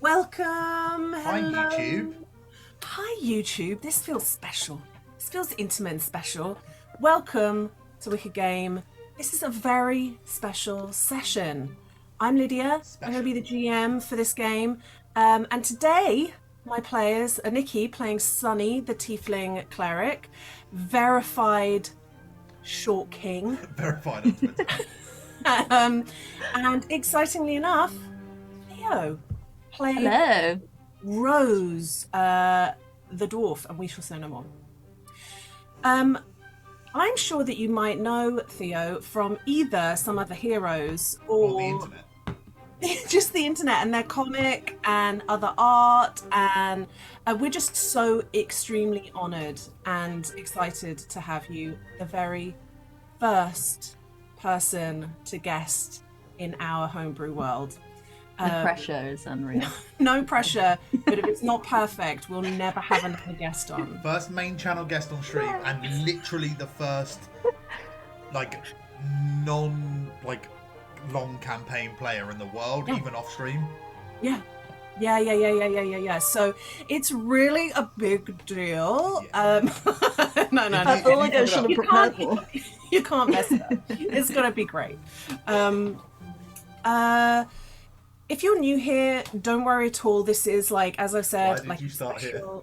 Welcome. Hi, Hello. YouTube. Hi, YouTube. This feels special. This feels intimate and special. Welcome to Wicked Game. This is a very special session. I'm Lydia. I'm going to be the GM for this game. And today, my players are Nikki playing Sunny, the Tiefling cleric, verified Short King. Verified on Twitter. And excitingly enough, Theo playing Hello. Rose, the dwarf, and we shall say no more. I'm sure that you might know Theo from either some other heroes or the internet. Just the internet and their comic and other art, and we're just so extremely honoured and excited to have you, the very first person to guest in our homebrew world. The pressure is unreal. No pressure, but if it's not perfect, we'll never have another guest on. First main channel guest on stream, and literally the first, long campaign player in the world, even off stream. Yeah. So it's really a big deal. Yeah. No. I feel like I should have prepared more. You can't mess it up. It's gonna be great. If you're new here, don't worry at all. This is as I've said, Why did you start here? No,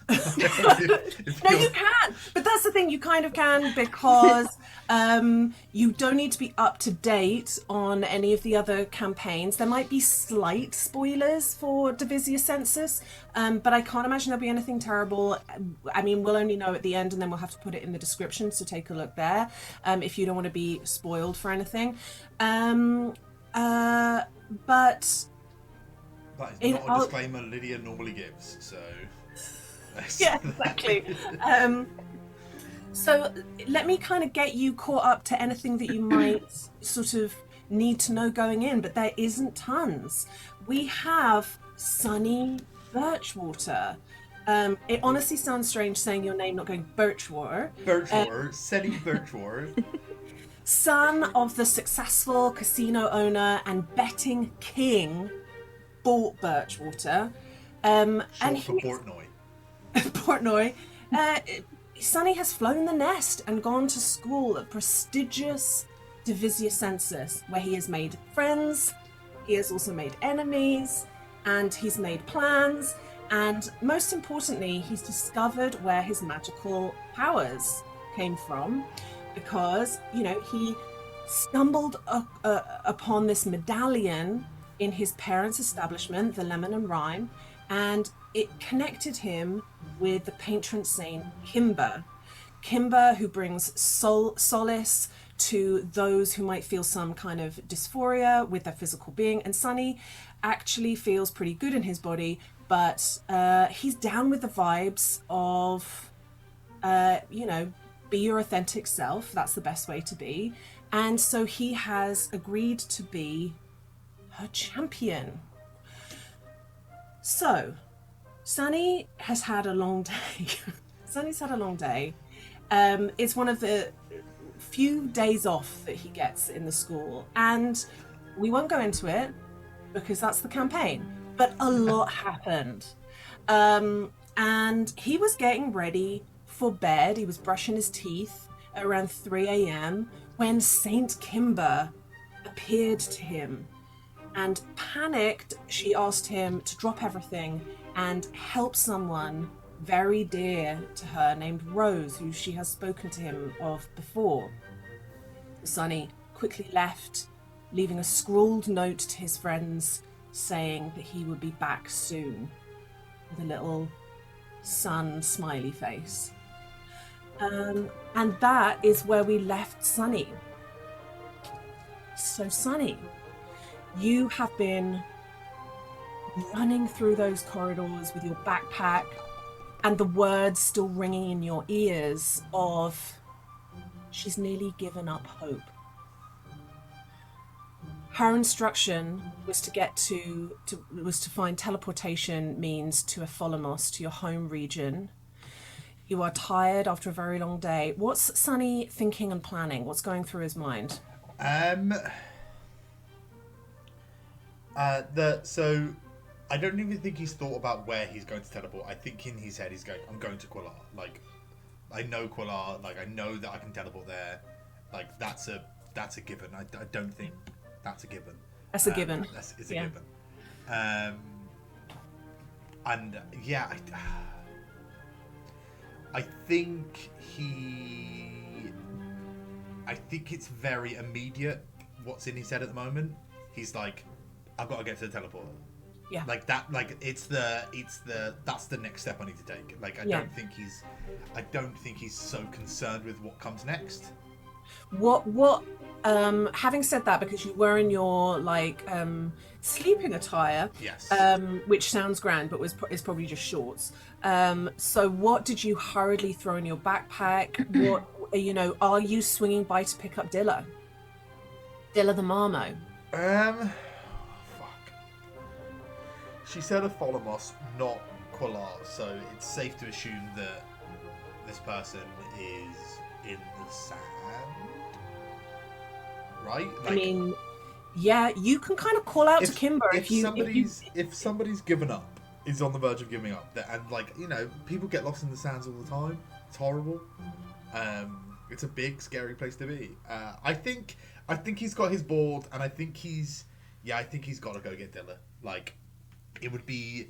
you can. But that's the thing, you kind of can, because you don't need to be up to date on any of the other campaigns. There might be slight spoilers for Divisia Sensus, but I can't imagine there'll be anything terrible. I mean, we'll only know at the end, and then we'll have to put it in the description, so take a look there if you don't want to be spoiled for anything. But that is not a disclaimer Lydia normally gives, so... Yeah, exactly. So let me kind of get you caught up to anything that you might sort of need to know going in, but there isn't tons. We have Sunny Birchwater. It honestly sounds strange saying your name, not going Birchwater. Birchwater, Sunny Birchwater. Son of the successful casino owner and betting king, Bort Birchwater. Short for Portnoy. Portnoy. Sunny has flown the nest and gone to school at prestigious Divisia Sensus, where he has made friends, he has also made enemies, and he's made plans, and most importantly, he's discovered where his magical powers came from, because, he stumbled upon this medallion in his parents' establishment, the Lemon and Rhyme, and it connected him with the patron saint Kimber. Kimber, who brings solace to those who might feel some kind of dysphoria with their physical being. And Sunny actually feels pretty good in his body, but he's down with the vibes of, be your authentic self. That's the best way to be. And so he has agreed to be her champion. So, Sunny has had a long day. Sunny's had a long day. It's one of the few days off that he gets in the school. And we won't go into it because that's the campaign. But a lot happened. And he was getting ready for bed. He was brushing his teeth at around 3 a.m. when Saint Kimber appeared to him. And panicked, she asked him to drop everything and help someone very dear to her named Rose, who she has spoken to him of before. Sunny quickly left, leaving a scrawled note to his friends saying that he would be back soon, with a little sun smiley face. And that is where we left Sunny. So Sunny, you have been running through those corridors with your backpack and the words still ringing in your ears of, she's nearly given up hope. Her instruction was to find teleportation means to Epholemos, to your home region. You are tired after a very long day. What's Sunny thinking and planning? What's going through his mind? So I don't even think he's thought about where he's going to teleport. I think in his head he's going, I'm going to Quillar. Like, I know Quillar. Like, I know that I can teleport there. Like, that's a given. I don't think that's a given. That's a given. It's a given. And yeah, I think it's very immediate what's in his head at the moment. He's like, I've got to get to the teleporter. Yeah. Like that. Like that's the next step I need to take. Like I don't think he's so concerned with what comes next. What having said that, because you were in your sleeping attire, yes, which sounds grand but is probably just shorts, so what did you hurriedly throw in your backpack? What are you swinging by to pick up Dilla the Marmo? Fuck. She said a Folomos, not Quillar, so it's safe to assume that this person is in the sand. Right? I mean, yeah, you can kind of call out to Kimber if somebody's given up, is on the verge of giving up, and people get lost in the sands all the time. It's horrible. It's a big, scary place to be. I think he's got his board, and I think he's got to go get Dilla. Like, it would be,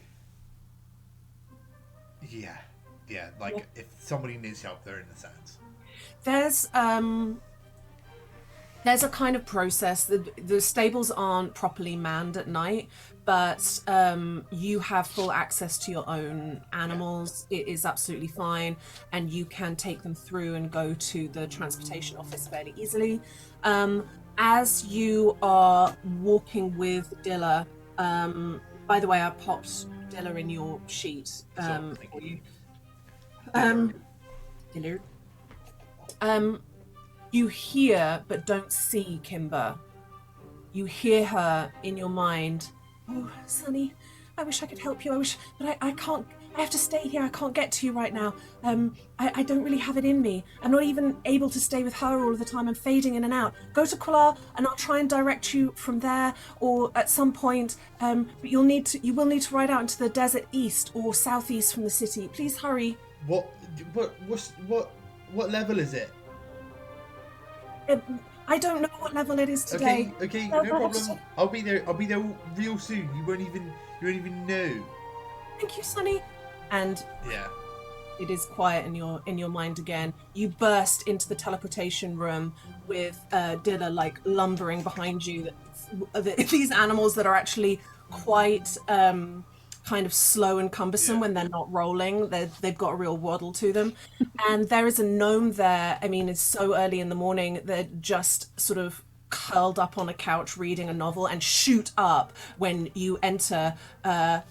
if somebody needs help, they're in the sands. There's a kind of process. The stables aren't properly manned at night, but you have full access to your own animals. It is absolutely fine, and you can take them through and go to the transportation office fairly easily. As you are walking with Dilla, by the way, I popped Dilla in your sheet for you. Dilla. You hear but don't see Kimber. You hear her in your mind. Oh, Sonny, I wish I could help you. But I can't. I have to stay here. I can't get to you right now. I don't really have it in me. I'm not even able to stay with her all of the time. I'm fading in and out. Go to Quillar, and I'll try and direct you from there, or at some point. But you will need to ride out into the desert east or southeast from the city. Please hurry. What level is it? I don't know what level it is today. Okay, no problem. I'll be there real soon. You won't even know. Thank you, Sonny. And yeah, it is quiet in your mind again. You burst into the teleportation room with Dilla lumbering behind you. These animals that are actually quite kind of slow and cumbersome when they're not rolling. They've got a real waddle to them. And there is a gnome there. I mean, it's so early in the morning. They're just sort of curled up on a couch reading a novel and shoot up when you enter. Hello,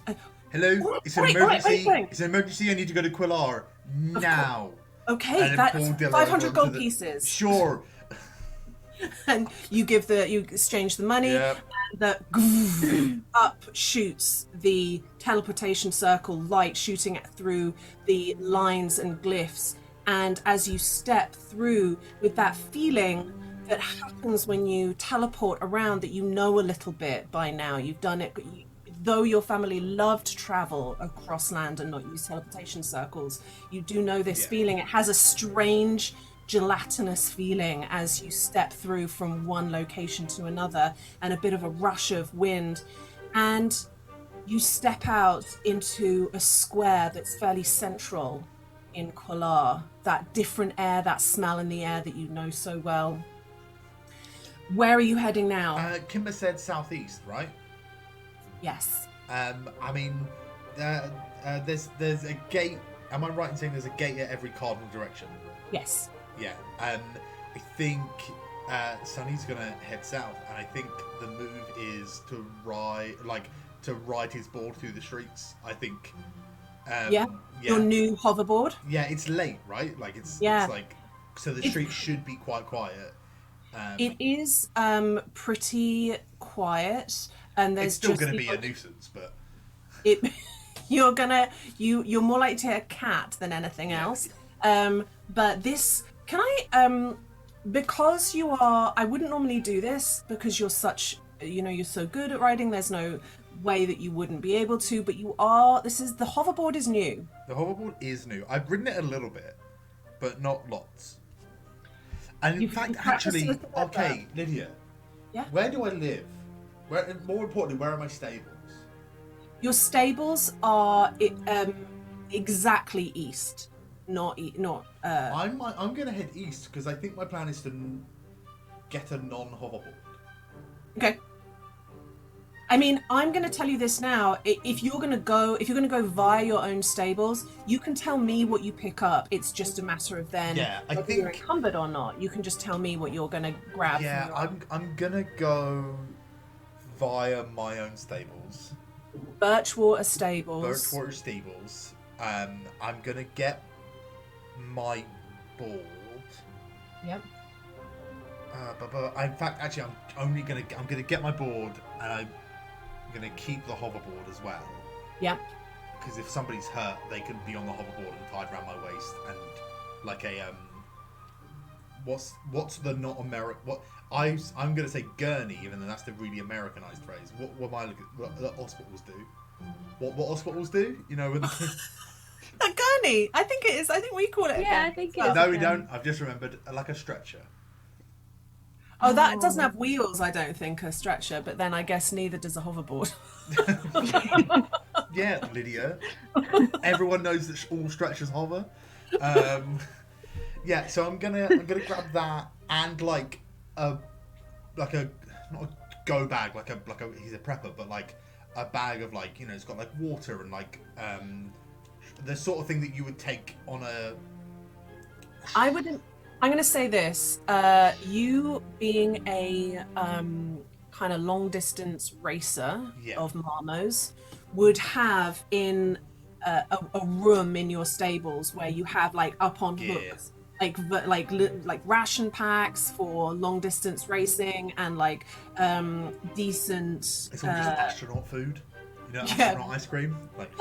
it's an emergency. It's an emergency. I need to go to Quillar now. Okay, that's 500 gold pieces. Sure. And you exchange the money, and up shoots the teleportation circle, light shooting through the lines and glyphs. And as you step through with that feeling that happens when you teleport around, that you know a little bit by now, you've done it. Though your family love to travel across land and not use teleportation circles, you do know this feeling. It has a strange gelatinous feeling as you step through from one location to another, and a bit of a rush of wind, and you step out into a square that's fairly central in Quillar. That different air, that smell in the air that you know so well. Where are you heading now? Kimber said southeast, right? Yes. I mean, there's a gate. Am I right in saying there's a gate at every cardinal direction? Yes. Yeah, and I think Sonny's gonna head south, and I think the move is to ride his board through the streets. I think. Your new hoverboard. Yeah, it's late, right? It's so the streets should be quite quiet. It is pretty quiet, and there's it's still going to be a nuisance, but you're more likely to hit a cat than anything else. But this, can I because you are, I wouldn't normally do this because you're such, you're so good at riding. There's no way that you wouldn't be able to, but the hoverboard is new. The hoverboard is new. I've ridden it a little bit, but not lots. And in fact, actually, okay, Lydia. Yeah. Where do I live? And more importantly, where are my stables? Your stables are exactly east, not. I'm gonna head east because I think my plan is to get a non-hoverboard. Okay. I mean, I'm going to tell you this now. If you're going to go via your own stables, you can tell me what you pick up. It's just a matter of then whether you're encumbered or not. You can just tell me what you're going to grab. Yeah, I'm going to go via my own stables. Birchwater Stables. I'm going to get my board. Yep. But in fact, actually, I'm gonna get my board, and I'm gonna keep the hoverboard as well. Yep. Because if somebody's hurt, they can be on the hoverboard and tied around my waist, and like a what's the not American? I'm gonna say gurney, even though that's the really Americanized phrase. What am I looking? What the hospitals do? What hospitals do? You know, when a gurney. I think it is. I think we call it. Yeah, I think it is. No, we don't. I've just remembered, like a stretcher. Oh, that doesn't have wheels, I don't think, a stretcher, but then I guess neither does a hoverboard. Yeah, Lydia. Everyone knows that all stretchers hover. Yeah, so I'm gonna grab that and like a not a go bag, like a he's a prepper, but like a bag of like, you know, it's got like water and like the sort of thing that you would take on a. I'm going to say this. You being a kind of long distance racer of Marmos would have in a room in your stables where you have like up on hooks, like ration packs for long distance racing and like decent. It's all just astronaut food. You know, astronaut ice cream, like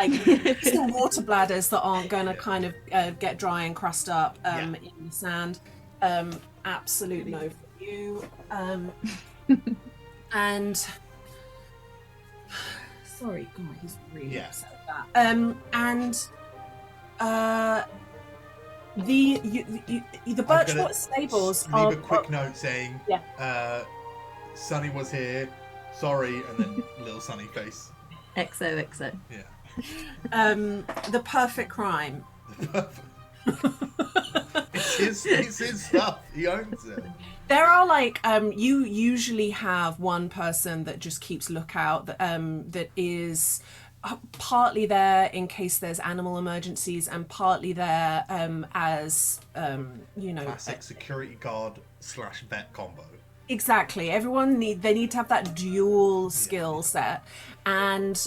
some water bladders that aren't going to kind of get dry and crust up in the sand. Absolute no for you. And sorry, God, he's really upset at that. The Birchwater Stables. Leave a quick note saying, Sunny was here. Sorry, and then little Sunny face. XOXO. Yeah. The perfect crime. It's his stuff. He owns it. There are like you usually have one person that just keeps lookout that is partly there in case there's animal emergencies and partly there as you know, classic security guard / vet combo. Exactly. Everyone need to have that dual skill set, and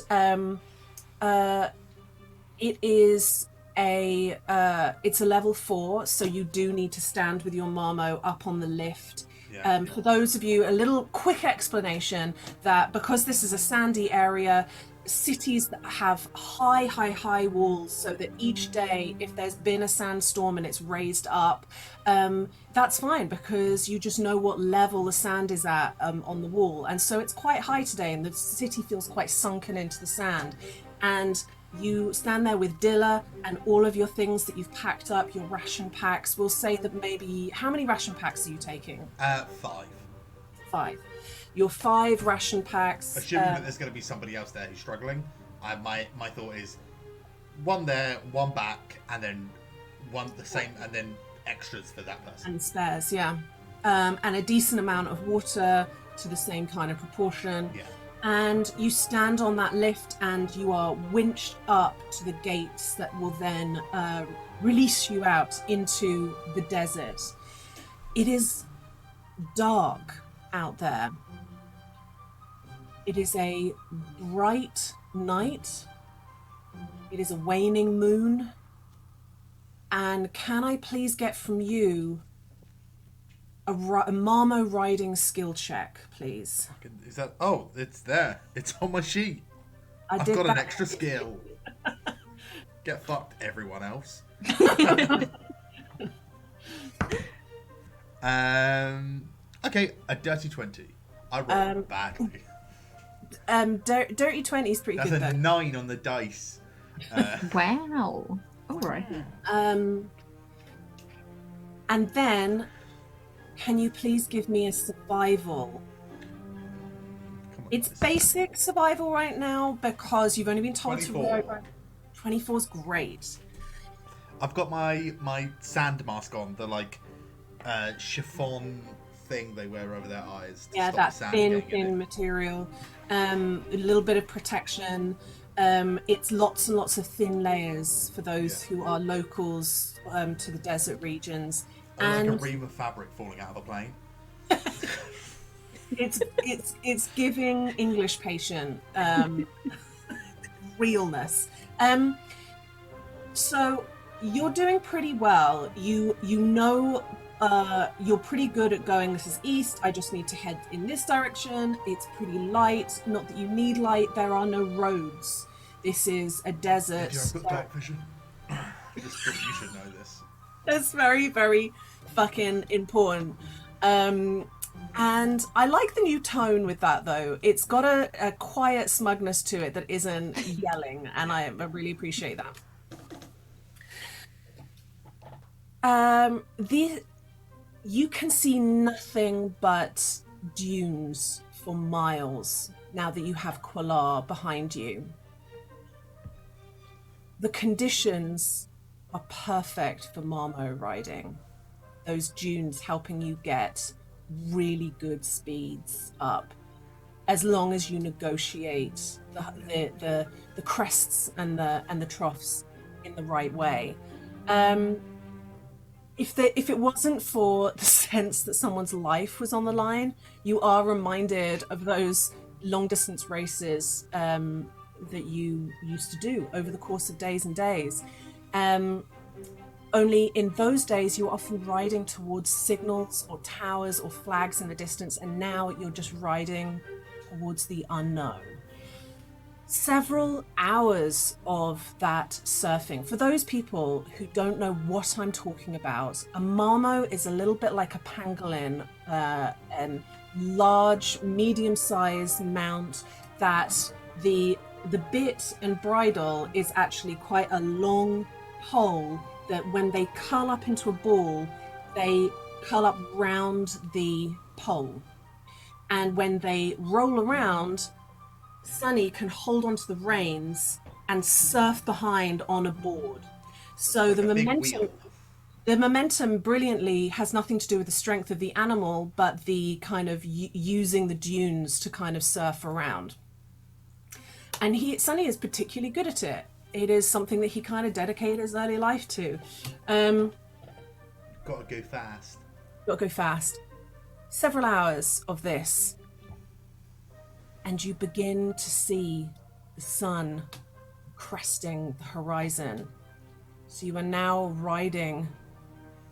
it is it's a level 4, so you do need to stand with your Marmo up on the lift. For those of you, a little quick explanation that because this is a sandy area, cities that have high walls, so that each day if there's been a sandstorm and it's raised up, that's fine because you just know what level the sand is at on the wall, and so it's quite high today and the city feels quite sunken into the sand, and you stand there with Dilla and all of your things that you've packed up, your ration packs. We'll say that maybe, how many ration packs are you taking? 5. 5. Your 5 ration packs. Assuming that there's going to be somebody else there who's struggling, my thought is 1 there, 1 back, and then 1 the same, and then extras for that person. And spares, and a decent amount of water to the same kind of proportion. Yeah. And you stand on that lift and you are winched up to the gates that will then release you out into the desert. It is dark out there. It is a bright night. It is a waning moon. And can I please get from you a Marmo riding skill check, please? Is that? Oh, it's there. It's on my sheet. I've got an extra skill. Get fucked, everyone else. Okay, a dirty 20. I rolled badly. Dirty 20 is pretty That's good a though. 9 on the dice. Wow. All right. And then, can you please give me a survival? Come on, It's dice. basic survival right now because you've only been told 24. to roll. 24's great. I've got my sand mask on, the like chiffon thing they wear over their eyes. To Yeah, stop that the sand thin getting in it. material. A little bit of protection. It's lots and lots of thin layers for those who are locals to the desert regions. Like a And ream of fabric falling out of a plane. it's giving English patient realness. So you're doing pretty well. You know you're pretty good at going, this is east, I just need to head in this direction. It's pretty light. Not that you need light, there are no roads. This is a desert. I've got dark vision. You should know this. That's very, very fucking important. And I like the new tone with that, though. It's got a quiet smugness to it that isn't yelling, and I really appreciate that. You can see nothing but dunes for miles now that you have Qualar behind you. The conditions are perfect for Marmo riding. Those dunes helping you get really good speeds up, as long as you negotiate the crests and the troughs in the right way. If it wasn't for the sense that someone's life was on the line, you are reminded of those long distance races that you used to do over the course of days and days. Only in those days you were often riding towards signals or towers or flags in the distance, and now you're just riding towards the unknown. Several hours of that surfing. For those people who don't know what I'm talking about, a marmo is a little bit like a pangolin, a large, medium-sized mount that the bit and bridle is actually quite a long pole that when they curl up into a ball, they curl up round the pole. And when they roll around, Sunny can hold onto the reins and surf behind on a board. So the momentum brilliantly has nothing to do with the strength of the animal, but the kind of using the dunes to kind of surf around. And Sunny is particularly good at it. It is something that he kind of dedicated his early life to. Gotta go fast. Gotta go fast. Several hours of this, and you begin to see the sun cresting the horizon. So you are now riding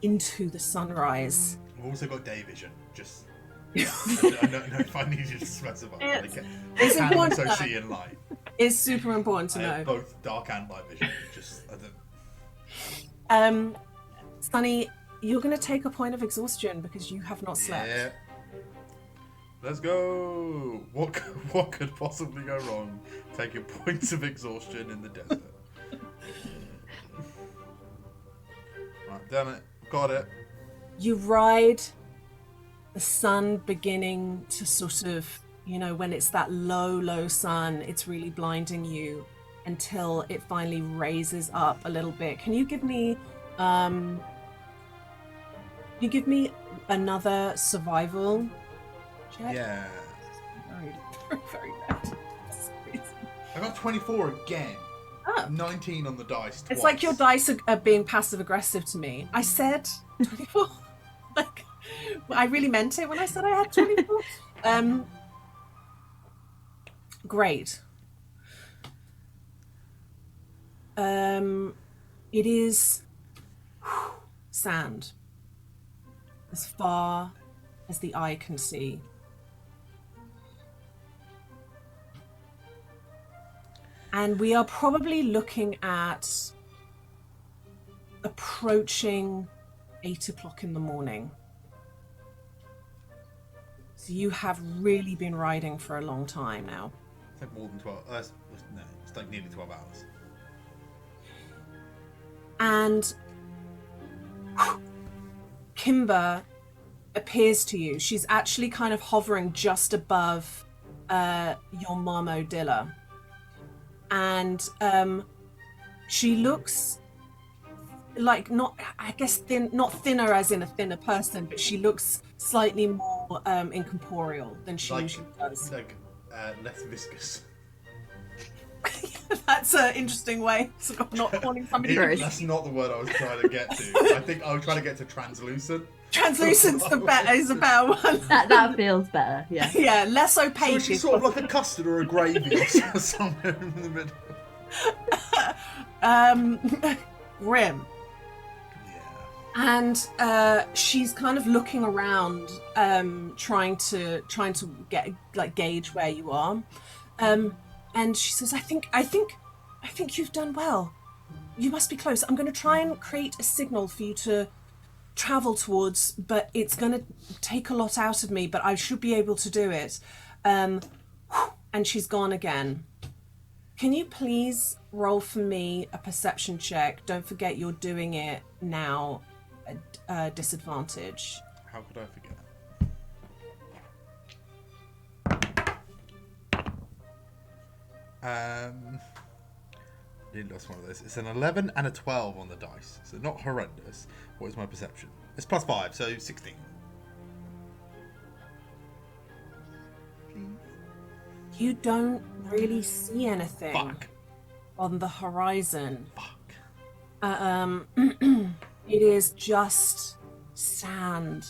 into the sunrise. I've also got day vision, just... I don't know if I need you to specify. It's I important can to also know. see in light. It's super important to I know. have both dark and light vision. I don't... Sunny, you're going to take a point of exhaustion because you have not slept. Yeah. Let's go. What could possibly go wrong? Taking points of exhaustion in the desert. Right, damn it. Got it. You ride, the sun beginning to sort of, when it's that low sun, it's really blinding you until it finally raises up a little bit. Can you give me another survival check? Yeah. Very, very bad. I got 24 again. Oh. 19 on the dice. It's twice. like your dice are being passive aggressive to me. I said 24. Like, I really meant it when I said I had 24. Great. It is sand as far as the eye can see. And we are probably looking at approaching 8 o'clock in the morning. So you have really been riding for a long time now. It's like more than 12. No, it's like nearly 12 hours. And Kimber appears to you. She's actually kind of hovering just above your Marmo Dilla. And she looks like not thinner as in a thinner person, but she looks slightly more incorporeal than she usually does. Like less viscous. That's an interesting way of not calling somebody gross. That's not the word I was trying to get to. I think I was trying to get to translucent. Translucent's is a better one. That feels better, yeah. Yeah, less opaque. So she's sort of like a custard or a gravy or somewhere in the middle. Grim. Yeah. And she's kind of looking around, trying to get gauge where you are. And she says, I think you've done well. You must be close. I'm going to try and create a signal for you to travel towards, but it's going to take a lot out of me, but I should be able to do it. And she's gone again. Can you please roll for me a perception check? Don't forget you're doing it now at disadvantage. How could I forget? Nearly lost one of those. It's an 11 and a 12 on the dice, so not horrendous. What is my perception? It's +5, so 16. You don't really see anything Fuck. on the horizon. Fuck. It is just sand.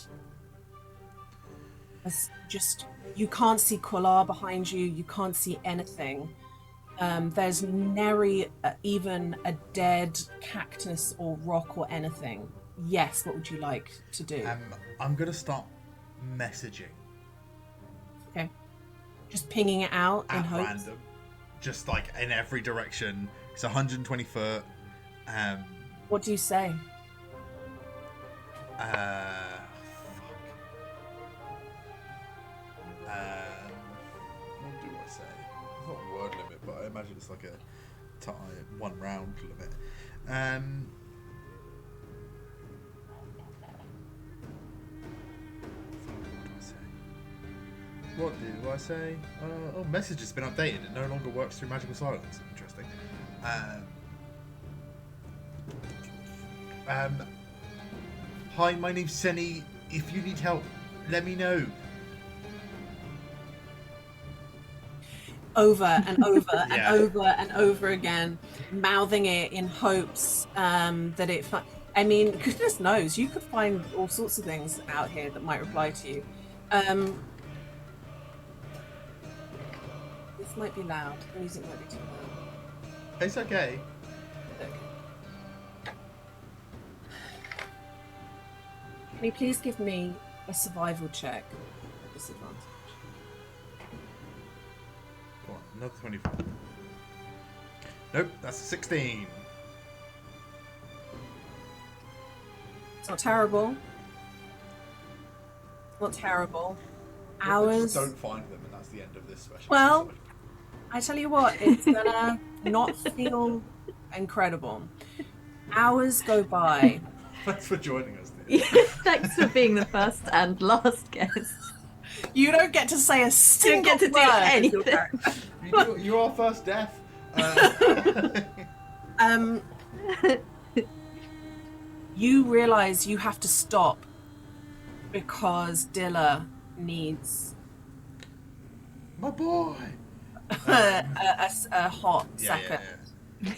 It's just, you can't see Qualar behind you. You can't see anything. There's nary even a dead cactus or rock or anything. Yes, what would you like to do? I'm gonna start messaging Okay. Just pinging it out in at hopes. random, just like in every direction. It's 120 foot. What do you say? Fuck. What do I say? It's not a word limit, but I imagine it's like a time, 1 round limit. What do I say? Message has been updated. It no longer works through magical silence. Interesting. Hi, my name's Senny. If you need help, let me know. Over and over and Yeah. over and over again, mouthing it in hopes that it. I mean, goodness knows, you could find all sorts of things out here that might reply to you. This might be loud. The music might be too loud. It's okay. Okay. Can you please give me a survival check at disadvantage? Go on, another 24. Nope, that's a 16. It's not terrible. Not terrible. Just Hours. don't find them, and that's the end of this special. Well, episode. I tell you what, it's gonna not feel incredible. Hours go by. Thanks for joining us. Thanks for being the first and last guest. You don't get to say a single get to do word as anything. your character. You are first deaf. You realise you have to stop because Dilla needs My boy. a hot second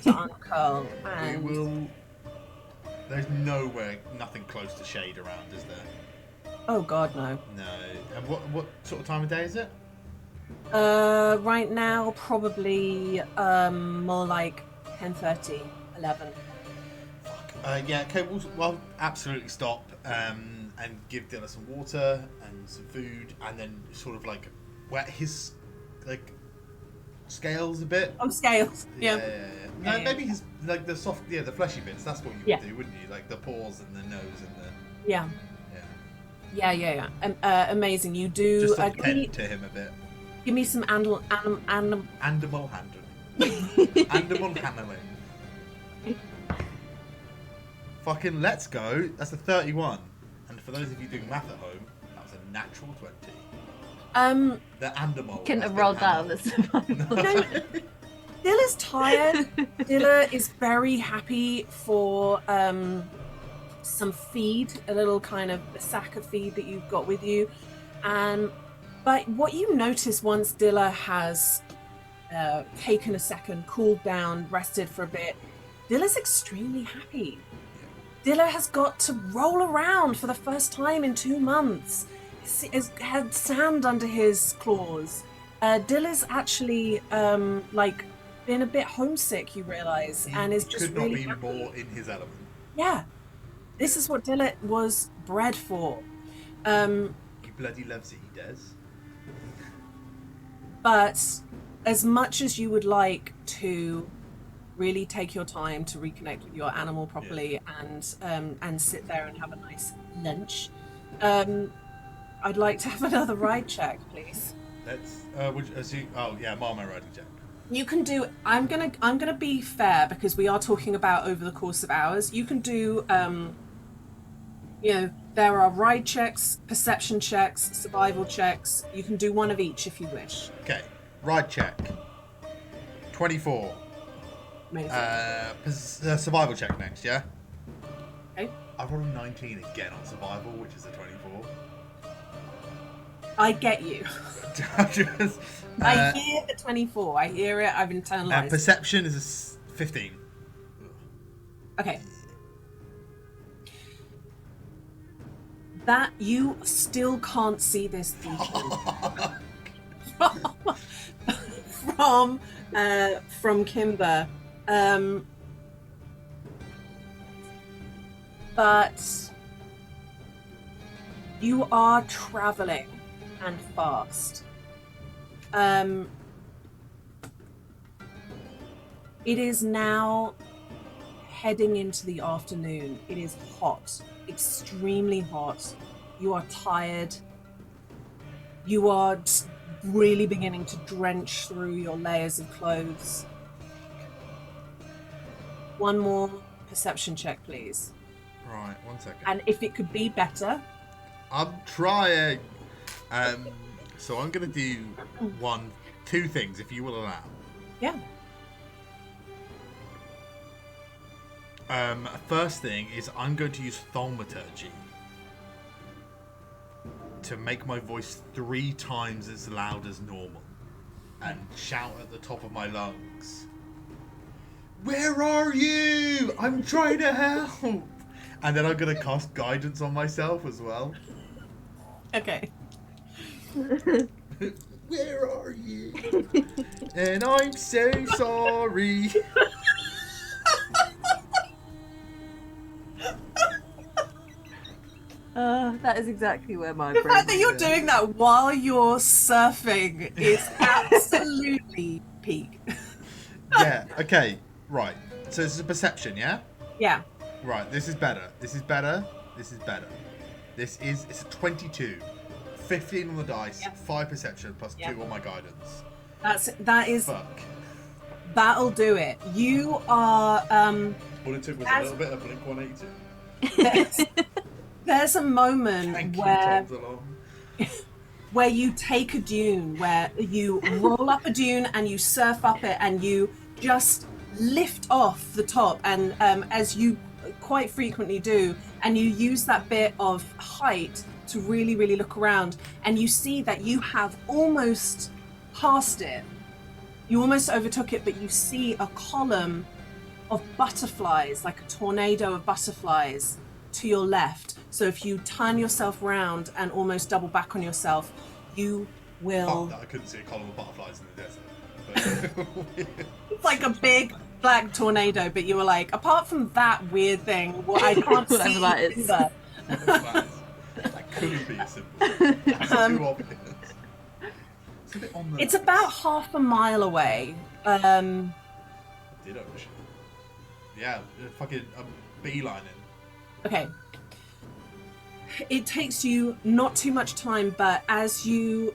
to uncurl. We And will. There's nowhere, nothing close to shade around, is there? oh god, no. No. And what sort of time of day is it? Right now, probably more like 10:30, 11. Yeah. Okay. We'll absolutely stop and give Dylan some water and some food, and then sort of like wet his like scales a bit. Oh, scales. Yeah. No, Yeah. maybe his like the soft, the fleshy bits. That's what you Yeah. would do, wouldn't you? Like the paws and the nose and the Yeah. yeah. Yeah. Amazing. You do. Just sort of give me- tend to him a bit. Give me some animal. Animal handling. Animal handling. Fucking let's go. That's a 31. And for those of you doing math at home, that was a natural 20. The animal. Couldn't have rolled that on the survival. No. Dilla's tired. Dilla is very happy for some feed, a little kind of a sack of feed that you've got with you. But what you notice once Dilla has taken a second, cooled down, rested for a bit, Dilla's extremely happy. Dilla has got to roll around for the first time in 2 months. He's had sand under his claws. Dilla's actually been a bit homesick, you realise, and is just could not really be happy. more in his element. Yeah, this is what Dilla was bred for. He bloody loves it, he does. But as much as you would like to really take your time to reconnect with your animal properly and sit there and have a nice lunch, I'd like to have another ride check, please. Let's Marmot riding check. You can do. I'm gonna be fair because we are talking about over the course of hours. You can do. There are ride checks, perception checks, survival checks. You can do one of each if you wish. Okay, ride check. 24. Amazing. Survival check next, yeah? Okay. I rolled a 19 again on survival, which is a 24. I get you. Just, I hear the 24. I hear it. I've internalized. Perception is a 15. Okay. That you still can't see this beacon from Kimber, but you are traveling and fast. It is now heading into the afternoon. It is hot, extremely hot. You are tired. You are really beginning to drench through your layers of clothes. One more perception check, please. Right, 1 second. And if it could be better. I'm trying. So I'm going to do 2 things, if you will allow. Yeah. First thing is I'm going to use thaumaturgy to make my voice 3 times as loud as normal and shout at the top of my lungs. Where are you? I'm trying to help. And then I'm going to cast guidance on myself as well. Okay. Where are you? And I'm so sorry. That is exactly where my The brain fact that you're was. doing that while you're surfing is absolutely peak. Yeah, okay, right. So this is a perception, yeah? Yeah. Right, this is better. This is better. This is better. It's a 22. 15 on the dice, Yep. 5 perception, plus Yep. 2 on my guidance. That'll Fuck. do it. You are All it took was As- a little bit of Blink 182. there's a moment Thank you, where Tom DeLong. where you take a dune, where you roll up a dune and you surf up it and you just lift off the top, and as you quite frequently do, and you use that bit of height to really, really look around, and you see that you have almost passed it. You almost overtook it, but you see a column of butterflies, like a tornado of butterflies to your left. So if you turn yourself round and almost double back on yourself, you will... Fuck that, I couldn't see a column of butterflies in the desert. But... It's like a big black tornado, but you were like, apart from that weird thing, well, I can't Whatever see that is. either. That couldn't be as simple. That's too obvious. It's a bit on the... It's about half a mile away. Ditto. Yeah, fucking beelining. Okay. It takes you not too much time, but as you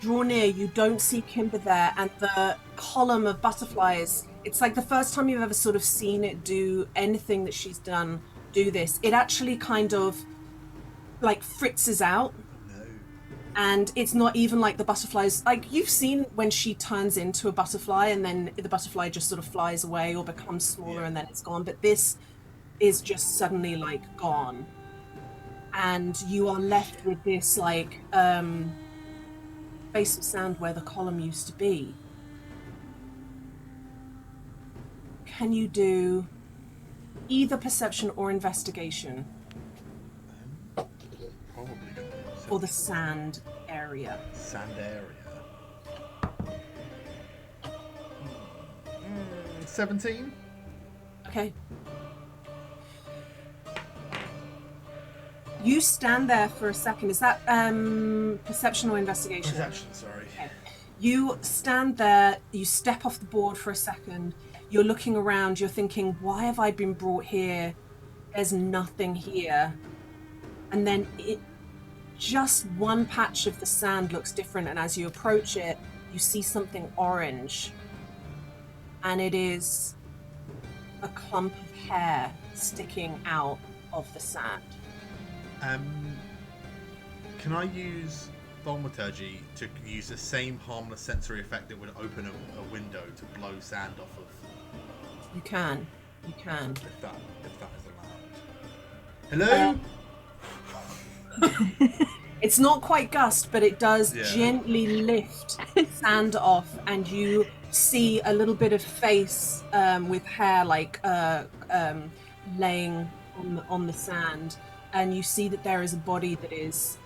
draw near, you don't see Kimber there, and the column of butterflies, it's like the first time you've ever sort of seen it do anything that she's done do this. It actually kind of like fritzes out, No. and it's not even like the butterflies, like you've seen when she turns into a butterfly and then the butterfly just sort of flies away or becomes smaller and then it's gone, but this is just suddenly like gone, and you are left with this like space of sand where the column used to be. Can you do either perception or investigation Probably gonna be for the sand area? sand area. 17. Okay. You stand there for a second. Is that perception or investigation? Perception, sorry. Okay. You stand there, you step off the board for a second, you're looking around, you're thinking, why have I been brought here? There's nothing here. And then just one patch of the sand looks different, and as you approach it, you see something orange. And it is a clump of hair sticking out of the sand. Can I use thaumaturgy to use the same harmless sensory effect that would open a window to blow sand off of? You can. If that is allowed. Hello? It's not quite gust, but it does Yeah. gently lift sand off, and you see a little bit of face with hair like laying on the sand, and you see that there is a body that is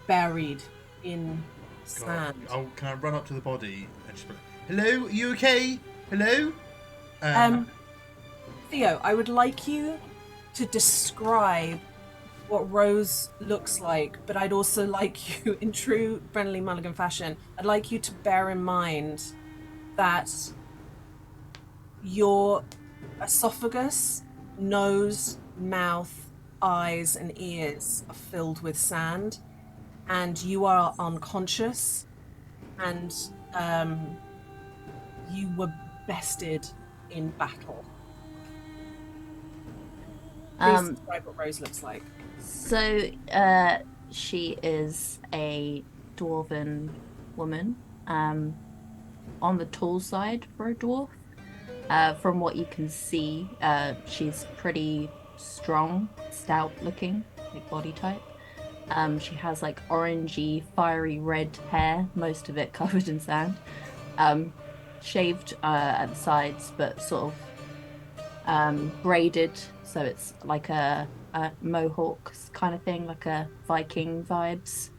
buried in sand. Oh, can I run up to the body and just be like, hello, are you okay? Hello? Theo, I would like you to describe what Rose looks like, but I'd also like you, in true Brennelly Mulligan fashion, I'd like you to bear in mind that your esophagus, nose, mouth, eyes, and ears are filled with sand, and you are unconscious, and you were bested in battle. Please describe what Rose looks like. So, she is a dwarven woman, on the tall side for a dwarf. From what you can see, she's pretty strong, stout looking, like body type. She has like orangey, fiery red hair, most of it covered in sand. Shaved at the sides, but sort of braided, so it's like a mohawk kind of thing, like a Viking vibes.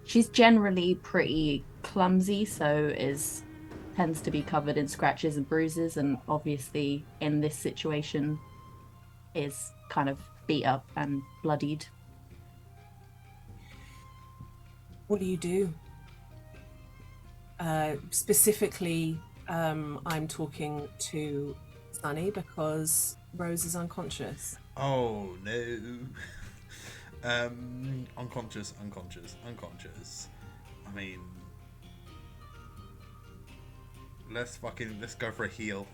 She's generally pretty clumsy, so tends to be covered in scratches and bruises, and obviously in this situation is kind of beat up and bloodied. What do you do? Specifically, I'm talking to Sunny because Rose is unconscious. Oh no. Unconscious. I mean, let's go for a heal.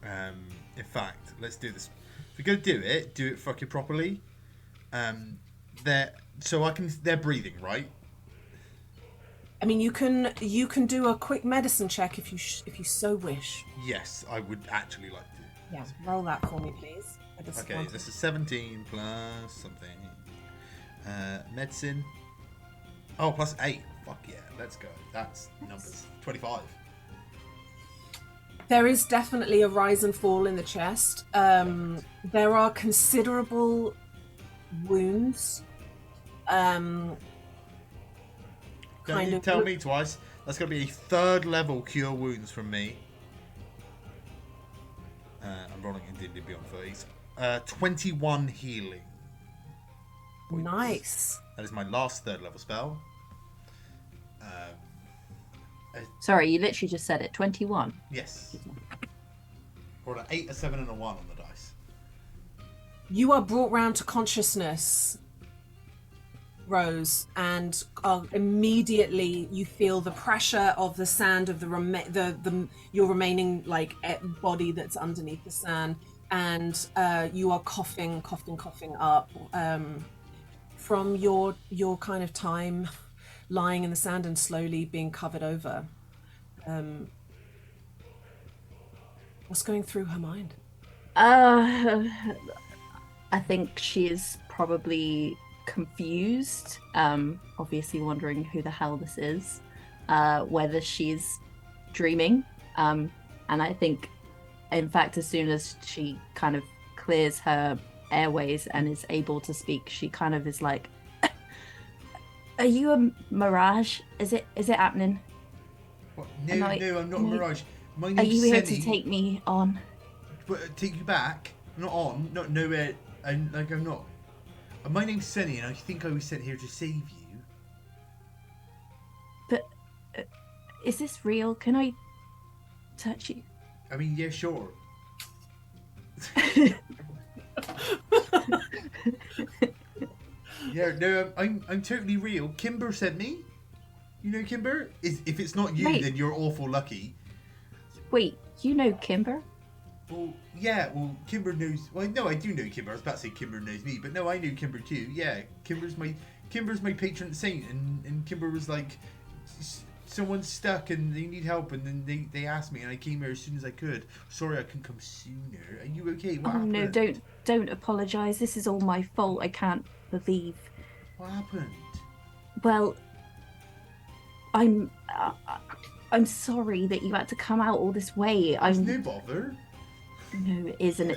In fact, let's do this. If we're gonna do it fucking properly. They're breathing, right? I mean, you can do a quick medicine check if you so wish. Yes, I would actually like to. Yeah, roll that for me, please. Okay, this is 17 plus something. Medicine. Oh, plus 8. Fuck yeah, let's go. That's numbers. 25. There is definitely a rise and fall in the chest. There are considerable wounds. Don't you tell me twice. That's going to be a 3rd level cure wounds from me. I'm rolling in D&D Beyond 30s. 21 healing points. Nice. That is my last 3rd level spell. Sorry, you literally just said it. 21. Yes. Or an 8, a 7, and a 1 on the dice. You are brought round to consciousness. Rose, and immediately you feel the pressure of the sand of your remaining like body that's underneath the sand, and you are coughing up from your kind of time lying in the sand and slowly being covered over. What's going through her mind? I think she is probably confused, obviously wondering who the hell this is, whether she's dreaming. And I think, in fact, as soon as she kind of clears her airways and is able to speak, she kind of is like, "Are you a mirage? Is it happening? What? No, I'm not a mirage. My name's Are you here Senny. to take me on? But take you back? Not on. Not nowhere. I'm not. My name's Senny, and I think I was sent here to save you. But is this real? Can I touch you?" I mean, yeah, sure. Yeah, no, I'm totally real. Kimber sent me. You know Kimber? If it's not you, Wait. then you're awful lucky. Wait, you know Kimber? Well, yeah, Kimber knows. Well, no, I do know Kimber. I was about to say Kimber knows me, but no, I knew Kimber too. Yeah, Kimber's my patron saint, and Kimber was like, someone's stuck and they need help, and then they asked me, and I came here as soon as I could. Sorry, I couldn't come sooner. Are you okay? What happened? No, don't apologize. This is all my fault. I can't believe. What happened? Well, I'm sorry that you had to come out all this way. There's no bother. No, it isn't.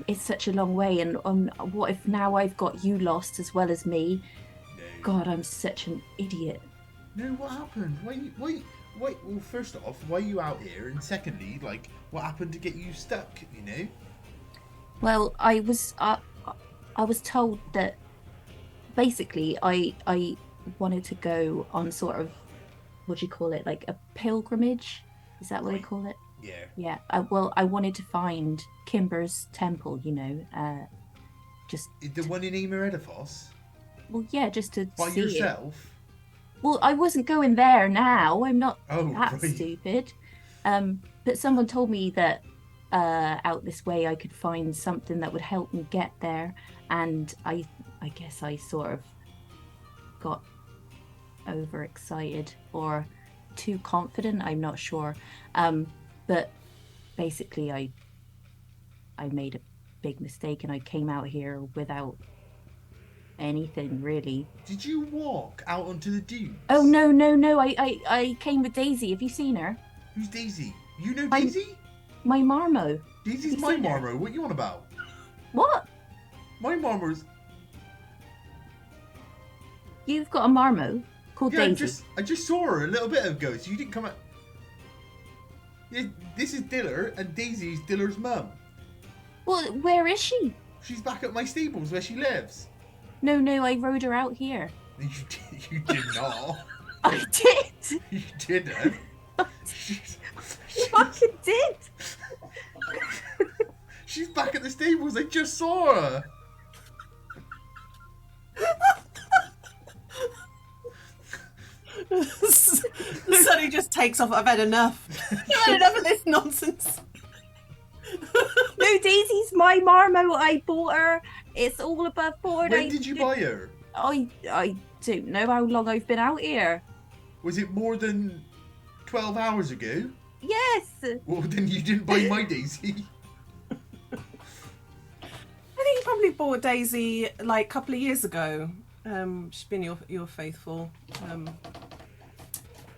It's such a long way, and what if now I've got you lost as well as me? No. God, I'm such an idiot. No, what happened? Why? Well, first off, why are you out here? And secondly, like, what happened to get you stuck? You know? Well, I was told that basically I wanted to go on sort of, what do you call it, like a pilgrimage? Is that what they call it? Yeah. Yeah. I wanted to find Kimber's temple. Just The one in Emer Ediphos? well, yeah, just to By see it. yourself? Well, I wasn't going there now. I'm not Oh, that right. stupid. But someone told me that out this way I could find something that would help me get there, and I guess I sort of got overexcited or too confident. I'm not sure. But basically, I made a big mistake, and I came out here without anything really. Did you walk out onto the dunes? Oh no! I came with Daisy. Have you seen her? Who's Daisy? You know Daisy? My Marmo. Daisy's Have you my seen her? Marmo. What you on about? What? My Marmo's. You've got a Marmo called Yeah, Daisy. I just saw her a little bit ago, so you didn't come out. Yeah, this is Diller, and Daisy's Diller's mum. Well, where is she? She's back at my stables where she lives. No, I rode her out here. You did not. I did. You didn't. I fucking did. She's back at the stables. I just saw her. Sonny just takes off. I've had enough. I've had enough of this nonsense. No, Daisy's my Marmo. I bought her. It's all above board. When did you buy her? I don't know how long I've been out here. Was it more than 12 hours ago? Yes. Well, then you didn't buy my Daisy. I think you probably bought Daisy like a couple of years ago. She's been your faithful.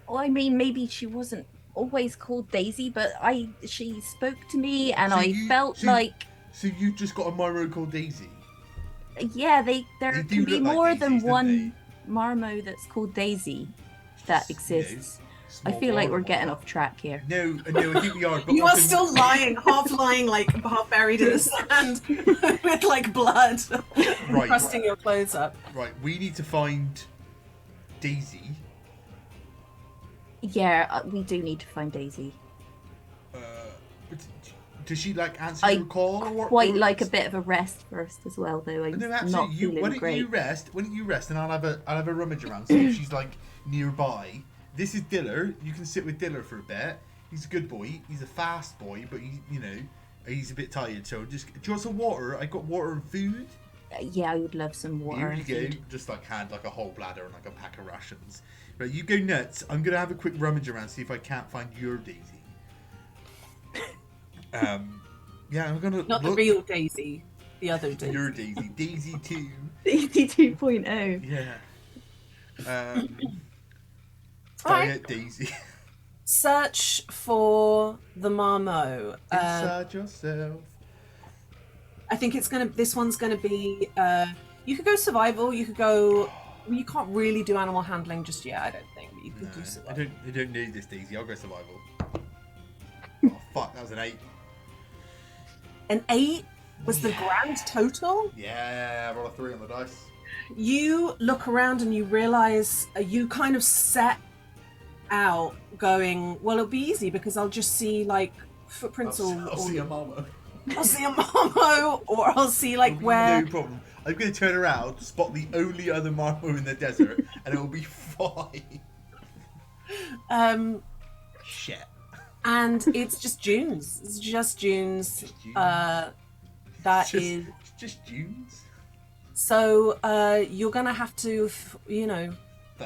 Well, I mean, maybe she wasn't always called Daisy, but she spoke to me, and So I you- felt so- like, So you just got a Marmo called Daisy? yeah, there They do can be look like more daisies, than don't one Marmo that's called Daisy that exists. I Small feel like we're Marmo. getting off track here. No, I think we are. But You are often- still lying, half lying, like half buried in the sand with like blood Right. crusting your clothes up. Right, we need to find Daisy. Yeah, we do need to find Daisy. But Does she like answer your call? Or quite like a bit of a rest first as well, though. I'm no, not absolutely. feeling Why don't great. you rest? Why don't you rest, and I'll have a rummage around, see if she's like nearby. This is Diller. You can sit with Diller for a bit. He's a good boy. He's a fast boy, but he's a bit tired. So just, do you want some water? I got water and food. Yeah, I would love some water. Here you go. Just like had like a whole bladder and like a pack of rations. Right, you go nuts. I'm gonna have a quick rummage around, see if I can't find your Daisy. Yeah, I'm gonna Not the real Daisy, the other Daisy. Your Daisy, Daisy 2. Daisy 2.0. Yeah. Alright. Daisy. Search for the Marmot. Inside yourself. I think this one's gonna be, you could go survival, you could go, you can't really do animal handling just yet, I don't think, but you could do survival. I don't need this, Daisy, I'll go survival. Oh fuck, that was an 8. An 8 was the grand total? Yeah, I rolled a 3 on the dice. You look around and you realise you kind of set out going, well, it'll be easy because I'll just see like footprints I'll see a Marmot. I'll see a Marmot, or I'll see like where. No problem. I'm going to turn around, spot the only other Marmot in the desert, and it will be fine. Shit. And it's just dunes. It's just dunes. Just dunes. So you're gonna have to,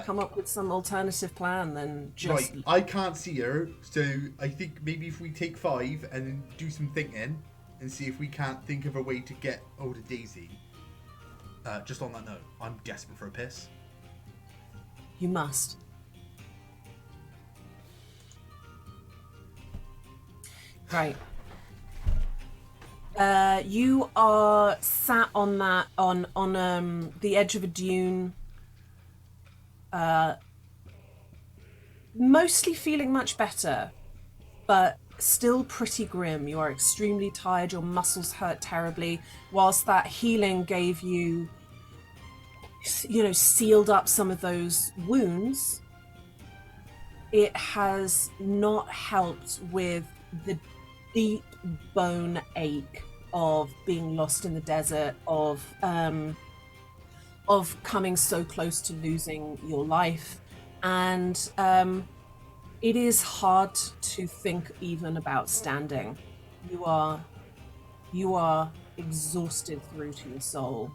come up with some alternative plan than just. Right, I can't see her, so I think maybe if we take 5 and then do some thinking and see if we can't think of a way to get hold of Daisy. Just on that note, I'm desperate for a piss. You must. Right. You are sat on the edge of a dune, mostly feeling much better, but still pretty grim. You are extremely tired, your muscles hurt terribly, whilst that healing gave you, sealed up some of those wounds. It has not helped with the deep bone ache of being lost in the desert, of coming so close to losing your life, and it is hard to think even about standing. You are exhausted through to your soul,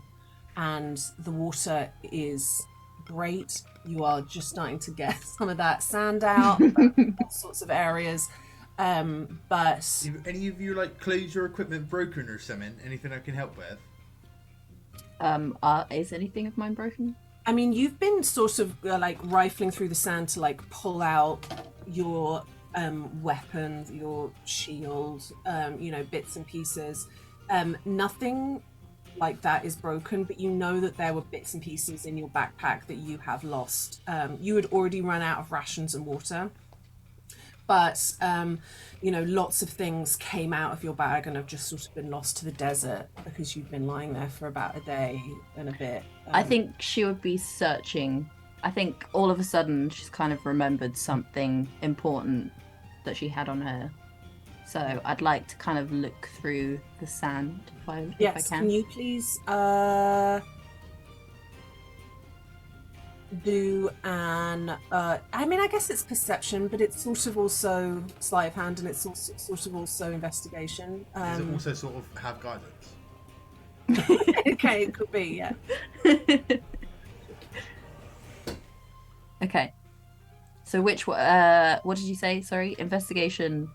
and the water is great. You are just starting to get some of that sand out, all sorts of areas. But if any of you like clothes or equipment broken or something, anything I can help with? Is anything of mine broken? I mean, you've been sort of like rifling through the sand to like pull out your weapons, your shield, bits and pieces. Nothing like that is broken, but you know that there were bits and pieces in your backpack that you have lost. You had already run out of rations and water. But, lots of things came out of your bag and have just sort of been lost to the desert because you've been lying there for about a day and a bit. I think she would be searching. I think all of a sudden she's kind of remembered something important that she had on her. So I'd like to kind of look through the sand if I can. Can you please do an I guess it's perception, but it's sort of also sleight of hand, and it's also sort of also investigation. Does it also sort of have guidance? Okay, it could be, yeah. Okay, so what did you say? Sorry, investigation.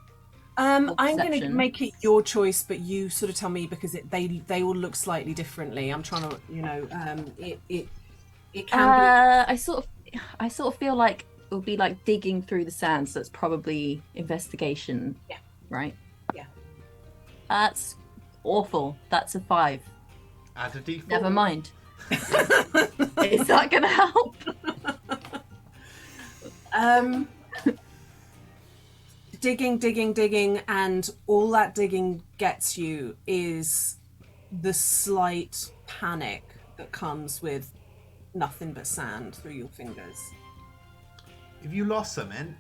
I'm going to make it your choice, but you sort of tell me because they all look slightly differently. I'm trying to, it can be. I sort of feel like it would be like digging through the sand, so it's probably investigation. Yeah. Right? Yeah. That's awful. That's a 5. Add a D4. Never mind. Is that gonna help? Digging, and all that digging gets you is the slight panic that comes with nothing but sand through your fingers. Have you lost something?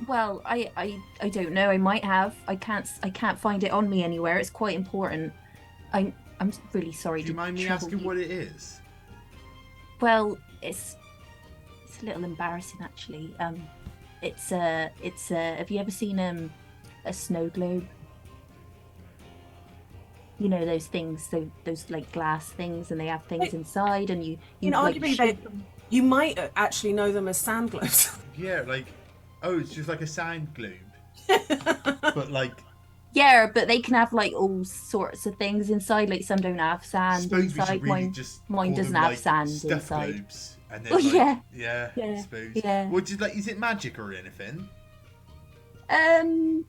Well, I don't know. I might have. I can't find it on me anywhere. It's quite important. I'm really sorry Do you to mind me trouble asking you. what it is? Well, it's a little embarrassing actually. It's have you ever seen a snow globe? You know those things, those like glass things, and they have things Wait, inside, and you you know, like arguably, shake them. you might actually know them as sand globes. Yeah, like, oh, it's just like a sand globe, but like, Yeah, but they can have like all sorts of things inside. Like some don't have I sand suppose we should inside. really Mine just mine call doesn't them have like sand stuff inside. globes, and Oh then like, yeah, yeah, I yeah, suppose. yeah. Well, just like, is it magic or anything? Um,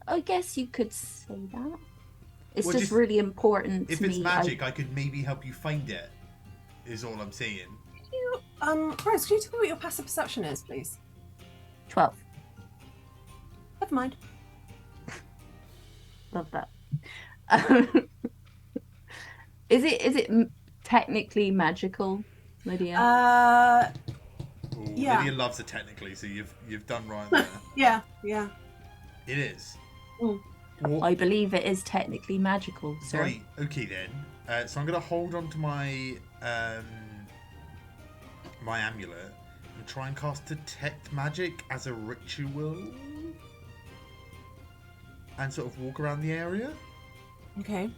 I guess you could say that. It's Well, just just really important if to it's me. magic, I could maybe help you find it. Is all I'm saying. Rose, can you tell me what your passive perception is, please? 12. Never mind. Love that. Um, is it technically magical, Lydia? Ooh, Yeah. Lydia loves it technically, so you've done right there. Yeah. It is. Mm. What? I believe it is technically magical, sir. Right. Okay then. So I'm gonna hold on to my my amulet and try and cast detect magic as a ritual, and sort of walk around the area. Okay.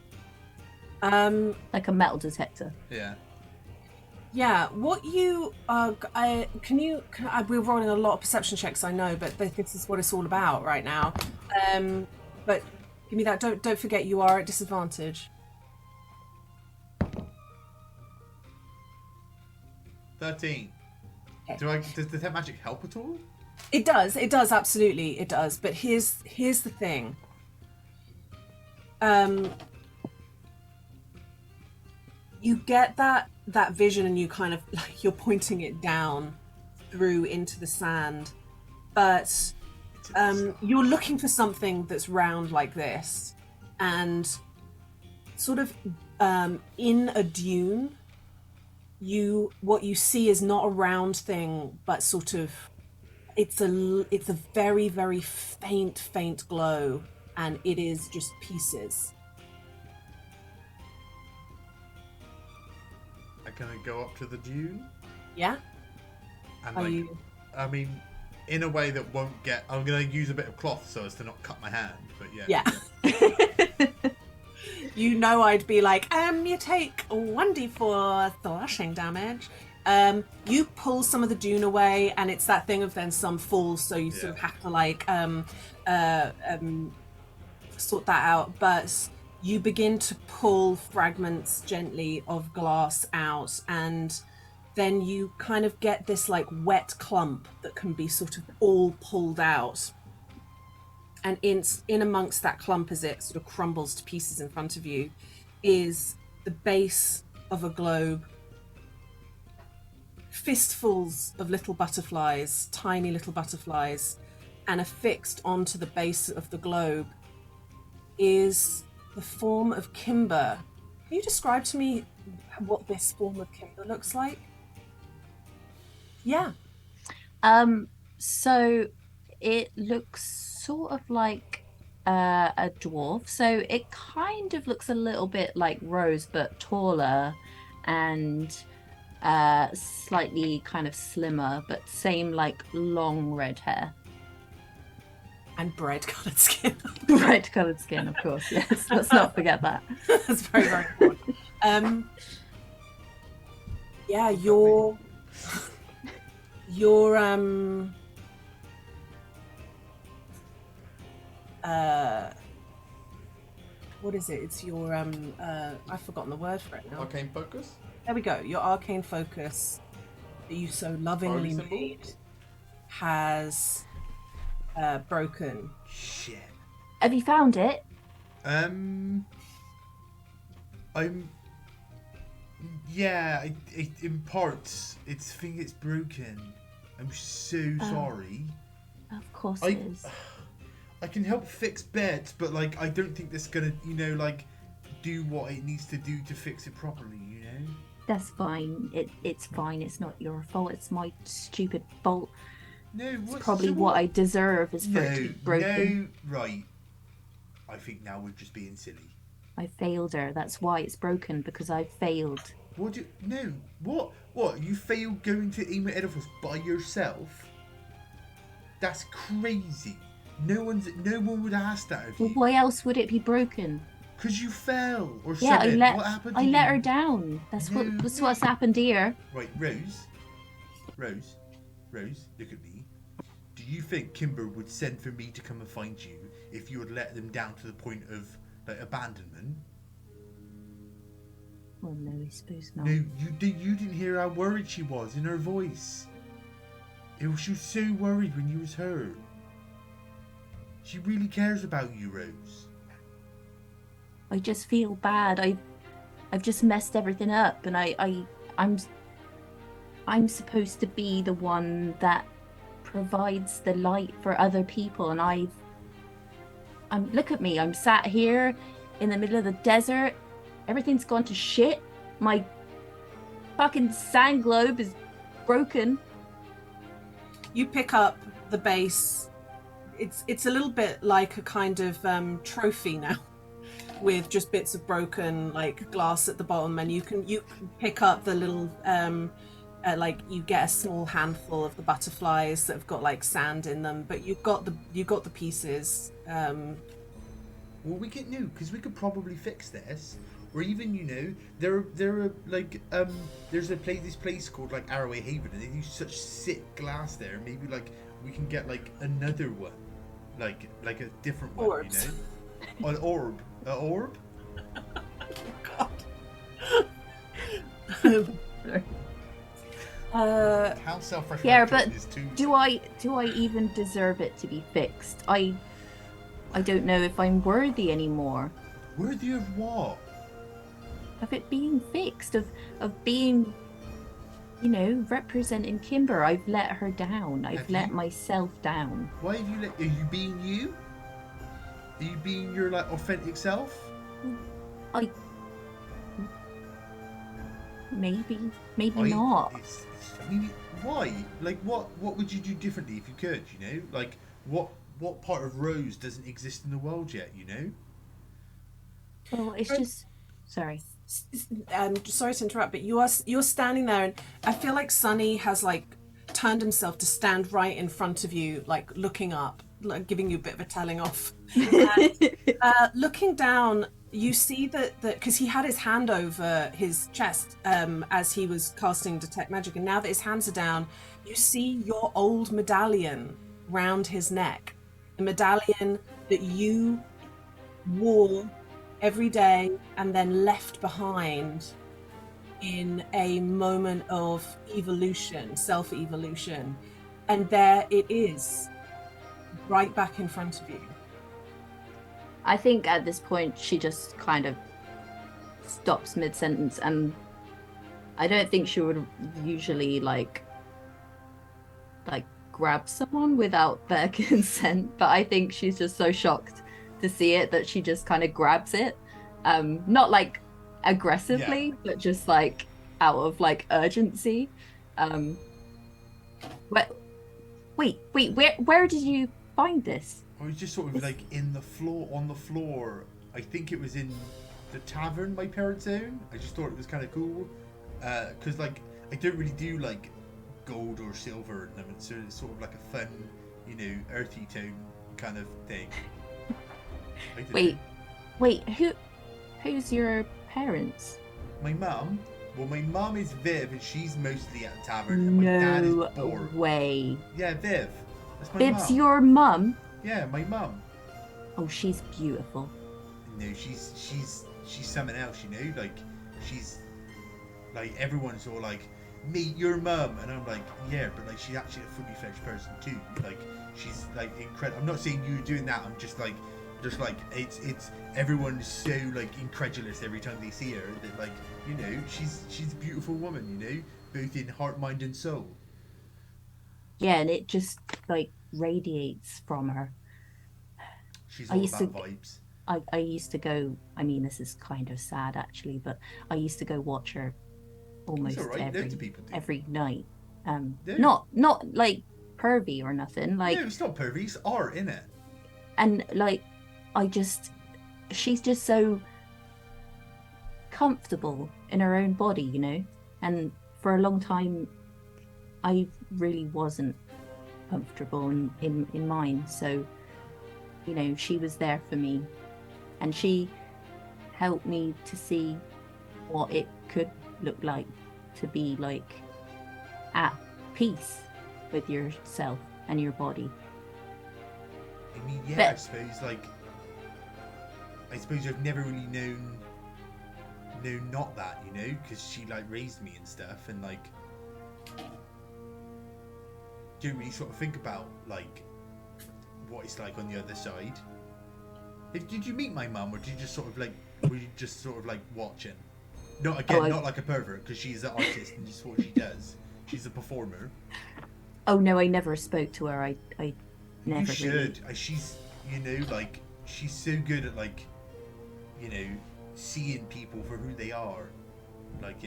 Like a metal detector. Yeah. Yeah. What you we're rolling a lot of perception checks, I know, but this is what it's all about right now. But give me that. Don't forget you are at disadvantage. 13. Okay. Does detect magic help at all? It does. It does. Absolutely, it does. But here's the thing. You get that vision, and you kind of like you're pointing it down through into the sand, but you're looking for something that's round like this, and sort of in a dune. What you see is not a round thing, but sort of it's a very very faint glow, and it is just pieces. I'm gonna go up to the dune Yeah. and Are like, you? I mean, in a way that won't get. I'm gonna use a bit of cloth so as to not cut my hand. But yeah. Yeah. You know, I'd be like, you take 1d4 thrashing damage. You pull some of the dune away, and it's that thing of then some falls, so you sort of have to like sort that out. But you begin to pull fragments gently of glass out, and then you kind of get this like wet clump that can be sort of all pulled out. And in amongst that clump, as it sort of crumbles to pieces in front of you, is the base of a globe. Fistfuls of little butterflies, tiny little butterflies, and affixed onto the base of the globe is the form of Kimber. Can you describe to me what this form of Kimber looks like? Yeah. So it looks sort of like a dwarf. So it kind of looks a little bit like Rose, but taller and slightly kind of slimmer, but same like long red hair. And bread-coloured skin. Red coloured skin, of course, yes. Let's not forget that. That's very, very important. Yeah, your what is it? It's your I've forgotten the word for it now. Arcane focus. There we go. Your arcane focus that you so lovingly made has broken. Shit. Have you found it? I'm. Yeah, in parts, it's broken. I'm so sorry. Of course I- it is. I can help fix beds, but like, I don't think that's gonna, like, do what it needs to do to fix it properly. That's fine. It's fine. It's not your fault. It's my stupid fault. No, It's probably what I deserve is for it to be broken. No, right. I think now we're just being silly. I failed her. That's why it's broken, because I failed. What do you, no, what? What? You failed going to Aim Edifice by yourself? That's crazy. No one would ask that of Well, you. why else would it be broken? Because you fell or Yeah, something. What happened? I let her down. That's what's happened here. Right, Rose, look at me. Do you think Kimber would send for me to come and find you if you had let them down to the point of like abandonment? Well, no, I suppose not. No, you didn't hear how worried she was in her voice. She was so worried when you was hurt. She really cares about you, Rose. I just feel bad. I've just messed everything up, and I'm supposed to be the one that provides the light for other people, and I'm look at me. I'm sat here in the middle of the desert. Everything's gone to shit. My fucking sand globe is broken. You pick up the base. It's a little bit like a kind of trophy now, with just bits of broken like glass at the bottom, and you can pick up the little like you get a small handful of the butterflies that have got like sand in them, but you got the pieces. Well, we could because we could probably fix this, or even there are like there's this place called like Arroway Haven, and they use such sick glass there. Maybe like we can get like another one, like a different one. Orbs. An orb. God. How self-referential Yeah, but is too... do I even deserve it to be fixed? I don't know if I'm worthy anymore. Worthy of what? Of it being fixed, of being, representing Kimber. I've let her down. I've let myself down. Why have you let... Are you being you? Are you being your like authentic self? Maybe not. I mean, why? Like, what would you do differently if you could? Like what part of Rose doesn't exist in the world yet? Well, it's just. Sorry. Sorry to interrupt, but you're standing there, and I feel like Sonny has like turned himself to stand right in front of you, like looking up, like giving you a bit of a telling off. And, looking down, you see that because he had his hand over his chest as he was casting Detect Magic, and now that his hands are down, you see your old medallion round his neck, the medallion that you wore every day and then left behind in a moment of evolution, self-evolution, and there it is, right back in front of you. I think at this point she just kind of stops mid-sentence, and I don't think she would usually like grab someone without their consent, but I think she's just so shocked to see it that she just kind of grabs it, not like aggressively, but just like out of like urgency. Wait, where did you find this? I was just sort of like on the floor. I think it was in the tavern my parents own. I just thought it was kind of cool, because like I don't really do like gold or silver in them, so it's sort of like a fun, earthy tone kind of thing. Wait, who's your parents? My mum. Well, my mum is Viv, and she's mostly at the tavern, and my dad is Bor. No way. Yeah, Viv. That's my Viv's mum. your mum? Yeah, my mum. Oh, she's beautiful. No, she's something else, like she's like everyone's all like, meet your mum, and I'm like, yeah, but like she's actually a fully fledged person too. Like she's like incredible. I'm not saying you're doing that. I'm just like it's everyone's so like incredulous every time they see her that like she's a beautiful woman, both in heart, mind, and soul. Yeah, and it just like radiates from her. She's all about vibes. I used to go. I mean, this is kind of sad actually, but I used to go watch her almost every night. Not like pervy or nothing. Like, No, it's not pervy. It's art, innit? and like, she's just so comfortable in her own body, you know. And for a long time, I really wasn't comfortable in mine. So, you know, she was there for me, and she helped me to see what it could look like to be like at peace with yourself and your body. I mean, yeah, But- I suppose I've never really known not that, you know, because she like raised me and stuff, and like don't really sort of think about like what it's like on the other side. Did you meet my mum, or did you just sort of like were you just sort of like watching? Not again, not like a pervert, because she's an artist and just what she does. She's a performer. Oh no, I never spoke to her. I never. You should. Really... She's, you know, like she's so good at like, you know, seeing people for who they are. Like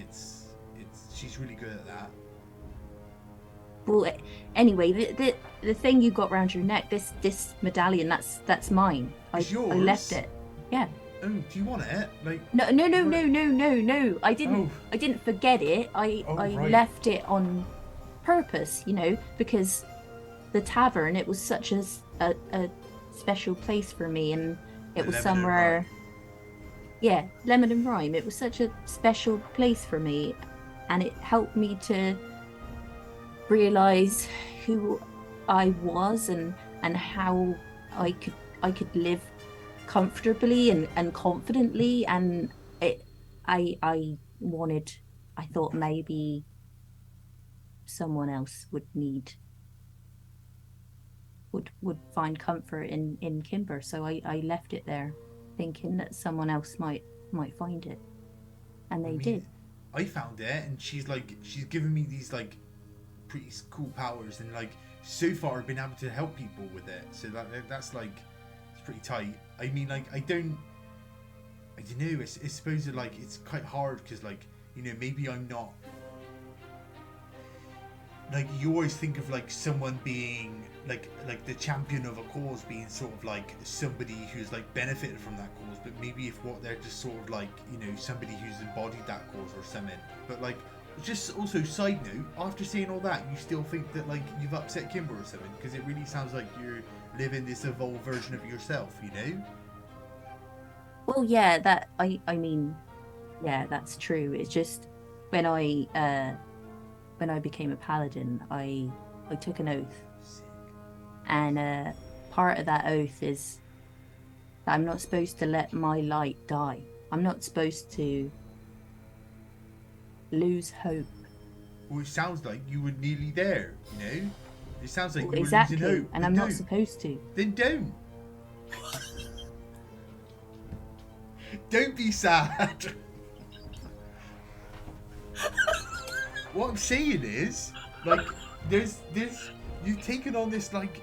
she's really good at that. Well, anyway, the thing you got round your neck, this medallion, that's mine. It's yours? I left it. Yeah. Oh, do you want it? Like No. I didn't forget it. I right. left it on purpose, you know, because the tavern, it was such a special place for me, and it was somewhere. Yeah, Lemon and Rhyme. It was such a special place for me, and it helped me to realize who I was and how I could live comfortably and confidently, and I thought maybe someone else would find comfort in Kimber, so I left it there thinking that someone else might find it, and they did. I found it, and she's given me these like pretty cool powers, and like so far I've been able to help people with it, so that's like it's pretty tight. I mean, like I don't know, it's supposed to like it's quite hard because like, you know, maybe I'm not like, you always think of like someone being like the champion of a cause being sort of like somebody who's like benefited from that cause, but maybe if what they're just sort of like, you know, somebody who's embodied that cause or something. But like, just also side note, after saying all that, you still think that like you've upset Kimber or something, because it really sounds like you're living this evolved version of yourself, you know? Well, yeah, that I mean, yeah, that's true. It's just when I became a paladin, I took an oath, and part of that oath is that I'm not supposed to let my light die. I'm not supposed to lose hope. Well, it sounds like you were nearly there, you know? It sounds like you were Exactly, losing hope. and I'm not supposed to. Then don't. Don't be sad. What I'm saying is, like, there's you've taken on this, like,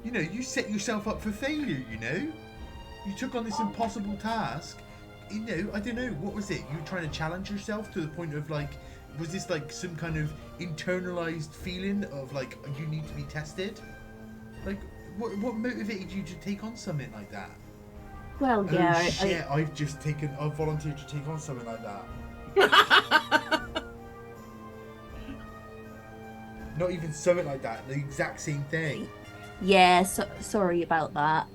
you know, you set yourself up for failure, you know? You took on this impossible task. You know, I don't know, what was it? You were trying to challenge yourself to the point of, like, was this, like, some kind of internalized feeling of, like, you need to be tested? Like, what motivated you to take on something like that? Well, yeah, Oh, shit, I've volunteered to take on something like that. Not even something like that, the exact same thing. yeah. Sorry about that.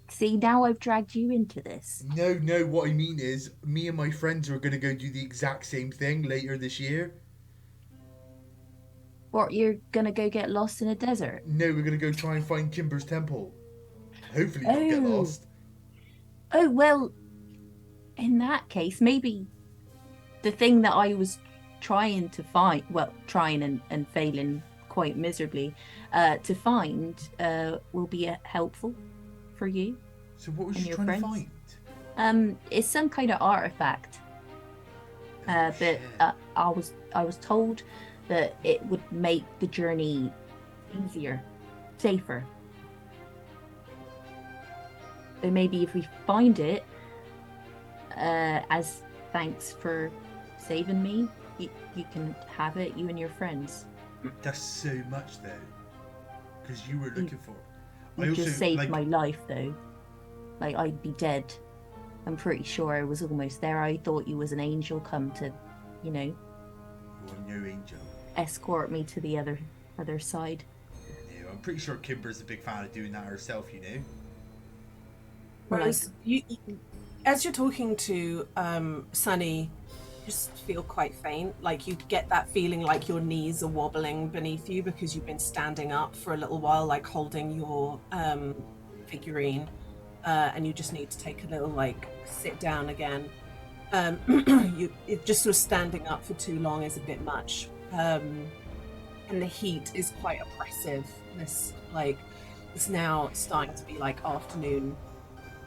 See, now I've dragged you into this. No, what I mean is, me and my friends are going to go do the exact same thing later this year. What, you're gonna go get lost in a desert? No, we're going to go try and find Kimber's temple. Hopefully not get lost. Oh, well, in that case, maybe the thing that I was trying to find, well, trying and failing quite miserably to find will be helpful for you. So what was and you your trying friends. to find? It's some kind of artifact. But I was told that it would make the journey easier, safer. So maybe if we find it, as thanks for saving me, you can have it, you and your friends. That's so much though, because you were looking for. You just saved my life though. Like I'd be dead. I'm pretty sure I was almost there. I thought you was an angel come to, you know. You're no angel. Escort me to the other side. No, I'm pretty sure Kimber's a big fan of doing that herself. You know. Rose, you, as you're talking to Sunny, you just feel quite faint. Like you get that feeling like your knees are wobbling beneath you because you've been standing up for a little while, like holding your figurine, and you just need to take a little like sit down again. Just sort of standing up for too long is a bit much, and the heat is quite oppressive. It's now starting to be like afternoon,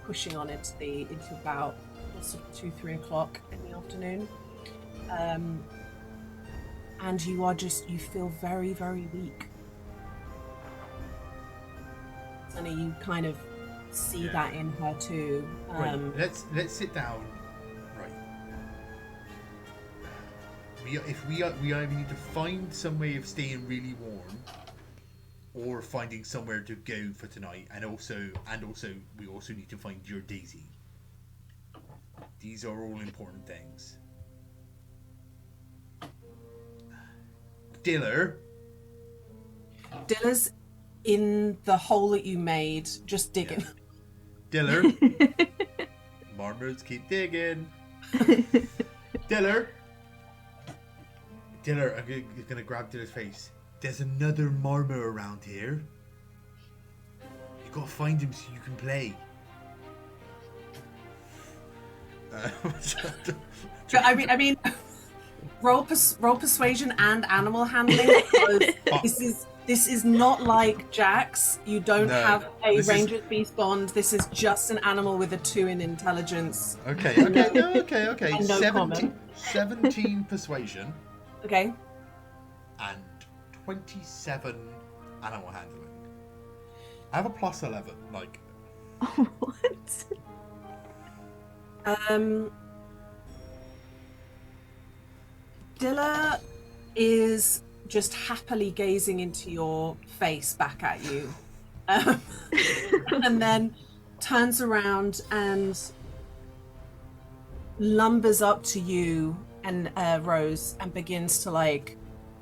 pushing on into about sort of 2-3 o'clock in the afternoon, and you feel very, very weak. And you kind of see that in her too. Right. Let's sit down. Right. We either need to find some way of staying really warm, or finding somewhere to go for tonight, and also we also need to find your Daisy. These are all important things. Diller's in the hole that you made, just digging. Yeah. Diller. Marmots keep digging. Diller, I'm gonna grab Diller's face. There's another marmot around here. You gotta find him so you can play. I mean, roll persuasion and animal handling. This is not like Jax. You don't have a Ranger Beast bond. This is just an animal with a 2 in intelligence. Okay. And no 17 persuasion. Okay. And 27 animal handling. I have a plus 11. Like. What? Dilla is just happily gazing into your face back at you, and then turns around and lumbers up to you and Rose and begins to you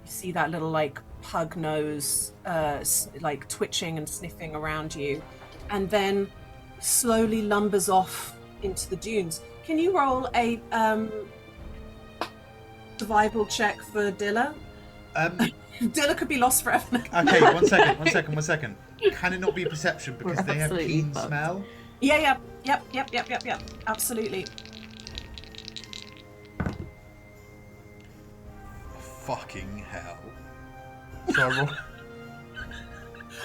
see that little pug nose twitching and sniffing around you, and then slowly lumbers off into the dunes. Can you roll a survival check for Dilla? Dilla could be lost forever now. Okay, one second. Can it not be perception because they have keen smell? Yeah. Yep. Absolutely. Fucking hell. So I roll...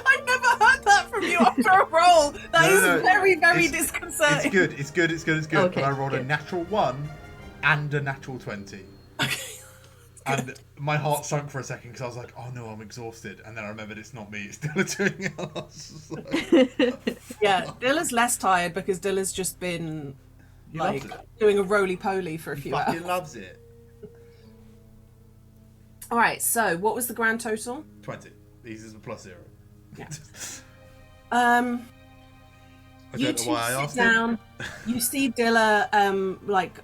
I've never heard that from you after a roll. That is very disconcerting. It's good. Okay, but I rolled a natural 1 and a natural 20. Okay. And my heart sunk for a second because I was like, oh no, I'm exhausted. And then I remembered it's not me, it's Dilla doing it. Yeah, Dilla's less tired because Dilla's just been doing a roly-poly for a few hours. He loves it. Alright, so what was the grand total? 20. These is a plus 0. Yeah. I you don't know two why I sit asked down. You see Dilla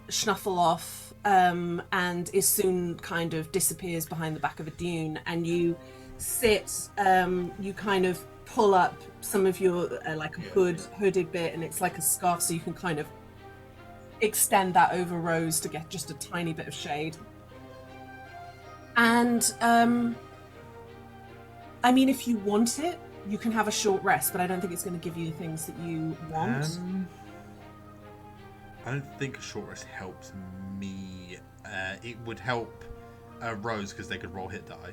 snuffle off and is soon kind of disappears behind the back of a dune, and you sit, you kind of pull up some of your hooded bit, and it's like a scarf, so you can kind of extend that over Rose to get just a tiny bit of shade. And I mean, if you want it, you can have a short rest, but I don't think it's going to give you the things that you want. I don't think a short rest helps me. It would help Rose because they could roll hit die.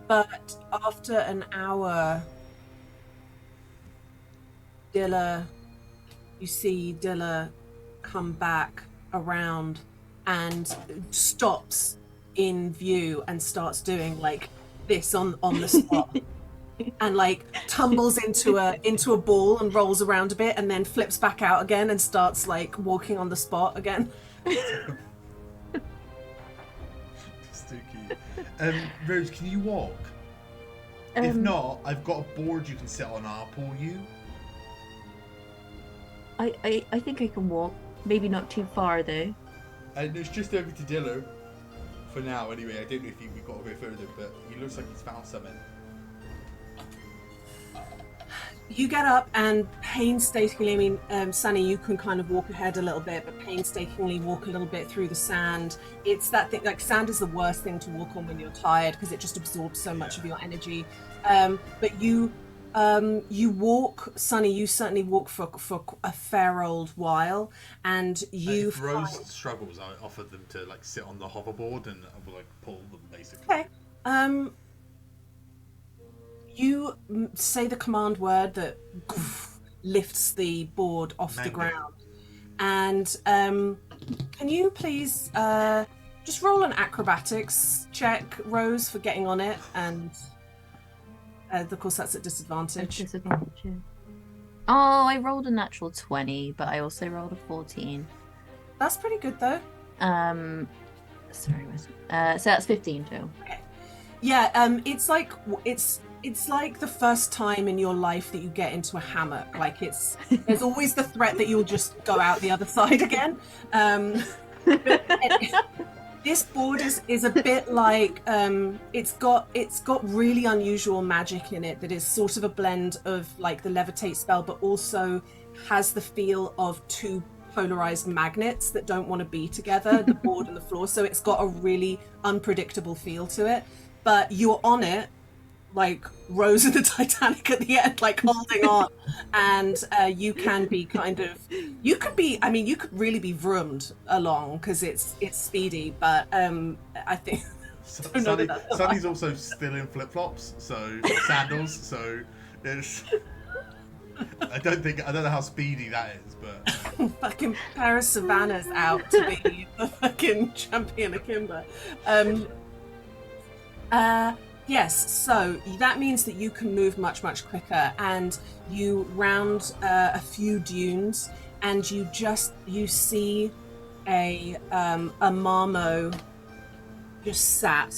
But after an hour, you see Dilla come back around and stops in view and starts doing this on the spot. And tumbles into a ball and rolls around a bit and then flips back out again and starts walking on the spot again. Rose, can you walk? If not, I've got a board you can sit on. I'll pull you. I think I can walk. Maybe not too far though. And it's just over to Dillo. For now, anyway. I don't know if we've got to go further, but he looks like he's found something. You get up and painstakingly, I mean, Sunny, you can kind of walk ahead a little bit, but painstakingly walk a little bit through the sand. It's that thing, like sand is the worst thing to walk on when you're tired because it just absorbs so much of your energy. But you walk, Sunny, you certainly walk for a fair old while, and you if Rose struggles, I offered them to like sit on the hoverboard and I will like pull them basically. Okay. You say the command word that lifts the board off the ground. And can you please just roll an acrobatics check, Rose, for getting on it? And of course, that's at disadvantage. Oh, I rolled a natural 20, but I also rolled a 14. That's pretty good, though. Sorry, so that's 15 too. Okay. Yeah, it's like the first time in your life that you get into a hammock. Like there's always the threat that you'll just go out the other side again. This board is a bit like it's got really unusual magic in it that is sort of a blend of like the levitate spell, but also has the feel of two polarized magnets that don't want to be together, the board and the floor. So it's got a really unpredictable feel to it. But you're on it, like Rose in the Titanic at the end, like holding on, and you can be you could really be vroomed along because it's speedy, but I think Sunny's also still in flip-flops, so sandals, so it's I don't know how speedy that is, but fucking Paris Savannah's out to be the fucking champion of Kimber. Yes, so that means that you can move much, much quicker, and you round a few dunes, and you see a marmo just sat,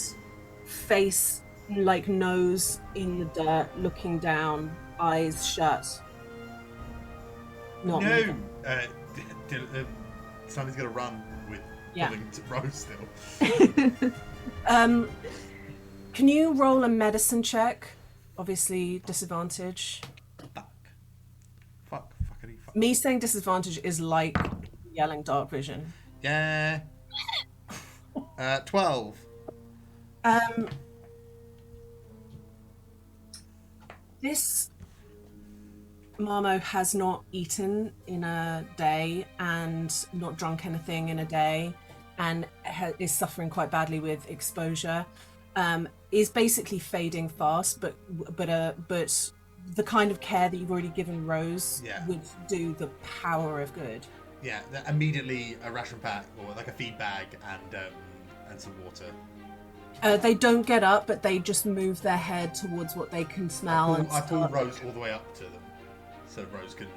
face like nose in the dirt, looking down, eyes shut. Not moving. Sunny's gonna run with pulling to Rose still. Can you roll a medicine check? Obviously, disadvantage. Fuck. Me saying disadvantage is like yelling dark vision. Yeah. 12. This Marmo has not eaten in a day and not drunk anything in a day, and is suffering quite badly with exposure. Is basically fading fast, but the kind of care that you've already given Rose would do the power of good. Yeah, immediately a ration pack or like a feed bag and some water. They don't get up, but they just move their head towards what they can smell. I pull Rose all the way up to them, so Rose can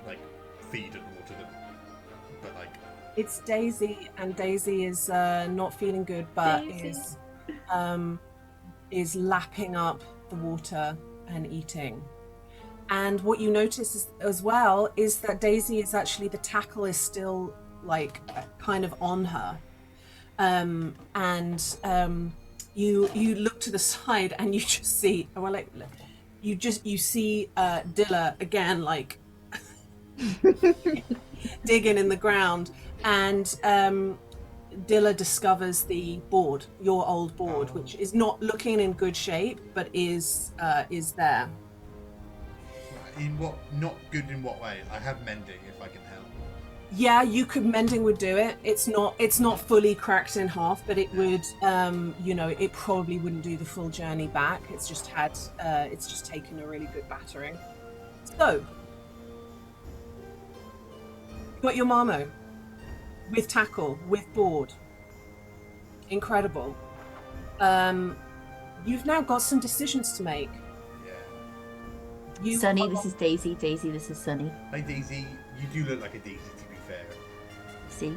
like feed and water them. But like, it's Daisy, and Daisy is not feeling good, but is lapping up the water and eating. And what you notice as well is that Daisy is actually, the tackle is still like kind of on her. You look to the side and you just see, you see Dilla again, like digging in the ground, and Dilla discovers the board, your old board, which is not looking in good shape, but is there. Not good in what way? I have mending if I can help. Yeah, mending would do it. It's not fully cracked in half, but it would, it probably wouldn't do the full journey back. It's just taken a really good battering. So, got your Marmo. With tackle, with board. Incredible. You've now got some decisions to make. Sunny, this is Daisy. Daisy, this is Sunny. Hey Daisy, you do look like a Daisy, to be fair. See?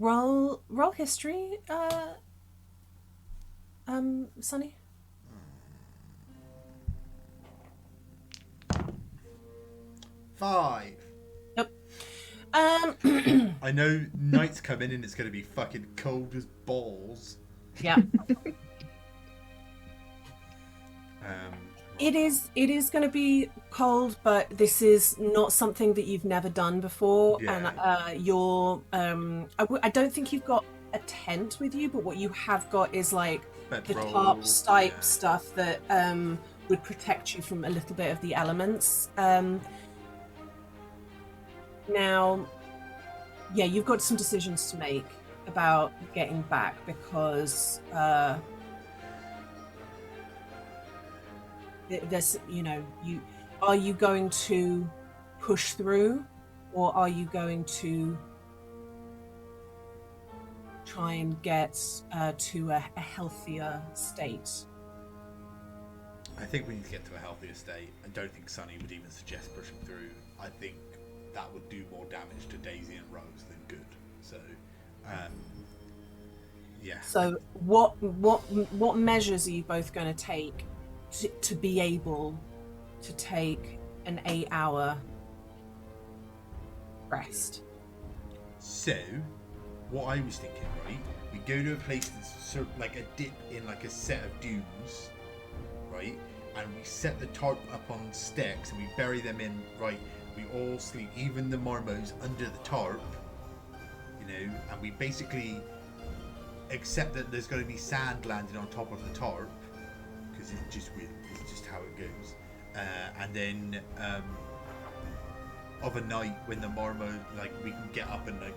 Roll history, Sunny. 5. Yep. I know night's coming and it's going to be fucking cold as balls. Yeah. It is going to be cold, but this is not something that you've never done before. Yeah. And I don't think you've got a tent with you, but what you have got is like the Bedroll, tarps type yeah. stuff that would protect you from a little bit of the elements. Now, yeah, you've got some decisions to make about getting back because there's, are you going to push through, or are you going to try and get to a healthier state? I think we need to get to a healthier state. I don't think Sunny would even suggest pushing through. I think that would do more damage to Daisy and Rose than good. So, yeah. So what measures are you both going to take to be able to take an 8-hour rest? So, what I was thinking, right? We go to a place that's sort of like a dip in like a set of dunes, right? And we set the tarp up on sticks and we bury them in, right? We all sleep, even the marmos, under the tarp, and we basically accept that there's going to be sand landing on top of the tarp, because it's just how it goes. And then of a night when the marmo, like, we can get up and like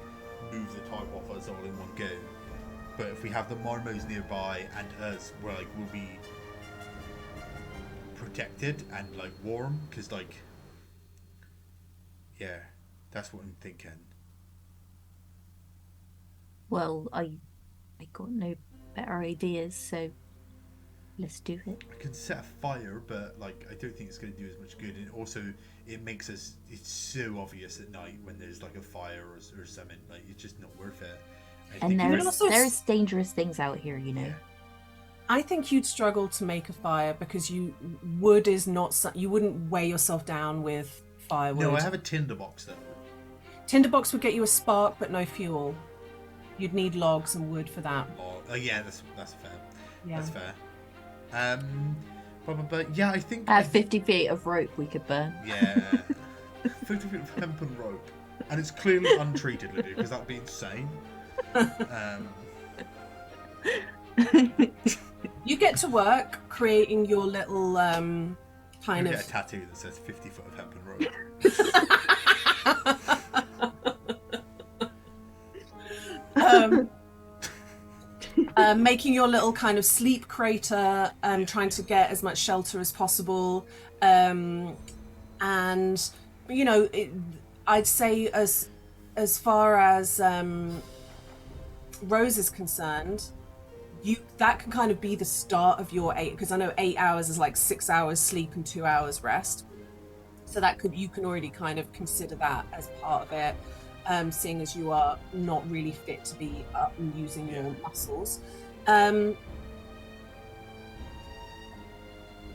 move the tarp off us all in one go. But if we have the marmos nearby and us, we'll be protected and like warm, because like, yeah, that's what I'm thinking. Well, I got no better ideas, so let's do it. I can set a fire, but like I don't think it's going to do as much good. And also, it makes us. It's so obvious at night when there's like a fire or something. Like, it's just not worth it. And there's dangerous things out here, Yeah. I think you'd struggle to make a fire because wood is not. You wouldn't weigh yourself down with firewood. No, I have a tinderbox though. Tinderbox would get you a spark, but no fuel. You'd need logs and wood for that. Oh yeah, that's fair. Yeah. That's fair. But yeah, I think 50 feet of rope we could burn. Yeah, 50 feet of hempen rope, and it's clearly untreated, Lydia, because that'd be insane. You get to work creating your little kind of. Get a tattoo that says 50 foot of hempen rope. Making your little kind of sleep crater, trying to get as much shelter as possible, and I'd say as far as Rose is concerned, that can kind of be the start of your 8, because I know 8 hours is like 6 hours sleep and 2 hours rest, so you can already kind of consider that as part of it. Seeing as you are not really fit to be up and using your muscles.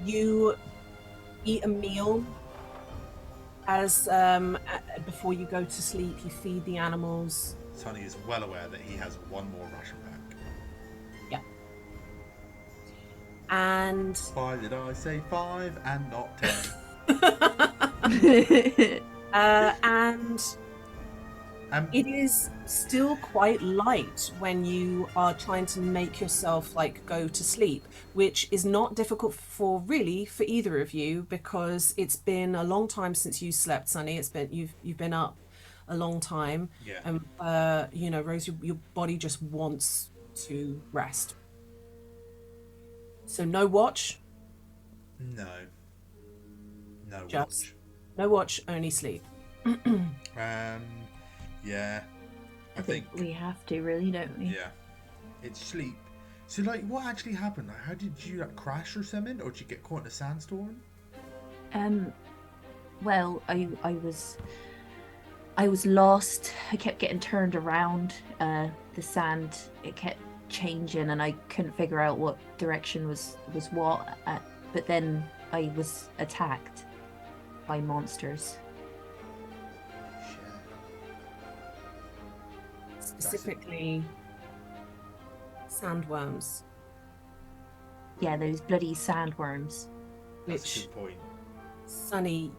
You eat a meal as before you go to sleep. You feed the animals. Sonny is well aware that he has one more ration pack. Yeah. And Why did I say 5 and not 10? And it is still quite light when you are trying to make yourself like go to sleep, which is not difficult for either of you, because it's been a long time since you slept, Sunny. You've been up a long time. Yeah. And Rose, your body just wants to rest. So no watch. No Just watch. No watch, only sleep. Yeah. I think we have to, really, don't we? Yeah. It's sleep. So, like, what actually happened? Like, how did you crash or something, or did you get caught in a sandstorm? Well, I I was lost. I kept getting turned around. The sand, it kept changing, and I couldn't figure out what direction was what. But then I was attacked by monsters. Specifically, sandworms. Yeah, those bloody sandworms. That's a Which, good point. Sunny,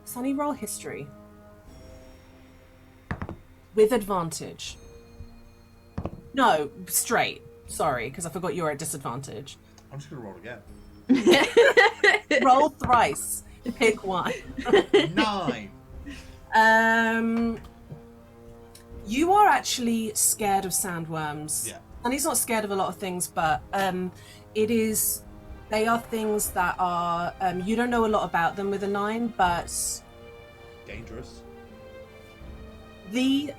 Sunny, roll history. With advantage. No, straight. Sorry, because I forgot you were at disadvantage. I'm just gonna roll again. Roll thrice. Pick one. 9. You are actually scared of sandworms. Yeah. And he's not scared of a lot of things, but they are things that are, you don't know a lot about them with a 9, but Dangerous. the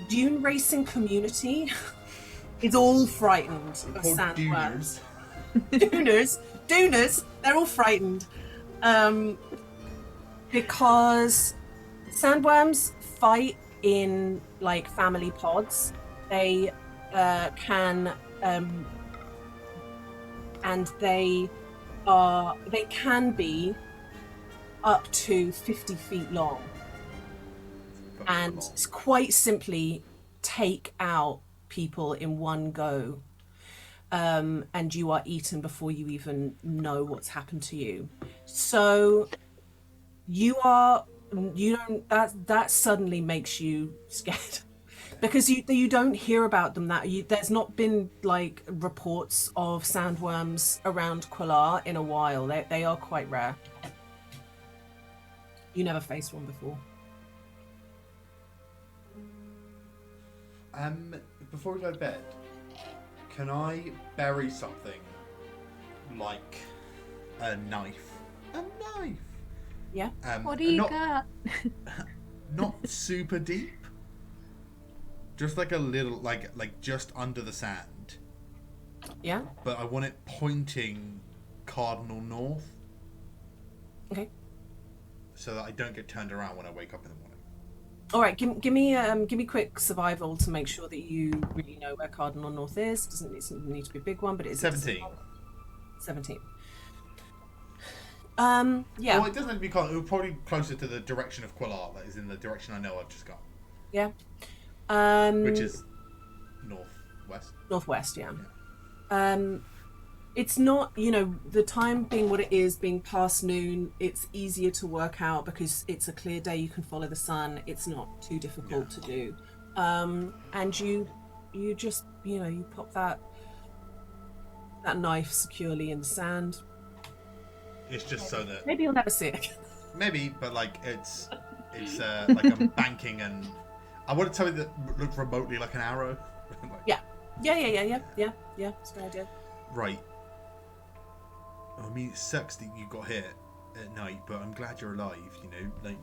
dune racing community is all frightened of Called sandworms. Duners. Duners, they're all frightened. Because sandworms fight in like family pods. They can and they can be up to 50 feet long, and it's quite simply take out people in one go, and you are eaten before you even know what's happened to you. So that suddenly makes you scared. Because you don't hear about them there's not been like reports of sandworms around Quillar in a while. They are quite rare. You never faced one before. Before we go to bed, can I bury something like a knife? A knife. Yeah. What do you got? Not super deep. Just like a little, like just under the sand. Yeah. But I want it pointing cardinal north. Okay. So that I don't get turned around when I wake up in the morning. All right. Give me quick survival to make sure that you really know where cardinal north is. Doesn't need to be a big one, but it is 17. 17. Yeah. Well, it doesn't have to be cardinal. It would probably be closer to the direction of Quillar. That is in the direction I know I've just gone. Yeah. Which is northwest. Northwest, yeah. It's not, the time being what it is, being past noon, it's easier to work out because it's a clear day, you can follow the sun, it's not too difficult to do. And you just, you pop that knife securely in the sand. It's just so that... Maybe you'll never see it again. Maybe, but like it's like I'm banking, and I wanted something that looked remotely like an arrow. Like, Yeah, it's a good idea. right. I mean, it sucks that you got hit at night, but I'm glad you're alive. Like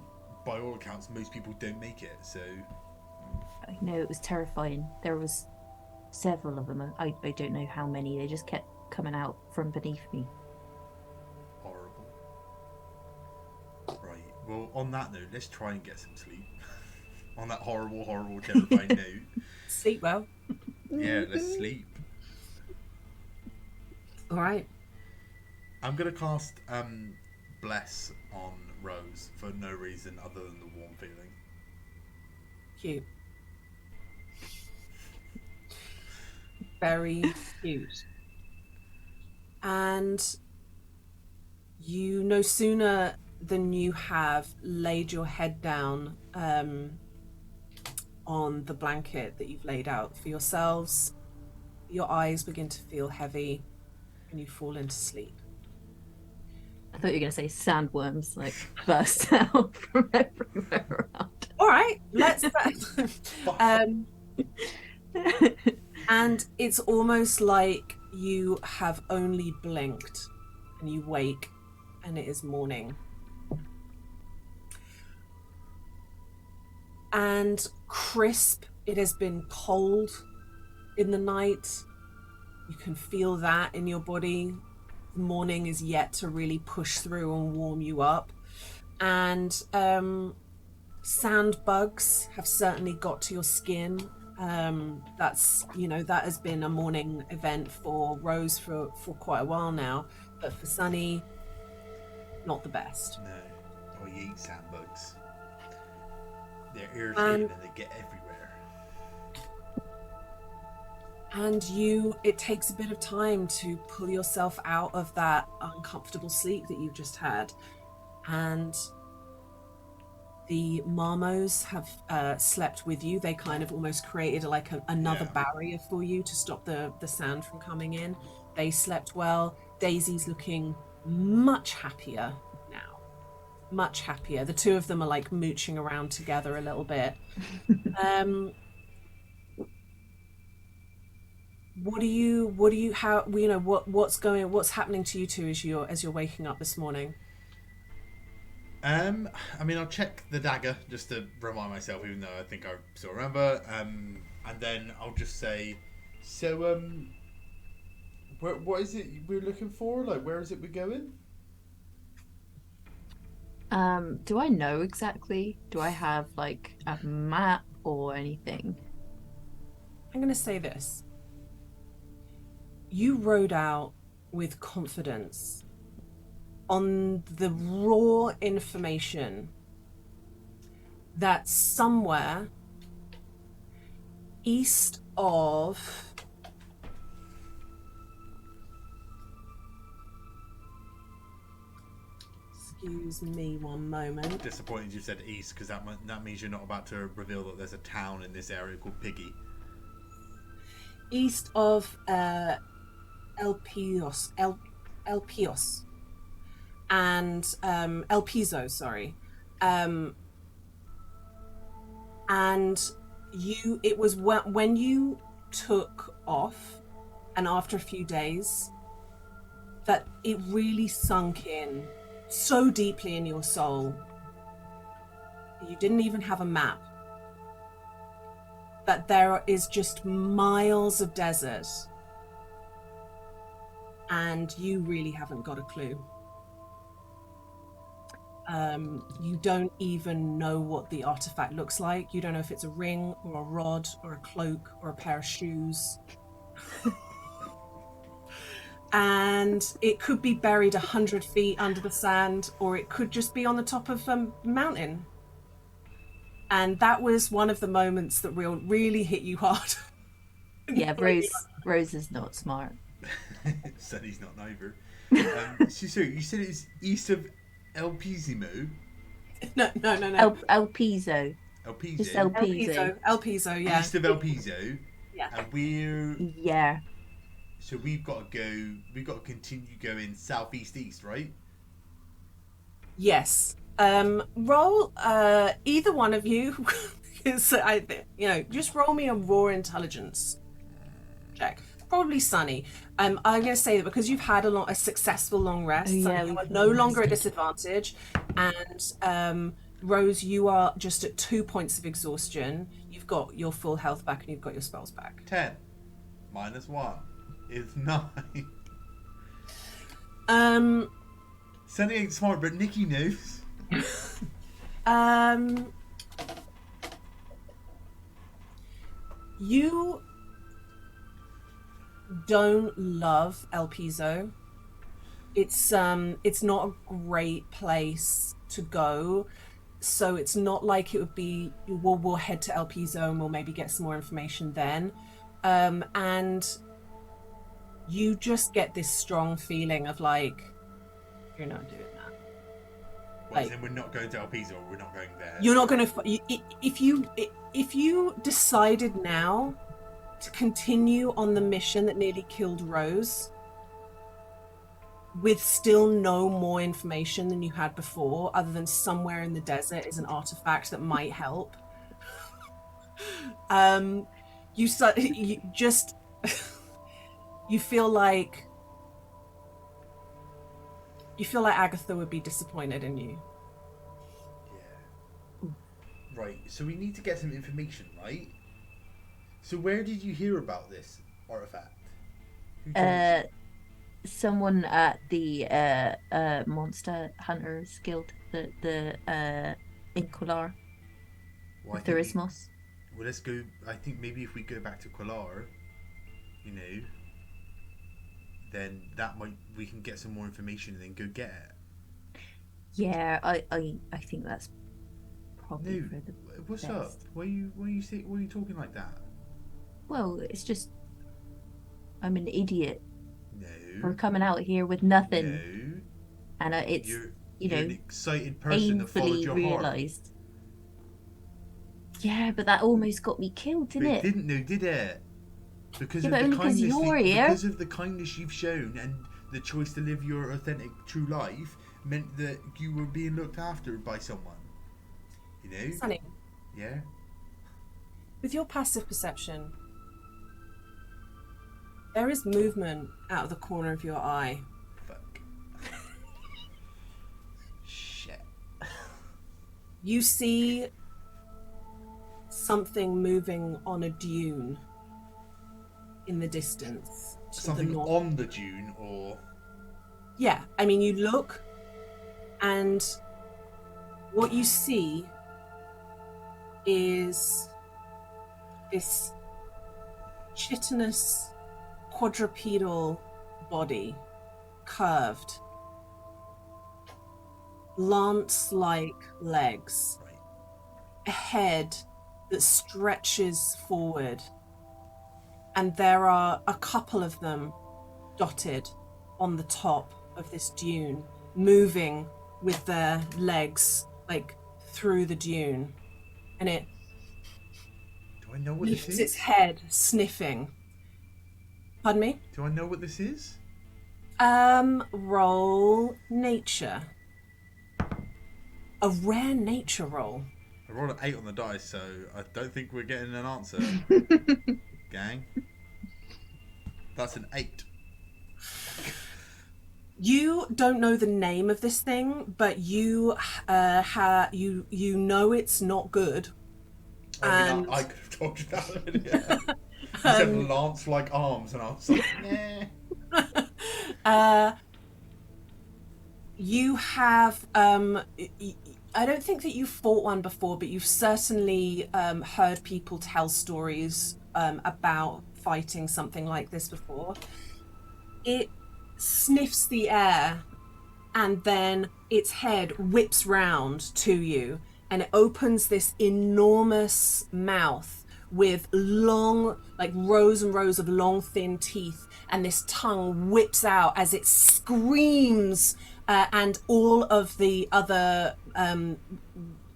by all accounts, most people don't make it. So I know, it was terrifying. There was several of them. I don't know how many. They just kept coming out from beneath me. horrible. Right. Well, on that note, let's try and get some sleep. On that horrible, terrifying note. Sleep well. Yeah, let's sleep. All right. I'm gonna cast Bless on Rose for no reason other than the warm feeling. Cute. Very cute. And you no sooner than you have laid your head down on the blanket that you've laid out for yourselves, your eyes begin to feel heavy and you fall into sleep. I thought you were going to say sandworms, like, burst out from everywhere around. All right, let's... and it's almost like you have only blinked and you wake and it is morning. And crisp, it has been cold in the night. You can feel that in your body. The morning is yet to really push through and warm you up. and sand bugs have certainly got to your skin. That's, that has been a morning event for Rose for quite a while now, but for Sunny, not the best. No. Oh, you eat sandbugs. They're irritating And and they get everywhere. it takes a bit of time to pull yourself out of that uncomfortable sleep that you've just had. And the marmos have slept with you. They kind of almost created another barrier for you to stop the sand from coming in. They slept well. Daisy's looking much happier now. Much happier. The two of them are like mooching around together a little bit. What's happening to you two as you're waking up this morning? I mean, I'll check the dagger just to remind myself, even though I think I still remember. And then I'll just say, so, what is it we're looking for? Like, where is it we're going? Do I know exactly? Do I have like a map or anything? I'm going to say this. You rode out with confidence on the raw information that somewhere east of excuse me one moment. Disappointed you said east, because that means you're not about to reveal that there's a town in this area called Piggy. East of El Pios and El Piso, sorry. And it was when you took off, and after a few days, that it really sunk in so deeply in your soul. You didn't even have a map. That there is just miles of desert, and you really haven't got a clue. You don't even know what the artifact looks like. You don't know if it's a ring or a rod or a cloak or a pair of shoes. And it could be buried 100 feet under the sand, or it could just be on the top of a mountain. And that was one of the moments that really hit you hard. Yeah, Rose is not smart. Sunny's not neither. So you said it's east of El Pisimo? No. El Piso. El Piso? Just El Piso. El Piso, yeah. East of El Piso? Yeah. And we're... Yeah. So we've got to continue going southeast, right? Yes. Roll, either one of you, just roll me a raw intelligence check. Probably Sunny. I'm going to say that because you've had a successful long rest, Sunny, you are no longer at disadvantage, and Rose, you are just at 2 points of exhaustion. You've got your full health back and you've got your spells back. 10 minus 1 is 9. Sunny ain't smart, but Nikki knows. You don't love El Piso. It's not a great place to go, so it's not like it would be we'll head to El Piso and we'll maybe get some more information then. And you just get this strong feeling of like, you're not doing that. Well, then we're not going to El Piso, or we're not going there. You're not going to. If you decided now to continue on the mission that nearly killed Rose, with still no more information than you had before, other than somewhere in the desert is an artifact that might help. You feel like Agatha would be disappointed in you. Yeah. Right, so we need to get some information, right? So where did you hear about this artifact? Who told you? Someone at the Monster Hunters Guild. the Incolar Well, I with think Thurismos. well, let's go. I think maybe if we go back to Quellar, then we can get some more information and then go get it. Yeah, I think that's probably No, for the what's best. up? Why are you talking like that? Well, it's just I'm an idiot for No, coming out here with nothing, no. and it's You're an excited person that followed painfully your heart. realised. Yeah, but that almost got me killed, But didn't it it? didn't, no, did it? Because Yeah, of but the only because kindness, you're here. because of the kindness you've shown and the choice to live your authentic, true life meant that you were being looked after by someone. Sunny, Yeah. with your passive perception, there is movement out of the corner of your eye. Fuck. Shit. You see something moving on a dune in the distance. To Something the north. on the dune, or Yeah, I mean, you look, and what you see is this chitinous quadrupedal body, curved, lance-like legs, right. a head that stretches forward, and there are a couple of them dotted on the top of this dune, moving with their legs like through the dune, and it Do I know what lifts this is? its head, sniffing. Pardon me? Do I know what this is? Roll nature. A rare nature roll. I rolled an 8 on the dice, so I don't think we're getting an answer, gang. That's an 8. You don't know the name of this thing, but you you know it's not good. I mean, And I could have told you that. Yeah. You said lance-like arms, and I was like, nah. you have I don't think that you've fought one before, but you've certainly heard people tell stories about fighting something like this before. It sniffs the air, and then its head whips round to you, and it opens this enormous mouth with long, like rows and rows of long, thin teeth, and this tongue whips out as it screams, and all of the other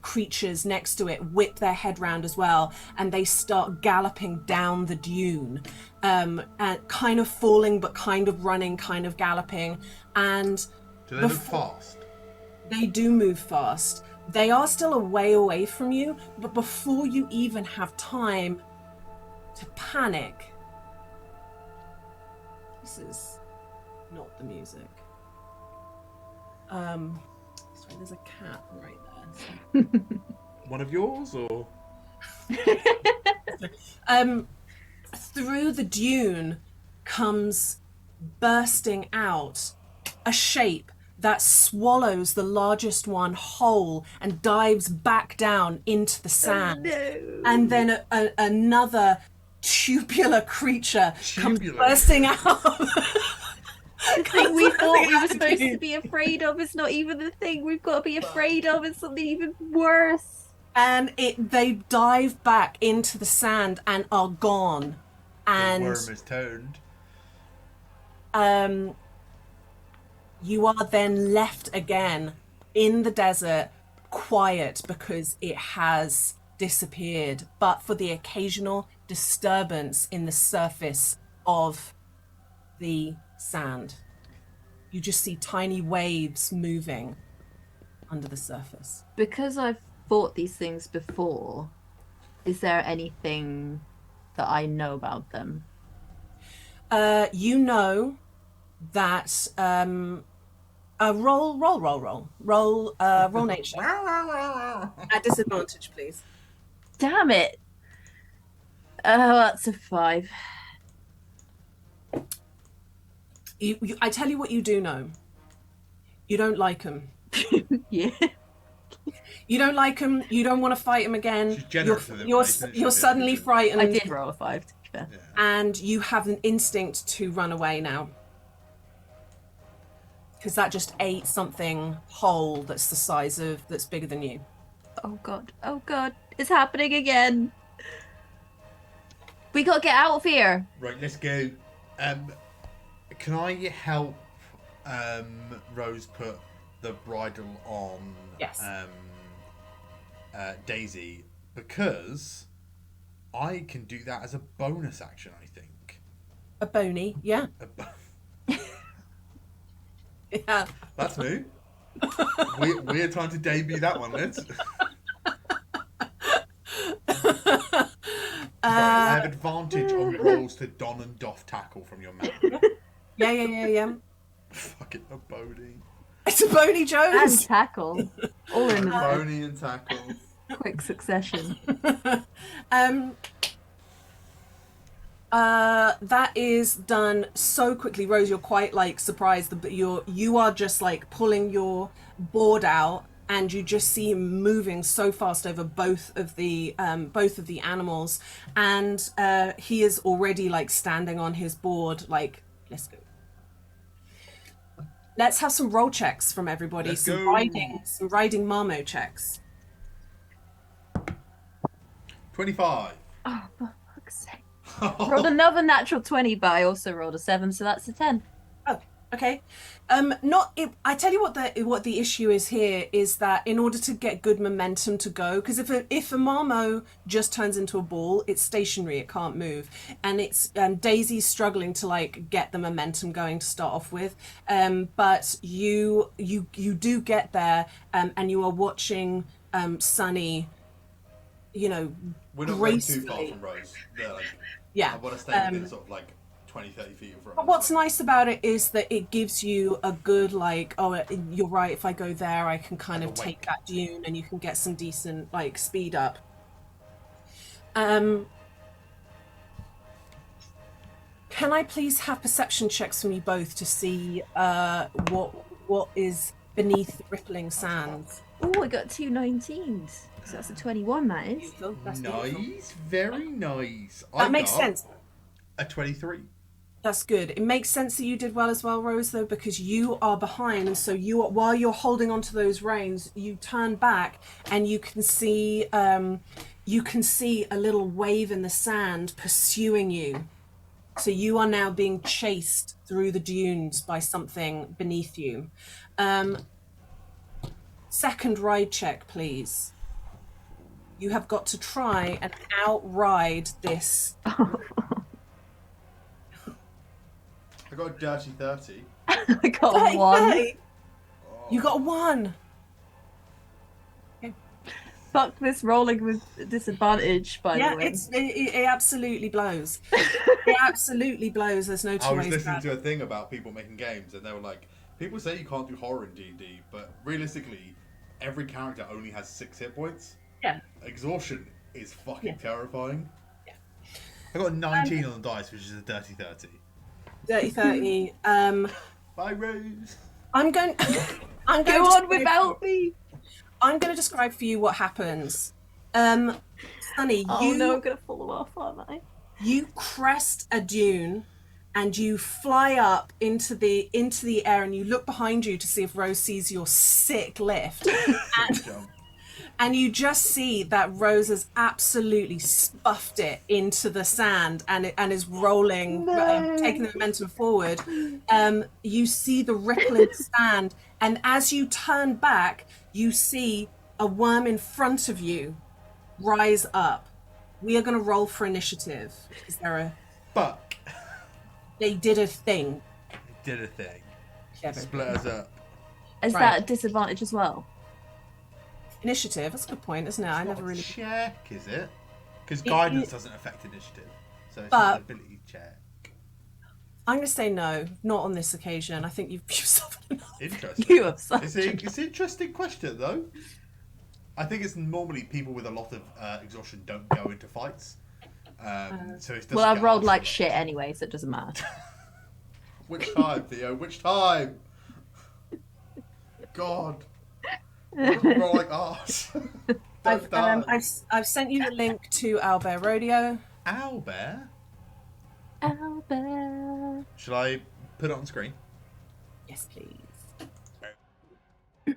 creatures next to it whip their head round as well, and they start galloping down the dune, and kind of falling but kind of running, kind of galloping. And Do they move fast? they do move fast. They are still a way away from you, but before you even have time to panic, this is not the music. Sorry, there's a cat right there. One of yours, or? Through the dune comes bursting out a shape that swallows the largest one whole and dives back down into the sand. No. And then another tubular creature comes bursting out. The thing we thought we were supposed to be afraid of is not even the thing we've got to be afraid of. It's something even worse. And they dive back into the sand and are gone. And the worm is turned. You are then left again in the desert, quiet because it has disappeared, but for the occasional disturbance in the surface of the sand. You just see tiny waves moving under the surface. Because I've fought these things before, is there anything that I know about them? You know that roll nature at disadvantage, please. Damn it! Oh, that's a 5. I tell you what you do know. You don't like them. Yeah. You don't like him. You don't want to fight him again. She's generous with him, You're, right? Isn't she? you're suddenly frightened. I did roll a 5, to be fair. Yeah. And you have an instinct to run away now. Because that just ate something whole that's the size of, that's bigger than you. Oh god, it's happening again. We gotta get out of here. Right, let's go. Can I help Rose put the bridle on Yes. Daisy? Because I can do that as a bonus action, I think. A bony, yeah. Yeah. That's new. Weird time to debut that one, Liz. I have advantage on rolls to don and doff tackle from your mouth. Yeah. Fucking a bony. It's a bony And Jones. tackle. All in the Bony and tackle. quick succession. That is done so quickly, Rose. You're quite like surprised, but you are just like pulling your board out, and you just see him moving so fast over both of the animals, and he is already like standing on his board. Like, let's go. Let's have some roll checks from everybody. Let's some go. riding Marmo checks. 25. Oh, for fuck's sake. Rolled another natural 20, but I also rolled a 7, so that's a 10. Oh, okay. I tell you what the issue is here is that in order to get good momentum to go, because if a Marmo just turns into a ball, it's stationary, it can't move, and it's Daisy's struggling to like get the momentum going to start off with. But you do get there, and you are watching Sunny, you know, We're not going too gracefully. far from Rose. They're like, Yeah. I want to stay within sort of like 20, 30 feet of Rose. But what's nice about it is that it gives you a good, like, oh, you're right, if I go there, I can kind of Like a take wake. that dune and you can get some decent, like, speed up. Can I please have perception checks from you both to see what is beneath the rippling sands? Oh, I got 2 19s. So that's a 21, that is. Beautiful. That's beautiful. Nice, very nice. That makes sense. A 23. That's good. It makes sense that you did well as well, Rose, though, because you are behind, and so while you're holding onto those reins, you turn back and you can see a little wave in the sand pursuing you. So you are now being chased through the dunes by something beneath you. Second ride check, please. You have got to try and outride this. I got a dirty 30. I got a 1. Hey, you got a 1. Fuck this rolling with disadvantage, by the way. It absolutely blows. It absolutely blows. There's no two I was ways listening about to it. a thing about people making games, and they were like, people say you can't do horror in D&D, but realistically, every character only has 6 hit points. Yeah. Exhaustion is fucking Yeah. terrifying. Yeah. I got a 19 on the dice, which is a dirty 30. Dirty 30. Bye, Rose. I'm going. I'm Go going on to without me! I'm going to describe for you what happens. Sunny, Oh no, I'm gonna fall off, aren't I? you crest a dune and you fly up into the air, and you look behind you to see if Rose sees your sick lift. Jump. And you just see that Rose has absolutely spuffed it into the sand and is rolling, taking the momentum forward. You see the ripple in the sand, and as you turn back, you see a worm in front of you rise up. We are going to roll for initiative. Is there a? Fuck. They did a thing. It did a thing. Kevin. Split us up. Is Right. that a disadvantage as well? Initiative. That's a good point, isn't it? I It's never not a really. check, is it? Because It- guidance it- doesn't affect initiative, so it's But- not an ability check. I'm going to say no, not on this occasion. I think you've suffered enough. Interesting. You have such It's an interesting question, though. I think it's normally people with a lot of exhaustion don't go into fights. So it doesn't Well, I've get rolled asked like a lot. shit anyway, so it doesn't matter. Which time, Theo? Which time? God. What if we roll like arse? Don't die. I've sent you the link to Owlbear Rodeo. Owlbear? Albert. Shall I put it on screen? Yes, please. I'll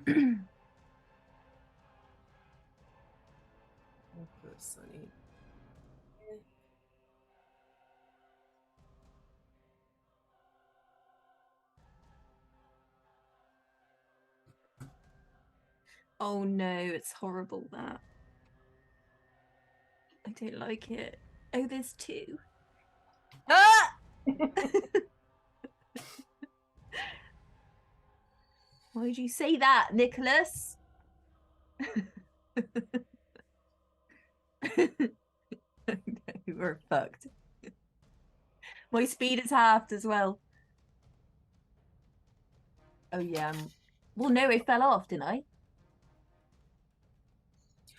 put Sunny. Oh no, it's horrible that. I don't like it. Oh, there's two. Ah! Why did you say that, Nicholas? We're fucked. My speed is halved as well. Oh yeah. Well, no, it fell off, didn't I?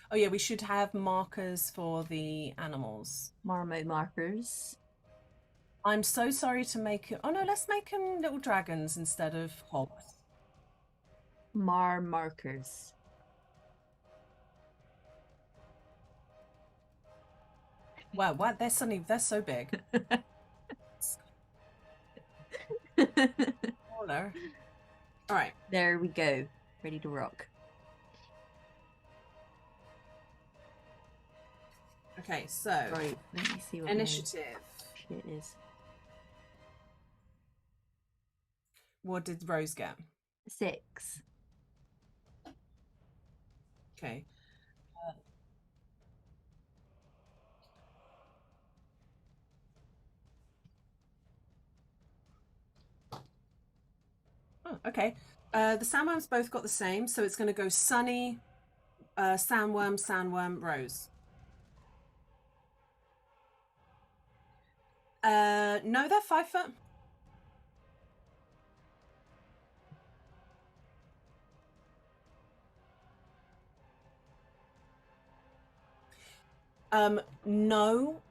Oh yeah, we should have markers for the animals. Marmo markers. I'm so sorry to make it. Oh no, let's make them little dragons instead of hogs. Markers. Wow, what? They're so big. Smaller. All right. There we go. Ready to rock. Okay, so Right, let me see what initiative. Shit is. What did Rose get? 6. Okay. Oh, okay. The sandworms both got the same, so it's going to go Sunny, sandworm, Rose. No, they're 5 foot. No,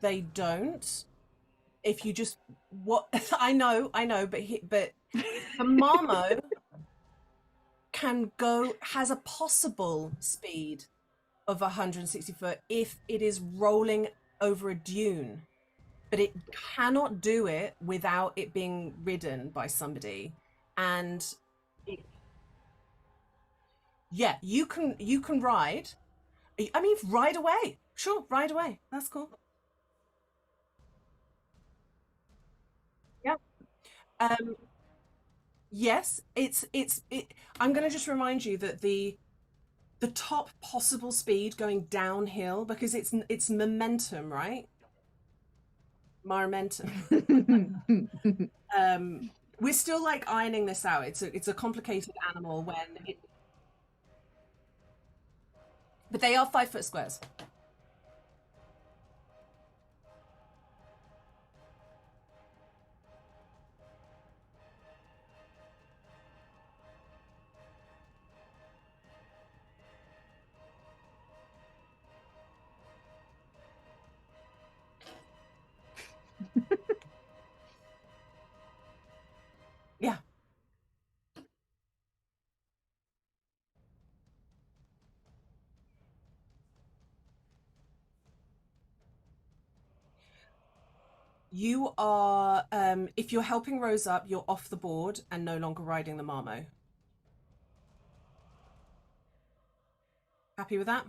they don't. If you just what I know, but the Marmo has a possible speed of 160 foot if it is rolling over a dune, but it cannot do it without it being ridden by somebody. And yeah, you can ride. I mean, ride away. Sure, ride away. That's cool. Yeah. Yes, I'm going to just remind you that the top possible speed going downhill, because it's momentum, right? Momentum. We're still like ironing this out. It's a complicated animal but they are 5 foot squares. Yeah. You are, if you're helping Rose up, you're off the board and no longer riding the Marmo. Happy with that?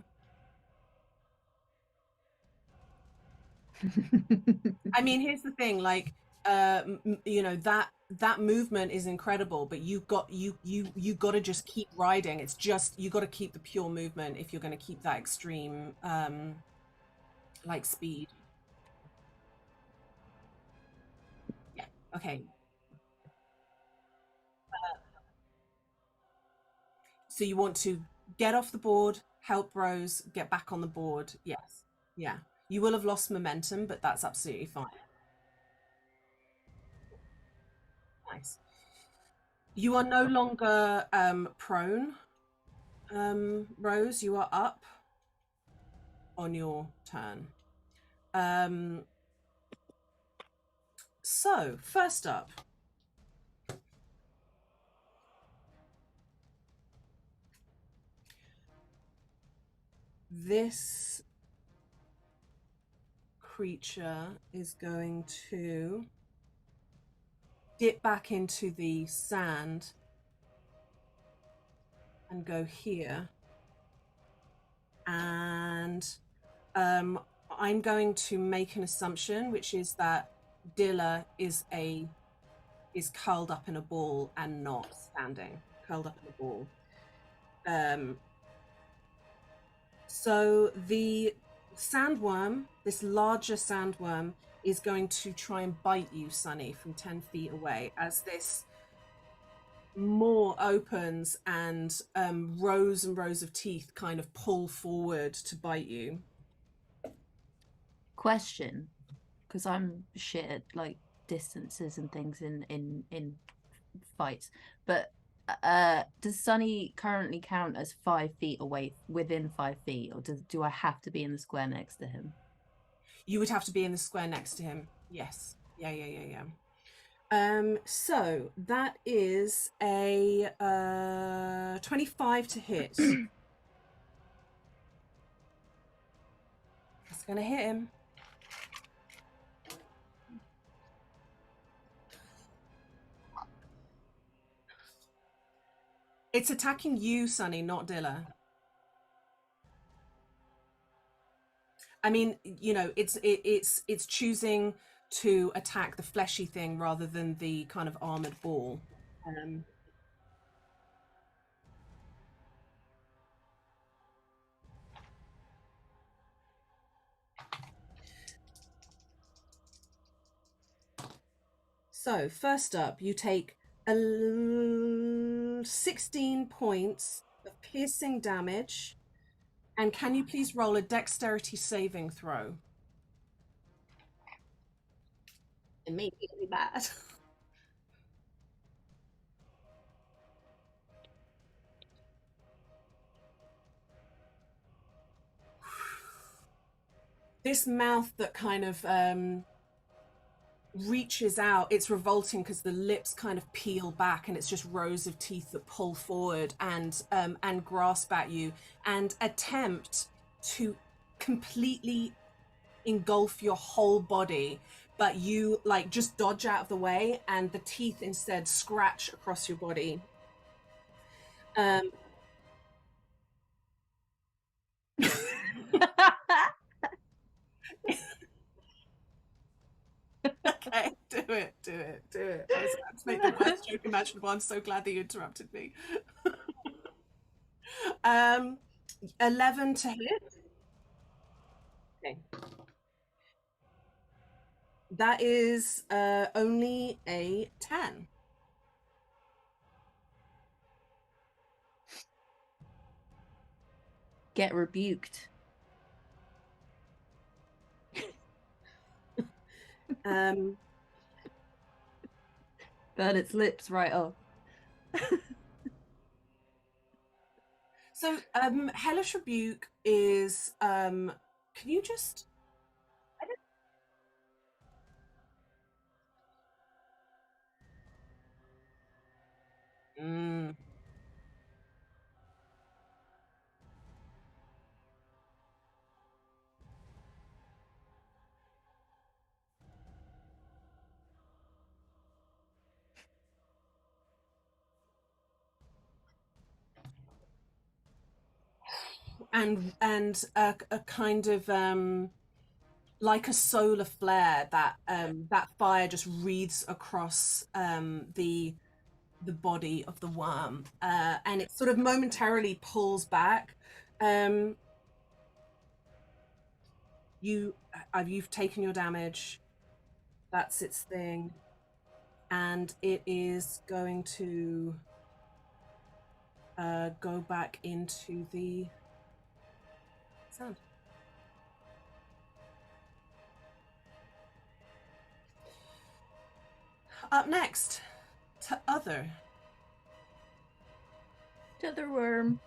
I mean, here's the thing, like, that movement is incredible, but you got to just keep riding. It's just you got to keep the pure movement if you're going to keep that extreme like speed. Yeah. Okay. So you want to get off the board, help Rose get back on the board. Yes. Yeah. You will have lost momentum, but that's absolutely fine. Nice. You are no longer prone, Rose. You are up on your turn. So, first up, this creature is going to dip back into the sand and go here. And I'm going to make an assumption, which is that Dilla is curled up in a ball and not standing, curled up in a ball. So the sandworm, this larger sandworm, is going to try and bite you, Sunny, from 10 feet away as this maw opens and rows and rows of teeth kind of pull forward to bite you. Question, because I'm shit at like distances and things in fights, but does Sunny currently count as 5 feet away within 5 feet, or do I have to be in the square next to him? You would have to be in the square next to him. Yes. Yeah. So that is a 25 to hit. That's gonna hit him. It's attacking you, Sunny, not Dilla. I mean, you know, it's choosing to attack the fleshy thing rather than the kind of armored ball. So first up, you take 16 points of piercing damage. And can you please roll a dexterity saving throw? Immediately bad. This mouth that kind of reaches out, it's revolting because the lips kind of peel back and it's just rows of teeth that pull forward and grasp at you and attempt to completely engulf your whole body, but you like just dodge out of the way and the teeth instead scratch across your body. Okay, do it. I was about to make the worst joke imaginable. I'm so glad that you interrupted me. 11 to hit. Okay. That is only a 10. Get rebuked. Um, Burn its lips right off. so Hellish Rebuke is can you just Mm. and a kind of like a solar flare that that fire just reads across the body of the worm, and it sort of momentarily pulls back. You've taken your damage. That's its thing, and it is going to go back into the sand. Up next, to other. Tether worm.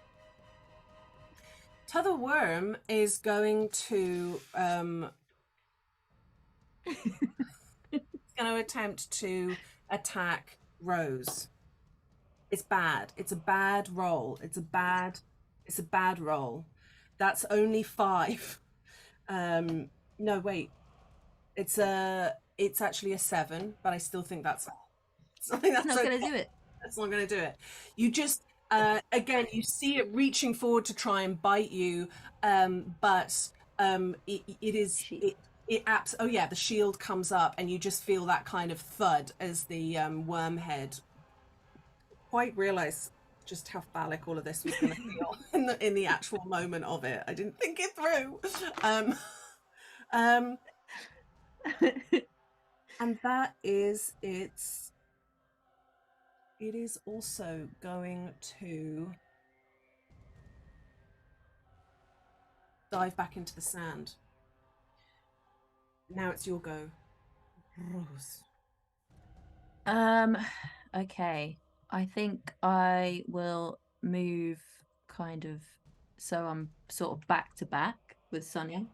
T'other worm is going to attempt to attack Rose. It's bad. It's a bad roll. It's a bad roll. That's only 5. No, wait. It's actually a 7, but I still think that's something It's that's not okay. gonna do it. That's not going to do it. You just again, you see it reaching forward to try and bite you, but it is it apps. Oh yeah, the shield comes up, and you just feel that kind of thud as the worm head. Quite realize just how phallic all of this was going to feel in the actual moment of it. I didn't think it through. Um, and that is its. It is also going to dive back into the sand. Now it's your go, Rose. Okay. I think I will move kind of so I'm sort of back to back with Sunny.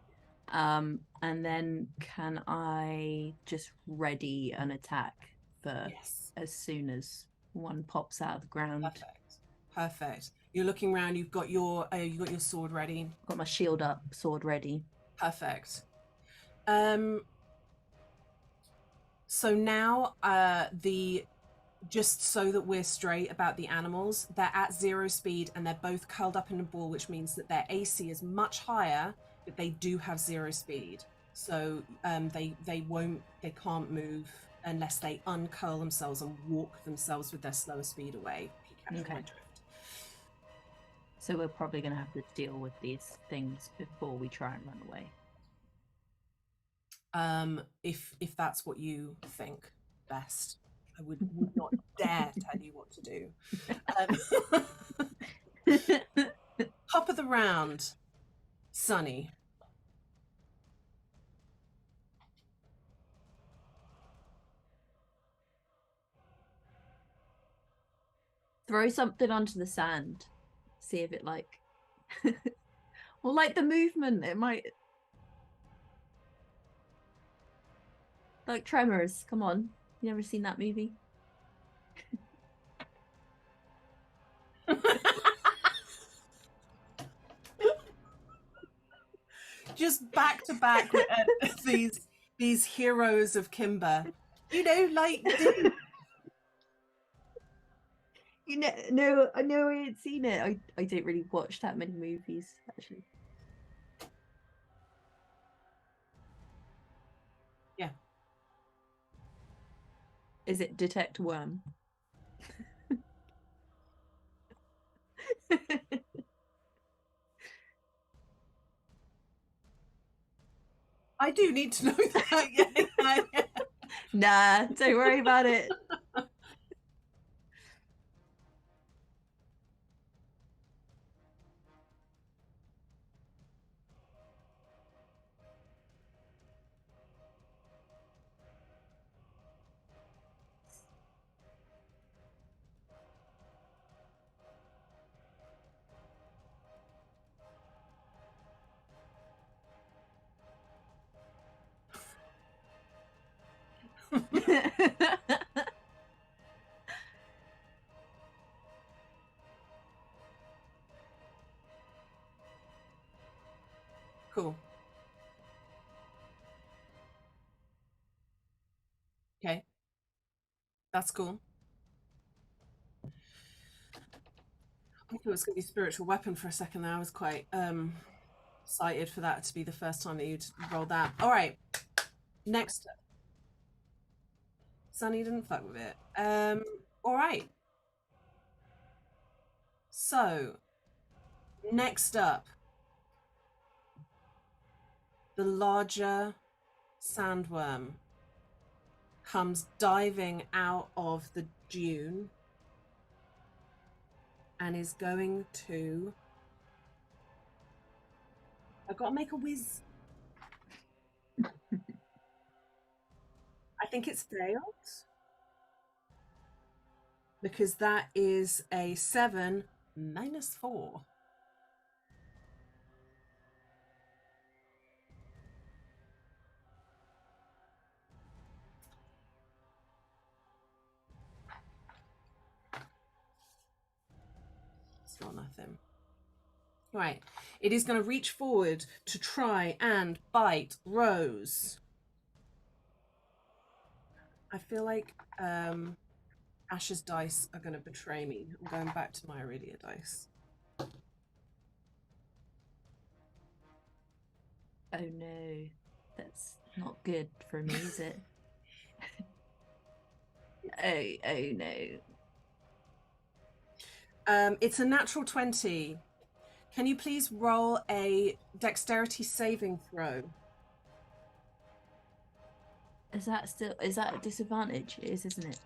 And then can I just ready an attack for Yes. as soon as one pops out of the ground? Perfect. Perfect. You're looking around. You've got your sword ready. Got my shield up, sword ready. Perfect. So now the just so that we're straight about the animals, they're at 0 speed and they're both curled up in a ball, which means that their AC is much higher, but they do have 0 speed. So they can't move unless they uncurl themselves and walk themselves with their slower speed away. If you catch my drift. So we're probably going to have to deal with these things before we try and run away. If that's what you think best, I would not dare tell you what to do. Top of the round, Sunny. Throw something onto the sand. See if it like well, like the movement, it might like Tremors. Come on. You never seen that movie? Just back to back with these heroes of Kimber. You know, like You know, no, I know I ain't seen it. I don't really watch that many movies, actually. Yeah. Is it Detect Worm? I do need to know that. Yeah. Nah, don't worry about it. Cool. Okay. That's cool. I thought it was going to be spiritual weapon for a second there. I was quite excited for that to be the first time that you'd rolled that. All right. Next. Sunny didn't fuck with it. All right. So, next up, the larger sandworm comes diving out of the dune and is going to. I've got to make a whiz. I think it's failed because that is a 7 minus 4. It's not nothing. Right. It is going to reach forward to try and bite Rose. I feel like Ash's dice are going to betray me. I'm going back to my Iridia dice. Oh no, that's not good for me, is it? oh no. It's a natural 20. Can you please roll a dexterity saving throw? Is that a disadvantage? It is, isn't it?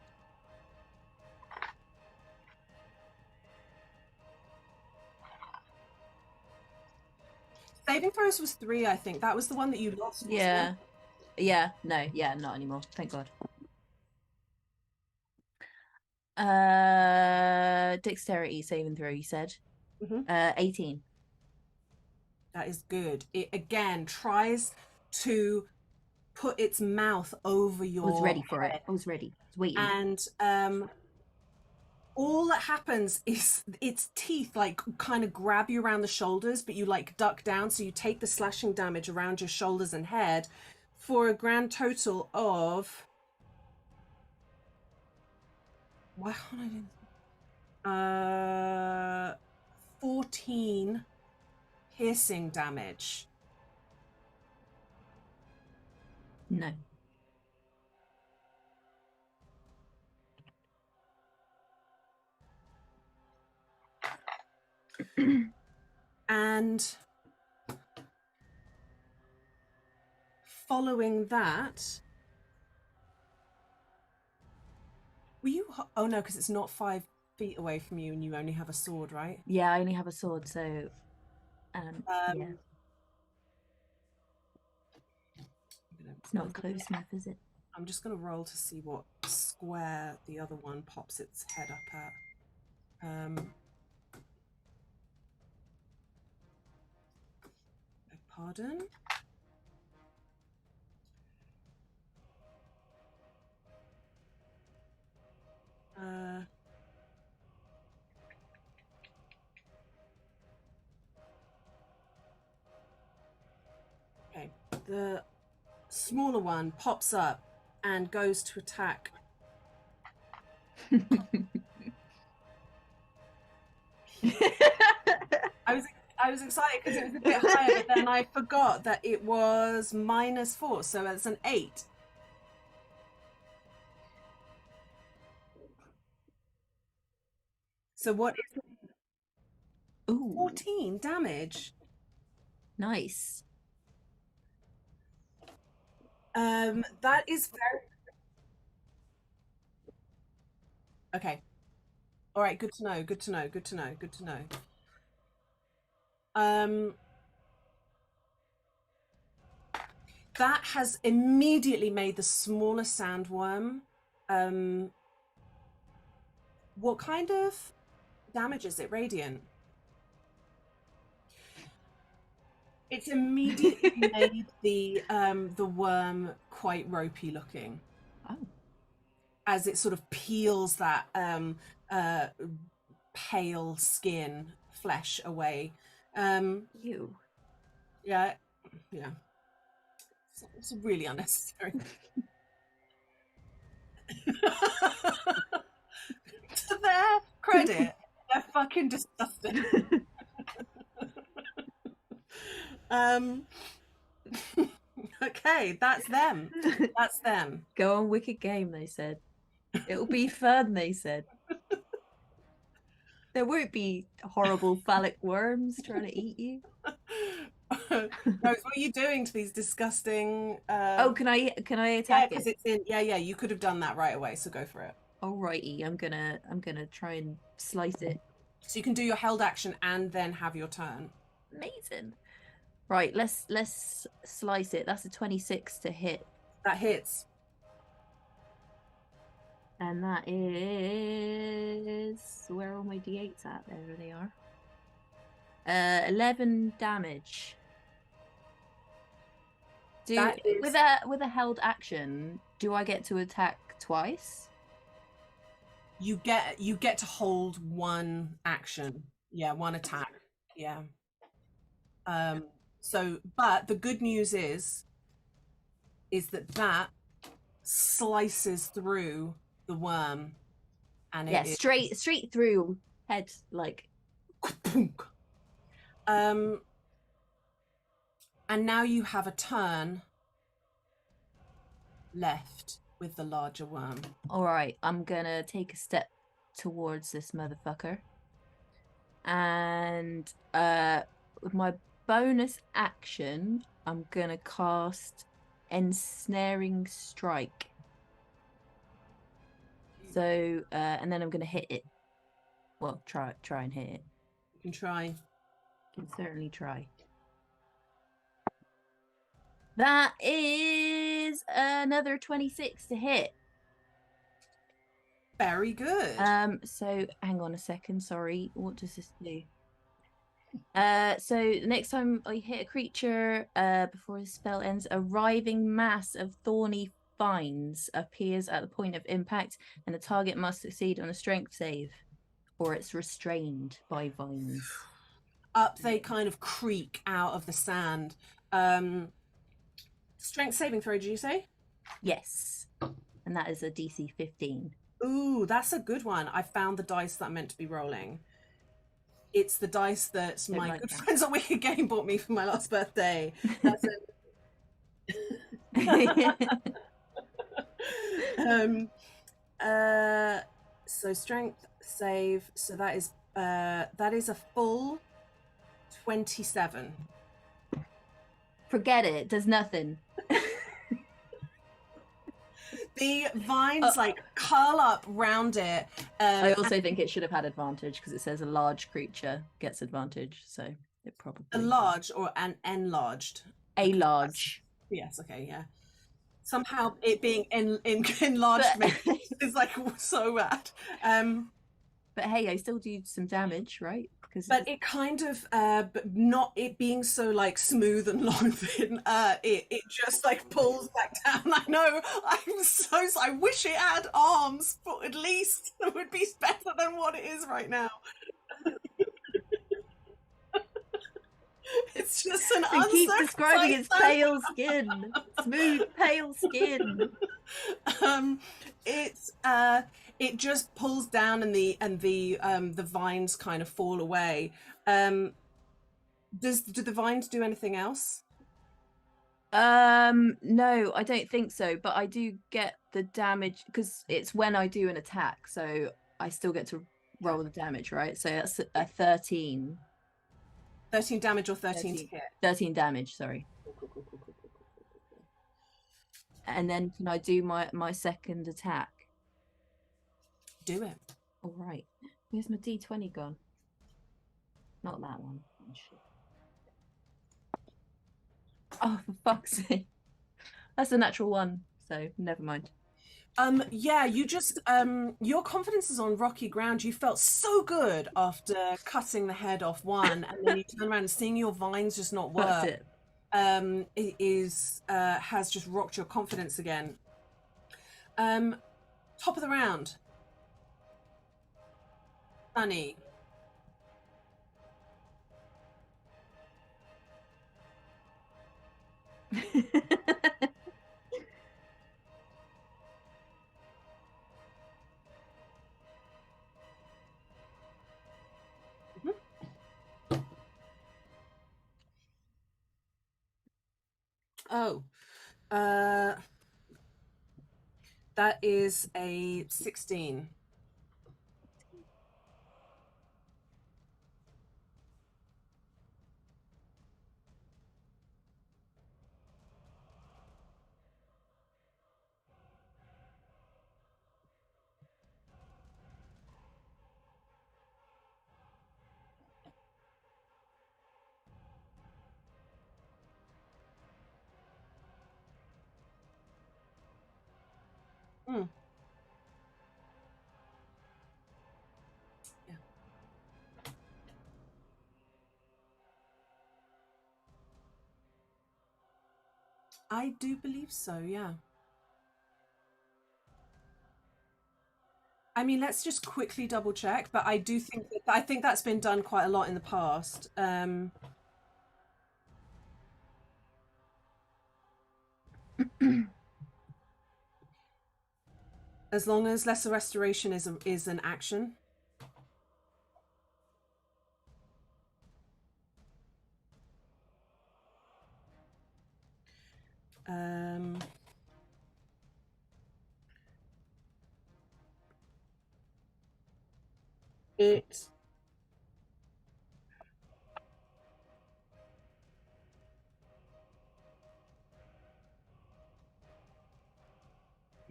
Saving throws was 3, I think. That was the one that you lost. Yeah. Yeah, no, yeah, not anymore. Thank God. Dexterity saving throw, you said. 18. That is good. It again tries to put its mouth over your I was ready for head. it. I was ready. I was waiting. And all that happens is its teeth like kind of grab you around the shoulders, but you like duck down, so you take the slashing damage around your shoulders and head for a grand total of 14 piercing damage. No. And following that, were you? Oh no, because it's not 5 feet away from you, and you only have a sword, right? Yeah, I only have a sword, so yeah. It's not close enough, is it? I'm just gonna roll to see what square the other one pops its head up at. Beg pardon. Okay, the smaller one pops up and goes to attack. I was excited because it was a bit higher, but then I forgot that it was -4, so that's an 8. So what is it? Ooh. 14 damage. Nice. That is very okay. All right, good to know. Good to know. Good to know. Good to know. That has immediately made the smaller sandworm. What kind of damage is it? Radiant. It's immediately made the worm quite ropey looking. Oh. As it sort of peels that pale skin flesh away. You. Yeah. It's really unnecessary. To their credit, they're fucking disgusting. Okay, that's them. That's them. Go on, wicked game, they said. It'll be fun, they said. There won't be horrible phallic worms trying to eat you. Rose, what are you doing to these disgusting? Oh, can I attack yeah, it? because it's in. Yeah, you could have done that right away. So go for it. Alrighty, I'm gonna try and slice it. So you can do your held action and then have your turn. Amazing. Right, let's slice it. That's a 26 to hit. That hits. And that is, where are all my d8s at? There they are. 11 damage. With a held action, do I get to attack twice? You get to hold one action. Yeah, one attack. Yeah. But the good news is that slices through the worm, and Yeah, it is straight through head, like. um, and now you have a turn left with the larger worm. All right, I'm gonna take a step towards this motherfucker, and with my bonus action, I'm gonna cast Ensnaring Strike. So, and then I'm gonna hit it. Well, try and hit it. You can try. Can certainly try. That is another 26 to hit. Very good. So hang on a second, sorry. What does this do? So the next time I hit a creature, before the spell ends, a writhing mass of thorny vines appears at the point of impact, and the target must succeed on a strength save, or it's restrained by vines. Up they kind of creak out of the sand. Strength saving throw, did you say? Yes. And that is a DC 15. Ooh, that's a good one. I found the dice that I'm meant to be rolling. It's the dice that my like good that. friends at Wicked Game bought me for my last birthday. That's it. So strength save. So that is a full 27. Forget it. It does nothing. The vines like curl up round it. I also think it should have had advantage because it says a large creature gets advantage, so it probably a large or an enlarged. A large. Yes. Okay. Yeah. Somehow it being enlarged is like so bad. But hey, I still do some damage, right? But it kind of, but not it being so like smooth and long thin. It just like pulls back down. I know. I wish it had arms, but at least it would be better than what it is right now. It's just an keep describing its pale skin, smooth pale skin. It just pulls down, and the vines kind of fall away. Do the vines do anything else? No, I don't think so. But I do get the damage because it's when I do an attack, so I still get to roll the damage, right? So that's a 13. 13 damage or 13 to hit? 13 damage, sorry. Cool. And then can I do my second attack? Do it. All right. Where's my D20 gone? Not that one. Oh, shit. Oh, for fuck's sake. That's a natural one, so never mind. Yeah, you just your confidence is on rocky ground. You felt so good after cutting the head off one, and then you turn around and seeing your vines just not work. That's it. It is has just rocked your confidence again. Top of the round. Sunny. Oh, that is a 16. Hmm. Yeah. I do believe so, yeah. I mean, let's just quickly double check, but I do think I think that's been done quite a lot in the past. As long as lesser restoration is an action. It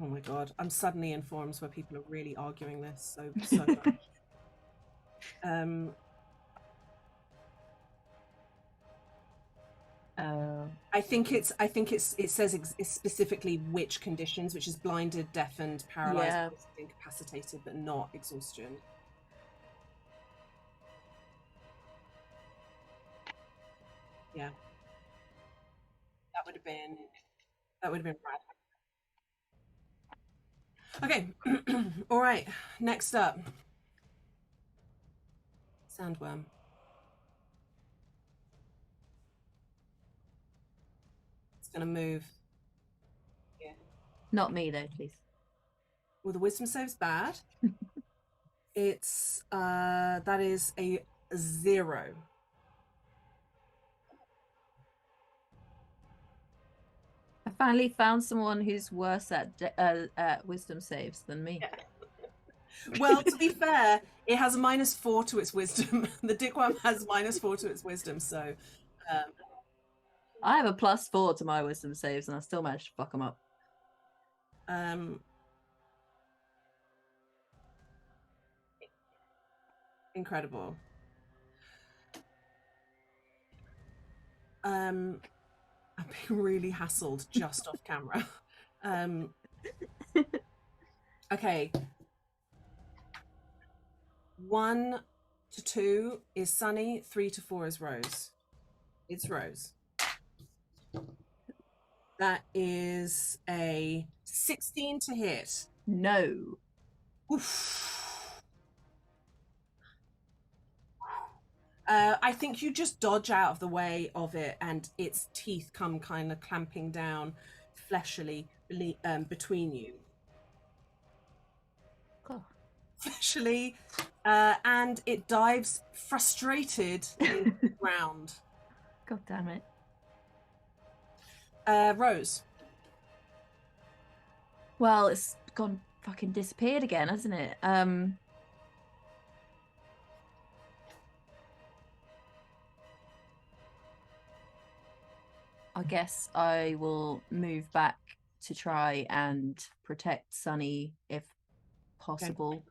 Oh my god, I'm suddenly in forums where people are really arguing this so much. I think it says specifically which conditions, which is blinded, deafened, paralyzed, incapacitated, but not exhaustion. Yeah, that would have been rad. Okay, all right. Next up, sandworm. It's gonna move. Yeah. Not me though, please. Well, the wisdom save's bad. It's that is a 0. I finally found someone who's worse at wisdom saves than me. Yeah. Well, to be fair, it has a -4 to its wisdom. The dickworm has -4 to its wisdom, so I have a +4 to my wisdom saves, and I still managed to fuck them up. Incredible. I'm being really hassled just off camera. Okay. 1 to 2 is Sunny, 3 to 4 is Rose. It's Rose. That is a 16 to hit. No. Oof. I think you just dodge out of the way of it, and its teeth come kind of clamping down fleshily between you. Oh. Fleshily, and it dives frustrated into the ground. God damn it. Rose. Well, it's gone fucking disappeared again, hasn't it? I guess I will move back to try and protect Sunny if possible,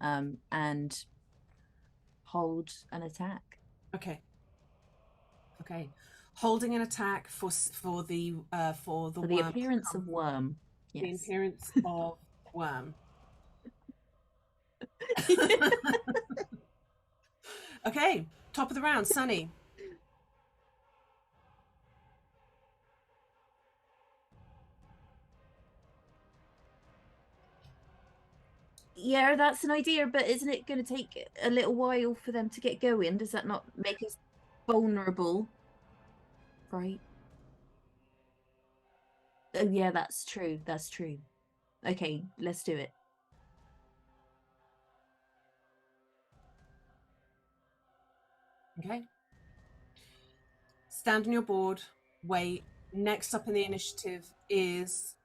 and hold an attack. Okay. Holding an attack for the worm appearance of worm. Yes. The appearance of worm. Okay, top of the round, Sunny. Yeah, that's an idea, but isn't it going to take a little while for them to get going? Does that not make us vulnerable? Right. Oh, yeah, that's true. That's true. Okay, let's do it. Okay. Stand on your board. Wait. Next up in the initiative is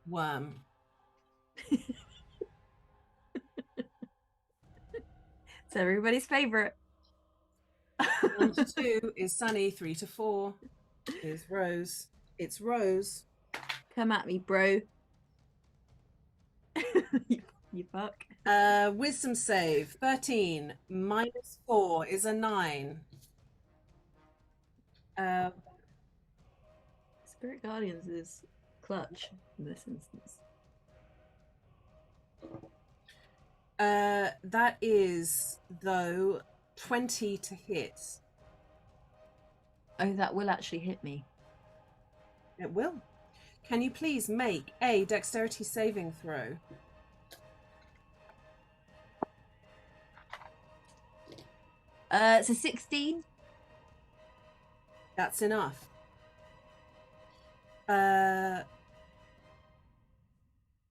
worm. It's everybody's favorite. 1 to 2 is Sunny. 3 to 4 is Rose. It's Rose. Come at me, bro. you fuck. Wisdom save 13 -4 is a 9. Spirit Guardians is clutch in this instance. That is, though, 20 to hit. Oh, that will actually hit me. It will. Can you please make a dexterity saving throw? It's a 16. That's enough.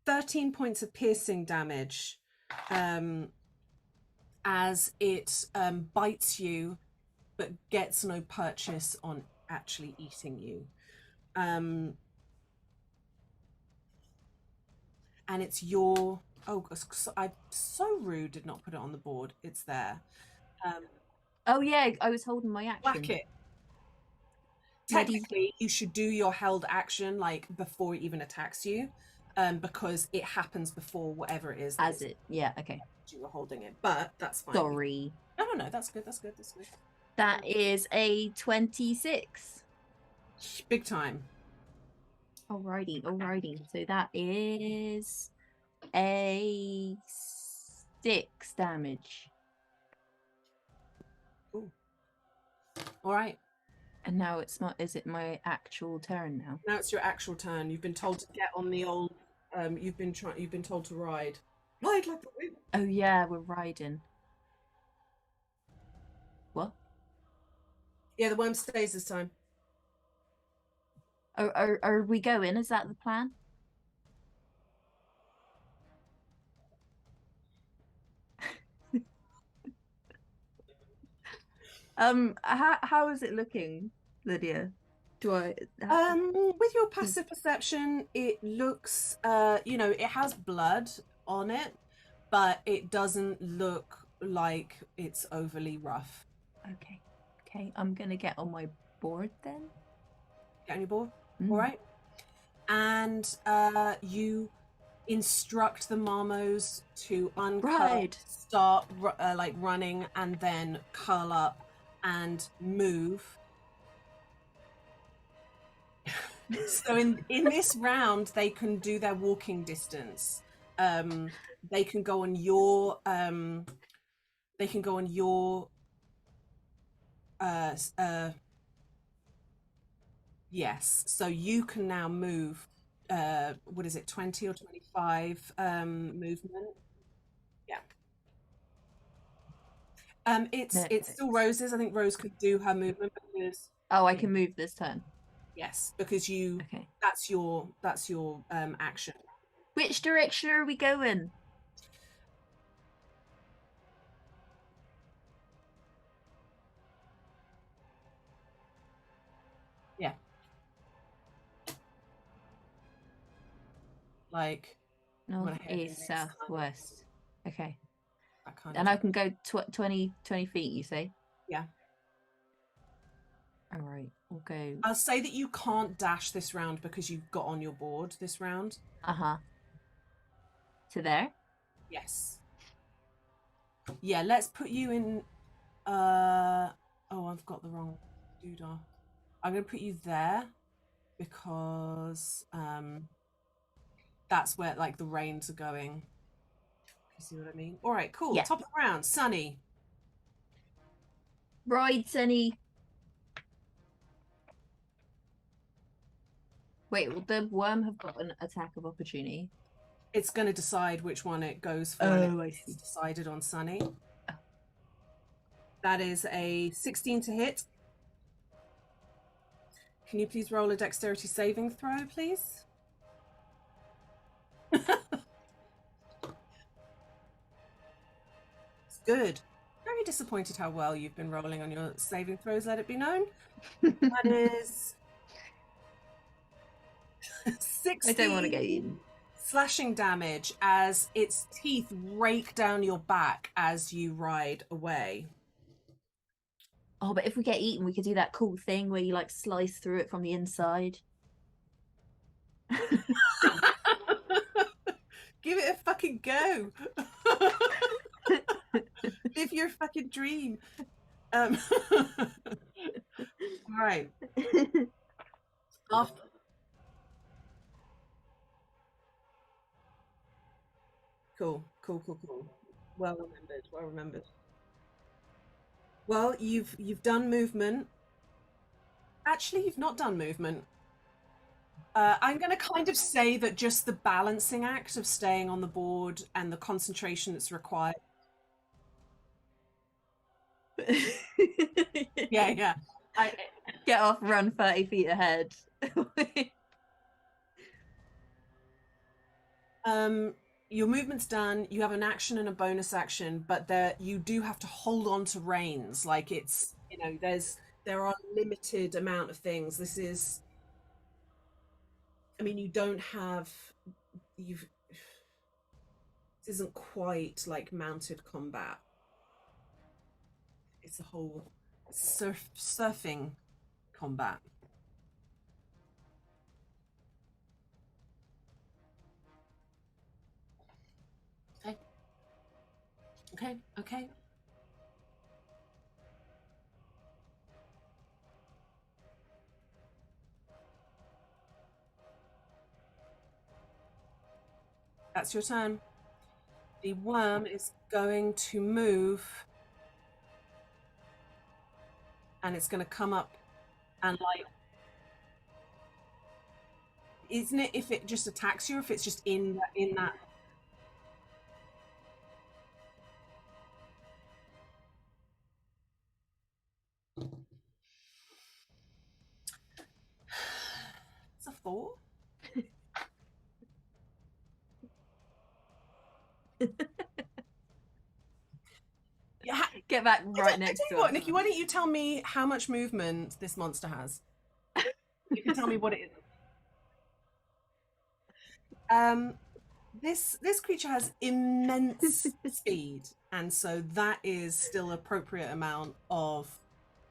13 points of piercing damage as it bites you, but gets no purchase on actually eating you. And it's your... Oh, I'm so rude, did not put it on the board. It's there. Oh yeah, I was holding my action. Whack it. Technically, you should do your held action like before it even attacks you, because it happens before whatever it is. As it, yeah, okay. You were holding it, but that's fine. Sorry. No, that's good. That's good. That's good. That is a 26. Big time. Alrighty. So that is a 6 damage. Ooh. All right. And now is it my actual turn now? Now it's your actual turn. You've been told to get on the old. You've been told to ride. Ride like the wind. Oh yeah, we're riding. What? Yeah, the worm stays this time. Are we going? Is that the plan? How is it looking, Lydia? With your passive perception, it looks, it has blood on it, but it doesn't look like it's overly rough. Okay, I'm gonna get on my board then. Get on your board? All right. And you instruct the marmos to uncurl, start running, and then curl up and move. So in this round, they can do their walking distance. They can go on your yes. So you can now move. What is it? 20 or 25 movement. Yeah. It's still Rose's. I think Rose could do her movement because. Oh, I can move this turn. Yes, because you. Okay. That's your action. Which direction are we going? Yeah. Like. North, east, south, west. Okay. And I can go 20 feet, you say? Yeah. All right, we'll go. I'll say that you can't dash this round because you've got on your board this round. To there? Yes. Yeah, let's put you in. Oh, I've got the wrong doodah. I'm going to put you there because that's where like the reins are going. You see what I mean? All right, cool. Yeah. Top of the round, Sunny. Ride, Sunny. Wait, will the worm have got an attack of opportunity? It's going to decide which one it goes for. Oh, I see. It's decided on Sunny. Oh. That is a 16 to hit. Can you please roll a dexterity saving throw, please? It's good. Very disappointed how well you've been rolling on your saving throws, let it be known. That is 16 I don't want to get eaten. Slashing damage as its teeth rake down your back as you ride away. Oh, but if we get eaten, we could do that cool thing where you like slice through it from the inside. Give it a fucking go. Live your fucking dream. All right. After. Cool. Well remembered. Well, you've done movement. Actually, you've not done movement. I'm going to kind of say that just the balancing act of staying on the board and the concentration that's required. Yeah. Get off, run 30 feet ahead. Your movement's done. You have an action and a bonus action, but there you do have to hold on to reins. Like it's there are limited amount of things. This is, I mean, you don't have you've this isn't quite like mounted combat. It's a whole surfing combat. Okay. Okay. Okay. That's your turn. The worm is going to move and it's going to come up and like, isn't it if it just attacks you, if it's just in that? It's a 4. Yeah. Get back right next to what, Nikki, why don't you tell me how much movement this monster has? You can tell me what it is. This creature has immense speed, and so that is still appropriate amount of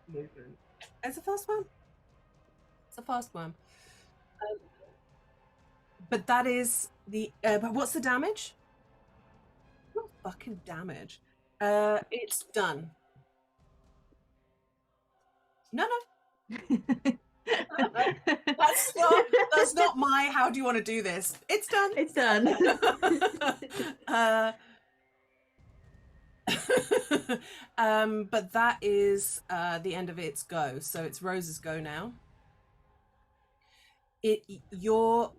movement. It's a fast worm. It's a fast worm. But that is the. But what's the damage? What fucking damage? It's done. No. That's not my how do you want to do this. It's done. It's done. But that is the end of its go. So it's Rose's go now. Your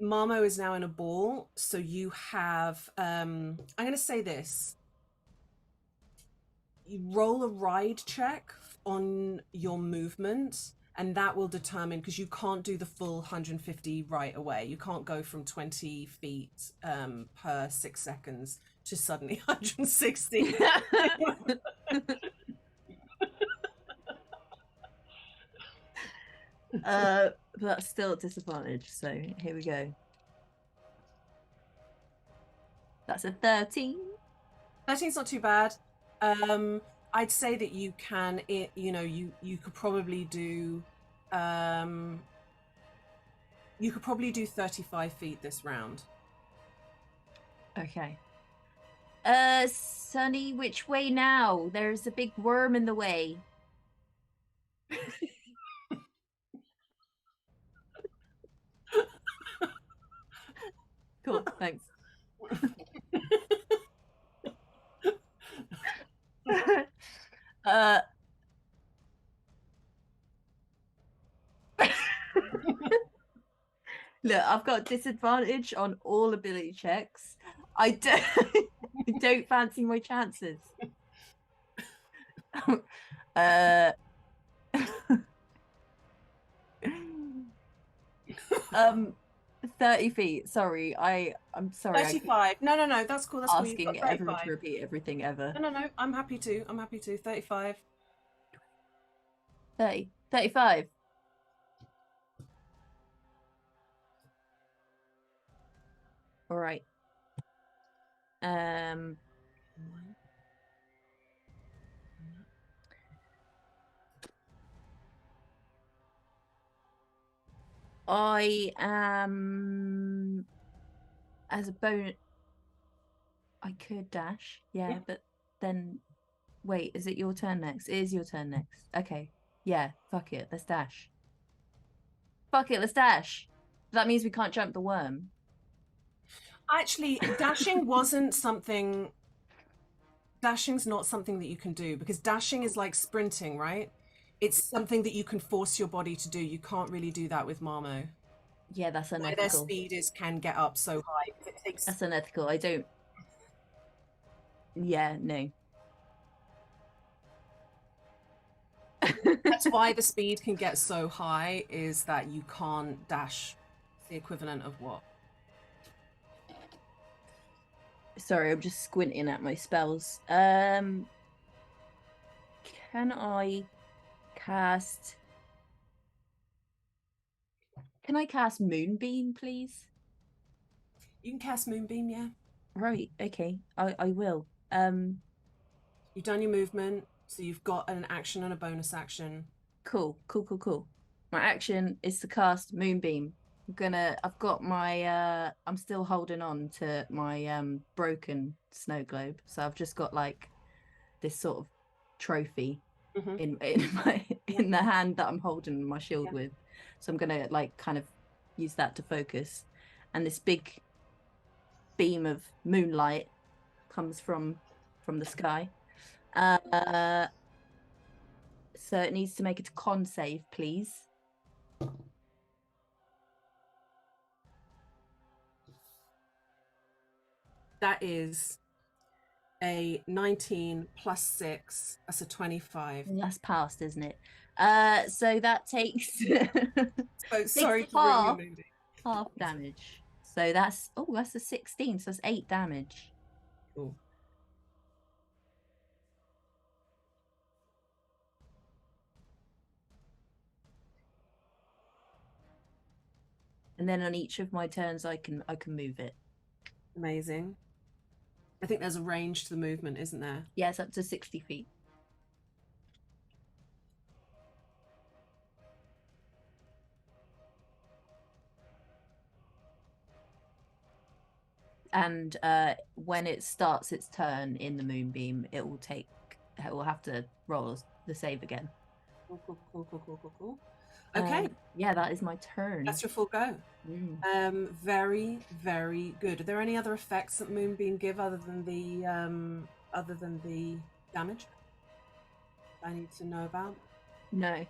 Marmo is now in a ball, so you have I'm gonna say this. You roll a ride check on your movement, and that will determine, because you can't do the full 150 right away. You can't go from 20 feet per 6 seconds to suddenly 160. But that's still at disadvantage, so here we go. That's a 13. 13's not too bad. I'd say that you can, you could probably do, you could probably do 35 feet this round. Okay. Sunny, which way now? There's a big worm in the way. Cool, thanks. Look, I've got disadvantage on all ability checks. I don't fancy my chances. 30 feet. Sorry, I'm sorry. 35. No, that's cool. That's asking cool. everyone to repeat everything ever. No. I'm happy to. 35. 30. 35. All right. I am as a bonus. I could dash, yeah, but then wait, is it your turn next? It is your turn next. Okay, yeah, fuck it, let's dash. Fuck it, let's dash. That means we can't jump the worm. Actually, dashing wasn't something. Dashing's not something that you can do, because dashing is like sprinting, right? It's something that you can force your body to do. You can't really do that with Marmo. Yeah, that's unethical. Their speed can get up so high. That's unethical. I don't. Yeah, no. That's why the speed can get so high, is that you can't dash the equivalent of what? Sorry, I'm just squinting at my spells. Can I cast? Can I cast Moonbeam, please? You can cast Moonbeam, yeah. Right. Okay. I will. You've done your movement, so you've got an action and a bonus action. Cool. My action is to cast Moonbeam. I've got my I'm still holding on to my broken snow globe. So I've just got like this sort of trophy Mm-hmm. in my in the hand that I'm holding my shield Yeah. with. So I'm gonna like kind of use that to focus. And this big beam of moonlight comes from the sky. Uh so it needs to make a con save, please. That is a 19 plus 6. That's a 25. That's past, isn't it? So that takes So sorry takes to ruin your movie. half damage. So that's that's a 16, so that's 8 damage. Cool. And then on each of my turns I can move it. Amazing. I think there's a range to the movement, isn't there? Yeah, it's up to 60 feet. And when it starts its turn in the moonbeam, it will have to roll the save again. Cool. Okay. Yeah, that is my turn. That's your full go. Very, very good. Are there any other effects that Moonbeam give other than the damage I need to know about? No.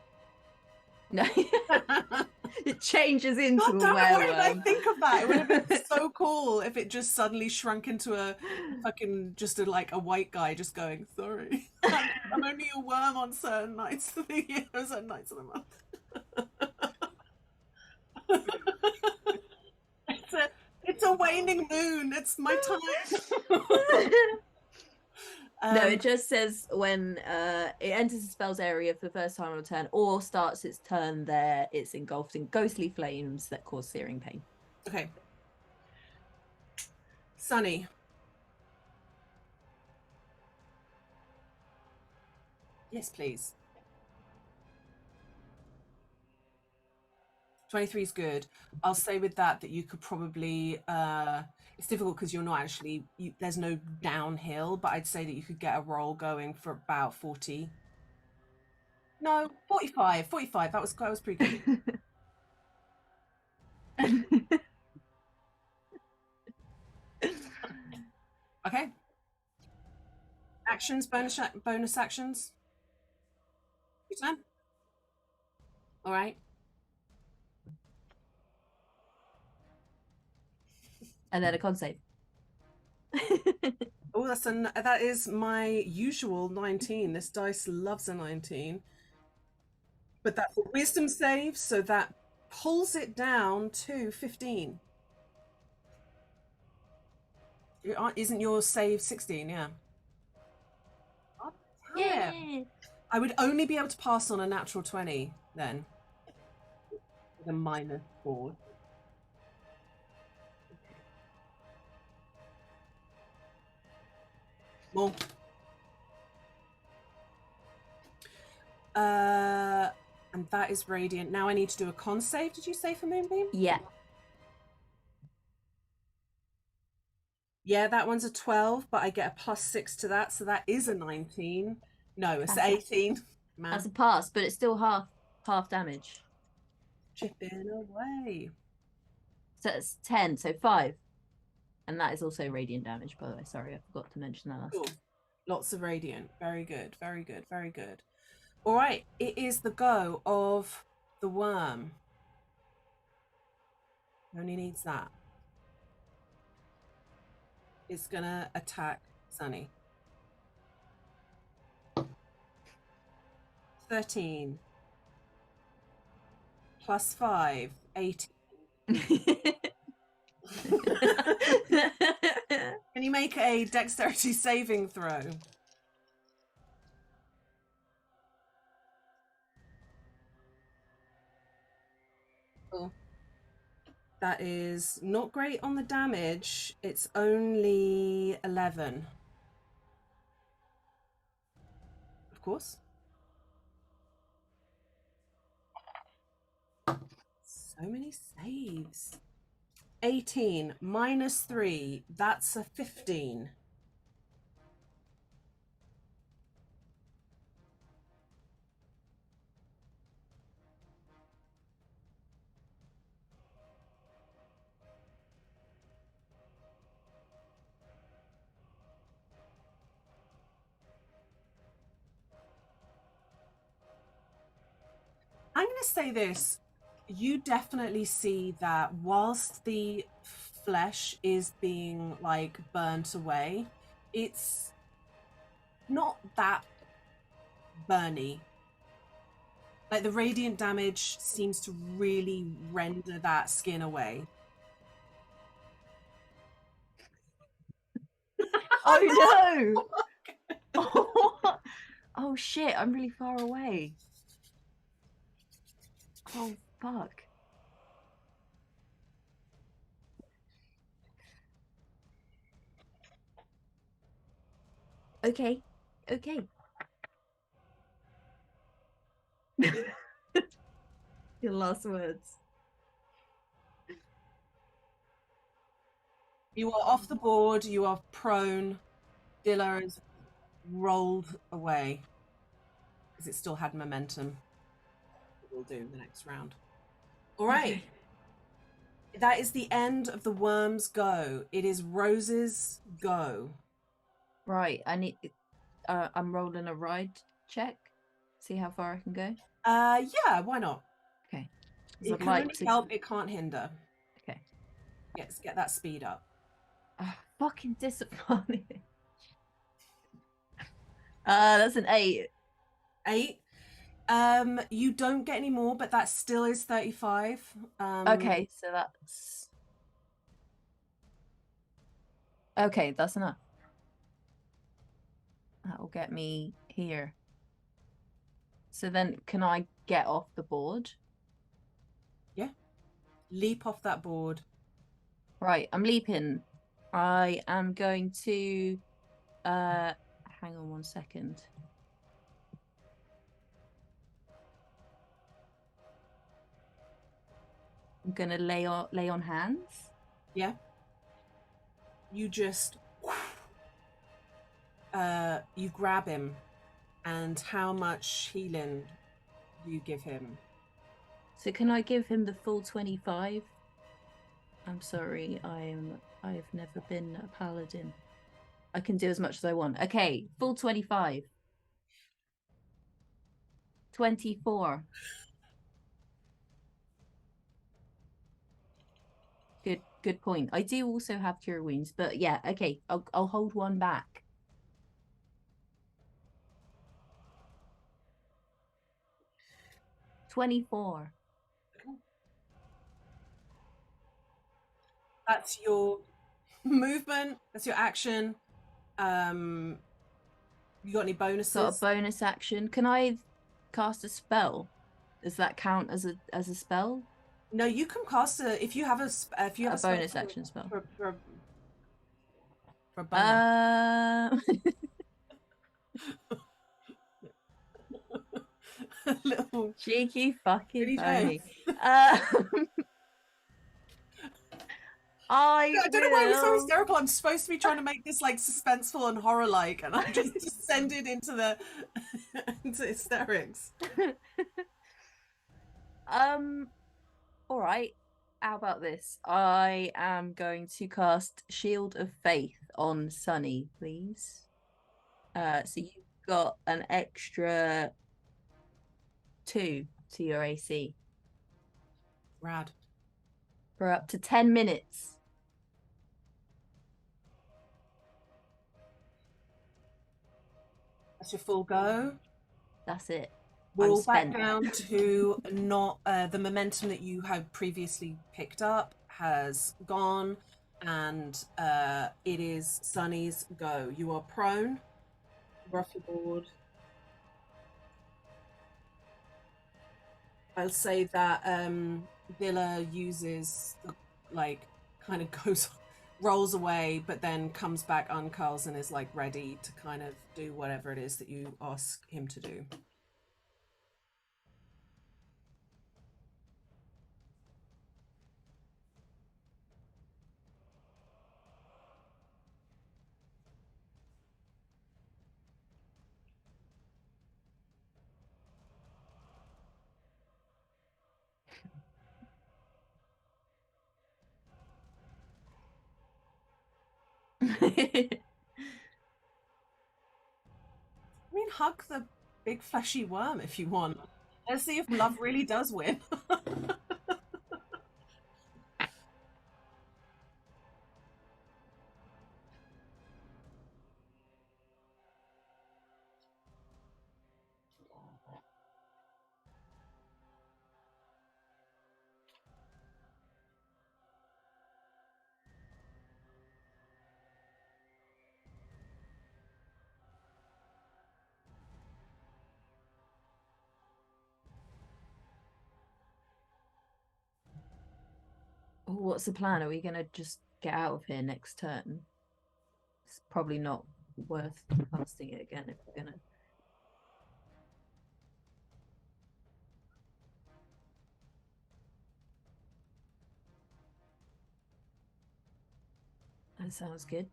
It changes into God a damn it, why did I werewolf. think of that? It would have been so cool if it just suddenly shrunk into a fucking like a white guy just going, sorry, I'm only a worm on certain nights of the year, or certain nights of the month. It's a waning moon. It's my time. No, it just says when it enters the spell's area for the first time on a turn or starts its turn there, it's engulfed in ghostly flames that cause searing pain. Okay. Sunny. Yes, please. 23 is good. I'll say with that you could probably it's difficult because you're not actually there's no downhill, but I'd say that you could get a roll going for about 40. No, 45. That was pretty good. Okay. Actions, bonus actions. Your turn. All right. And then a con save. Oh, that is my usual 19. This dice loves a 19. But that's a wisdom save, so that pulls it down to 15. Isn't your save 16? Yeah. Oh, Yeah. I would only be able to pass on a natural 20 then. With a -4. More. And that is radiant. Now I need to do a con save, did you say, for Moonbeam? Yeah. Yeah, that one's a 12, but I get a +6 to that, so that is a 19. No, it's 18. Man. That's a pass, but it's still half damage. Chipping away. So it's 10, so 5. And that is also radiant damage, by the way. Sorry, I forgot to mention that last Cool. Lots of radiant. Very good. All right, it is the go of the worm. Only needs that. It's gonna attack Sunny. 13 plus 5, 18. Can Can you make a dexterity saving throw? Oh. That is not great on the damage. It's only 11. Of course. So many saves. 18 minus 3. That's a 15. I'm going to say this. You definitely see that whilst the flesh is being like burnt away, it's not that burny. Like the radiant damage seems to really render that skin away. Oh no! Oh shit, I'm really far away. Oh fuck. Okay. Your last words. You are off the board, you are prone. Dilla is rolled away because it still had momentum. We'll do the next round. All right. Okay. That is the end of the worm's go. It is Rose's go. Right, I need. I'm rolling a ride check. See how far I can go. Yeah, why not? Okay. It can only help, it can't hinder. Okay. Yes, get that speed up. Fucking disappointing. That's an 8. 8. You don't get any more, but that still is 35. Okay, so that's okay. That's enough. That will get me here. So then, can I get off the board? Yeah. Leap off that board. Right, I'm leaping. I am going to. Hang on 1 second. I'm gonna lay on hands. Yeah. You just you grab him, and how much healing do you give him? So can I give him the full 25? I'm sorry, I've never been a paladin. I can do as much as I want. Okay, full 25. 24. Good point. I do also have cure wounds, but yeah, okay. I'll hold one back. $24. That's your movement. That's your action. You got any bonuses? Got a bonus action. Can I cast a spell? Does that count as a spell? No, you can cast if you have a bonus action spell for a bonus. Little cheeky fucking pony. I don't know why I'm so hysterical. I'm supposed to be trying to make this like suspenseful and horror-like, and I just descended into the into hysterics. All right. How about this? I am going to cast Shield of Faith on Sunny, please. So you've got an extra 2 to your AC. Rad. For up to 10 minutes. That's your full go. That's it. We're all back down to not the momentum that you had previously picked up has gone. and it is Sunny's go. You are prone, rough your board. I'll say that Villa uses like kind of goes rolls away, but then comes back, uncurls, and is like ready to kind of do whatever it is that you ask him to do. I mean, hug the big fleshy worm if you want. Let's see if love really does win. What's the plan? Are we gonna just get out of here next turn? It's probably not worth casting it again if we're gonna. That sounds good.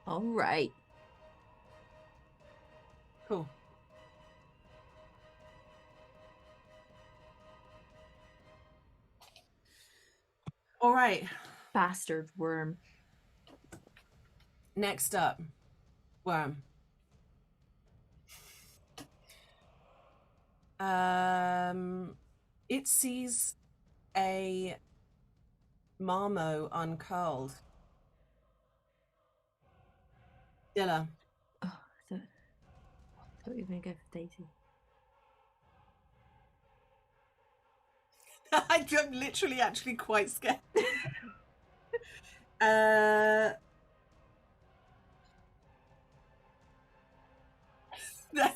All right. Cool. All right. Bastard worm. Next up, worm. It sees a Marmo uncurled. Dilla. Oh, I thought you were gonna go for Daisy. I'm literally actually quite scared. That's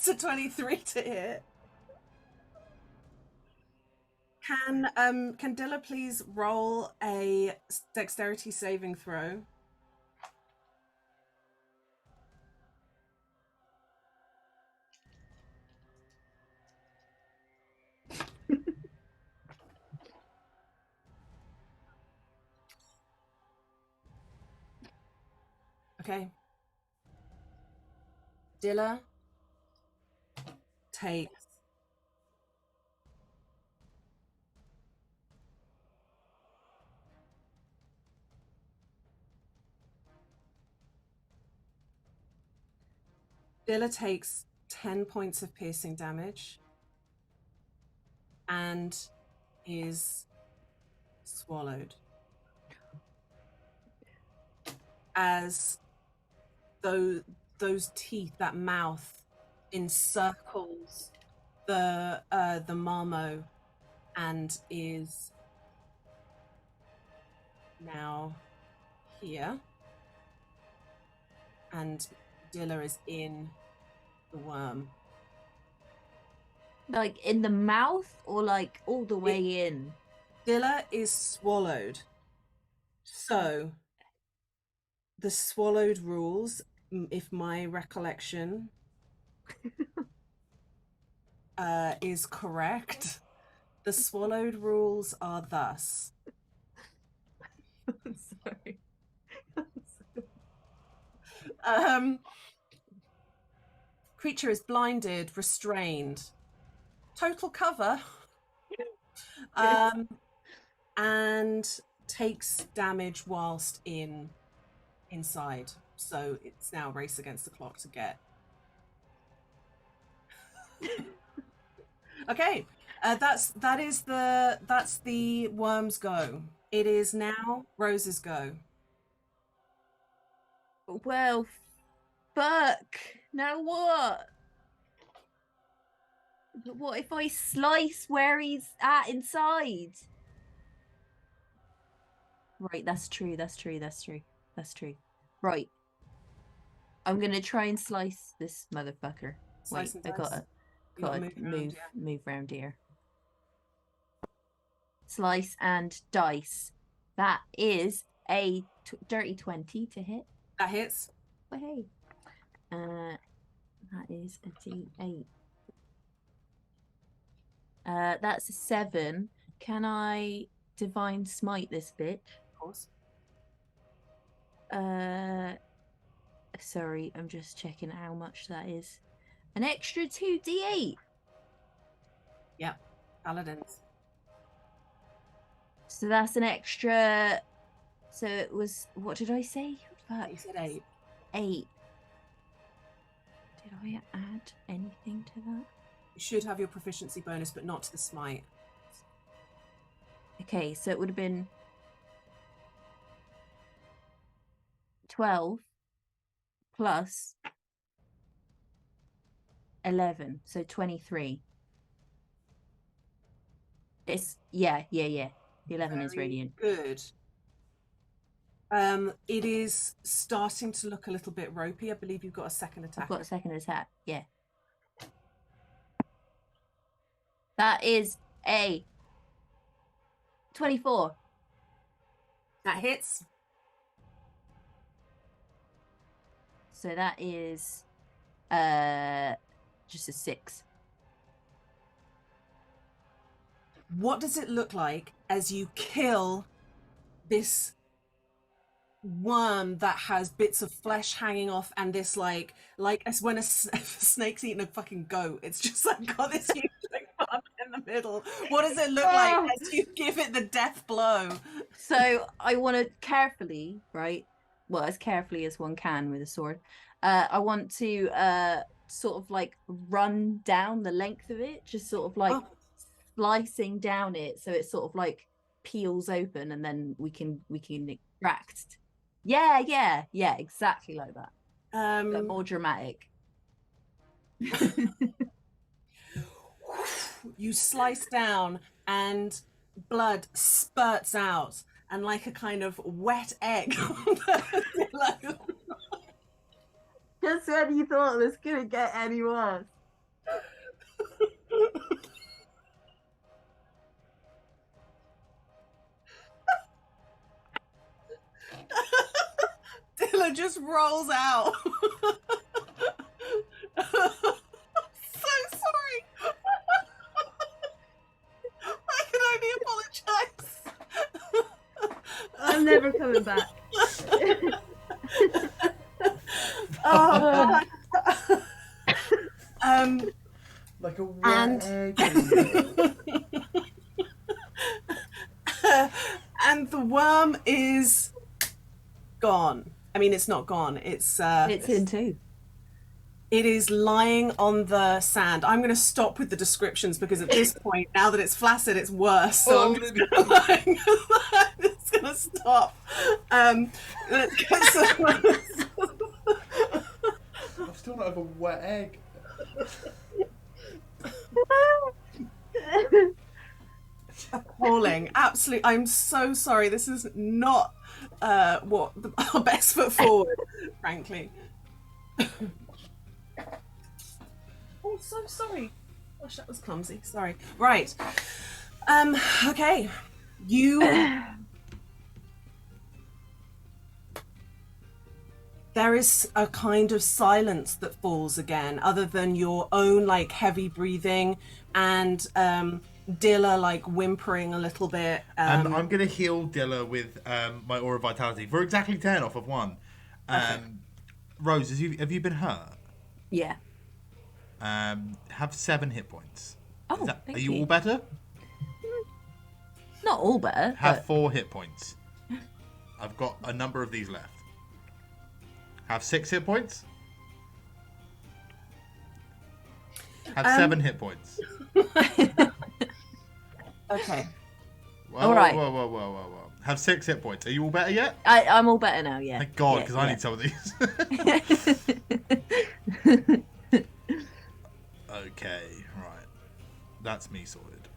a 23 to hit. Can Dilla please roll a dexterity saving throw? Okay. Dilla takes Dilla takes 10 points of piercing damage and is swallowed. As those teeth, that mouth encircles the Marmo and is now here. And Dilla is in the worm. Like in the mouth or like all the way in? Dilla is swallowed. So the swallowed rules, if my recollection is correct, the swallowed rules are thus. I'm sorry. Creature is blinded, restrained, total cover, and takes damage whilst inside. So it's now a race against the clock to get Okay, that's the worm's go. It is now Rose's go. Well, fuck. Now what? What if I slice where he's at inside? Right, that's true. Right. I'm gonna try and slice this motherfucker. Slice Wait, and I dice. gotta You gotta gotta move around, yeah. move round here. Slice and dice. That is a dirty 20 to hit. That hits. Oh, hey. That is a D8. That's a 7. Can I divine smite this bitch? Of course. Sorry, I'm just checking how much that is. An extra 2d8. Yep. Paladins. So that's an extra. So it was. What did I say? Fuck. You said 8. 8. Did I add anything to that? You should have your proficiency bonus, but not to the smite. Okay, so it would have been 12 plus 11, so 23. It's yeah. The 11 is Very radiant. good. It is starting to look a little bit ropey. I believe you've got a second attack. I've got a second attack. Yeah. That is a 24. That hits. So that is just a 6. What does it look like as you kill this worm that has bits of flesh hanging off and this like as when a snake's eating a fucking goat? It's just like got this huge like bump in the middle. What does it look like as you give it the death blow? So I want to carefully, right? Well, as carefully as one can with a sword. I want to sort of like run down the length of it, just sort of like slicing down it, so it sort of like peels open, and then we can extract. Yeah, exactly like that. But more dramatic. You slice down, and blood spurts out, and like a kind of wet egg. Just when you thought this couldn't get any worse. Dilla just rolls out. So sorry. I can only apologize. I'm never coming back. Oh, like a wet and egg. and the worm is gone. I mean, it's not gone. It's in too. It is lying on the sand. I'm going to stop with the descriptions because at this point, now that it's flaccid, it's worse. So I'm just going to stop. Let's get some... I'm still not over a wet egg. Appalling. Absolutely. I'm so sorry. This is not our best foot forward, frankly. Oh, so sorry. Gosh, that was clumsy. Sorry. Right. Okay. There is a kind of silence that falls again, other than your own like heavy breathing and Dilla like whimpering a little bit. I'm going to heal Dilla with my Aura of Vitality for exactly 10 off of 1. Okay. Rose, have you been hurt? Yeah. Have 7 hit points. Oh, are you all better? Not all better. Have 4 hit points. I've got a number of these left. Have 6 hit points. Have 7 hit points. Okay. Whoa, All right. Whoa. Have 6 hit points. Are you all better yet? I'm all better now, yeah. Thank God, because I need some of these. Okay, right. That's me sorted.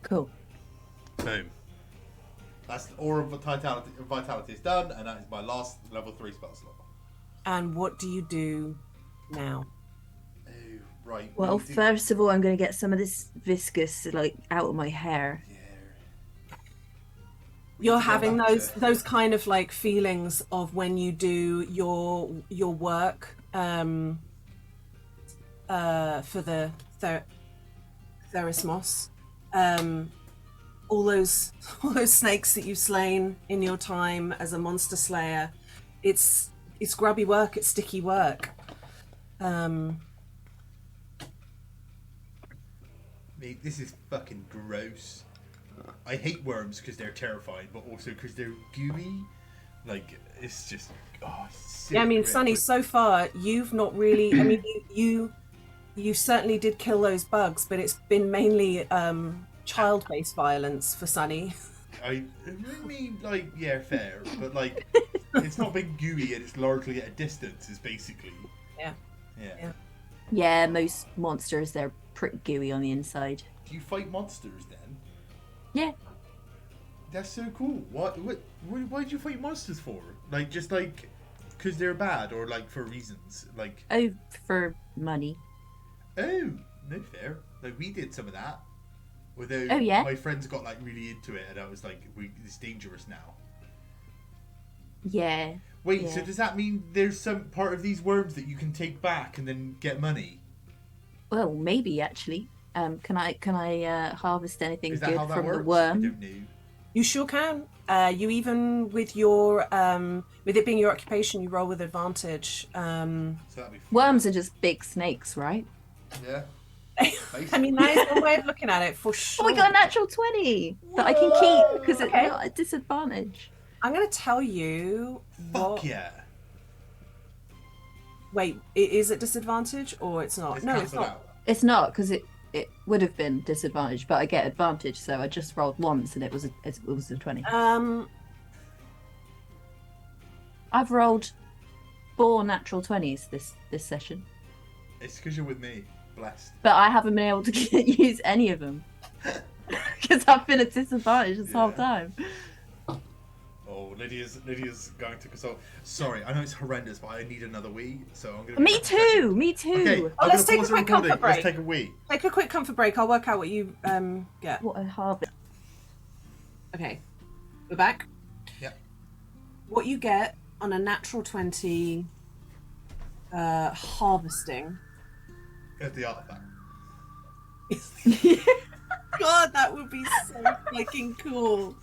Cool. Boom. That's Aura of Vitality is done, and that is my last level 3 spell slot. And what do you do now? Oh, right. Well, first of all, I'm going to get some of this viscous out of my hair. Yeah. You're having those kind of like feelings of when you do your work for the Therismos. All those snakes that you've slain in your time as a monster slayer. It's grubby work, it's sticky work. Mate, this is fucking gross. I hate worms because they're terrifying, but also because they're gooey. Like, it's just... Oh, it's yeah, I mean, Sunny, so far, you've not really... I mean, you certainly did kill those bugs, but it's been mainly child-based violence for Sunny. I mean, like, yeah, fair, but, like, it's not been gooey and it's largely at a distance, is basically... Yeah. Yeah, most monsters, they're pretty gooey on the inside. Do you fight monsters, then? Yeah. That's so cool. Why did you fight monsters for? Like, just like, because they're bad, or like for reasons? Like, Oh, for money. oh, no fair. Like, we did some of that. Although Oh, yeah? my friends got like really into it, and I was like, it's dangerous now. Yeah. Wait, Yeah. so does that mean there's some part of these worms that you can take back and then get money? Well, maybe actually. Can I harvest anything Is that good how that from works? the worm? I don't know. You sure can. You even with your with it being your occupation, you roll with advantage. So that'd be Worms are just big snakes, right? Yeah. I mean, that is one way of looking at it for sure. Oh, we got a natural 20 that I can keep because it's not a disadvantage. I'm going to tell you what... Fuck yeah. Wait, is it disadvantage or it's not? No, it's cancelled not. out. It's not because it would have been disadvantage, but I get advantage, so I just rolled once and it was a 20. I've rolled 4 natural 20s this session, It's because you're with me. Blessed. but I haven't been able to use any of them because I've been at disadvantage this whole time. Oh, Lydia's going to consult. Sorry, I know it's horrendous, but I need another wee, so I'm gonna. Me too. Me too. Okay, Oh, I'm let's gonna take a pause the quick recording. comfort break. Let's take a wee. Take a quick comfort break. I'll work out what you get. What a harvest. Okay, we're back. Yep. What you get on a natural 20 harvesting. Get the artifact. God, that would be so fucking cool.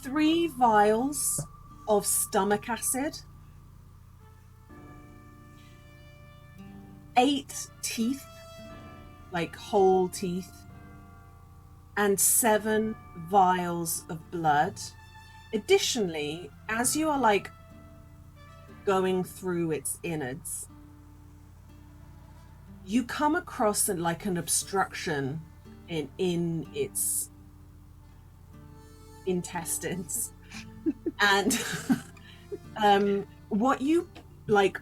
3 vials of stomach acid, 8 teeth, like whole teeth, and 7 vials of blood. Additionally, as you are like going through its innards, you come across an obstruction in its intestines, and what you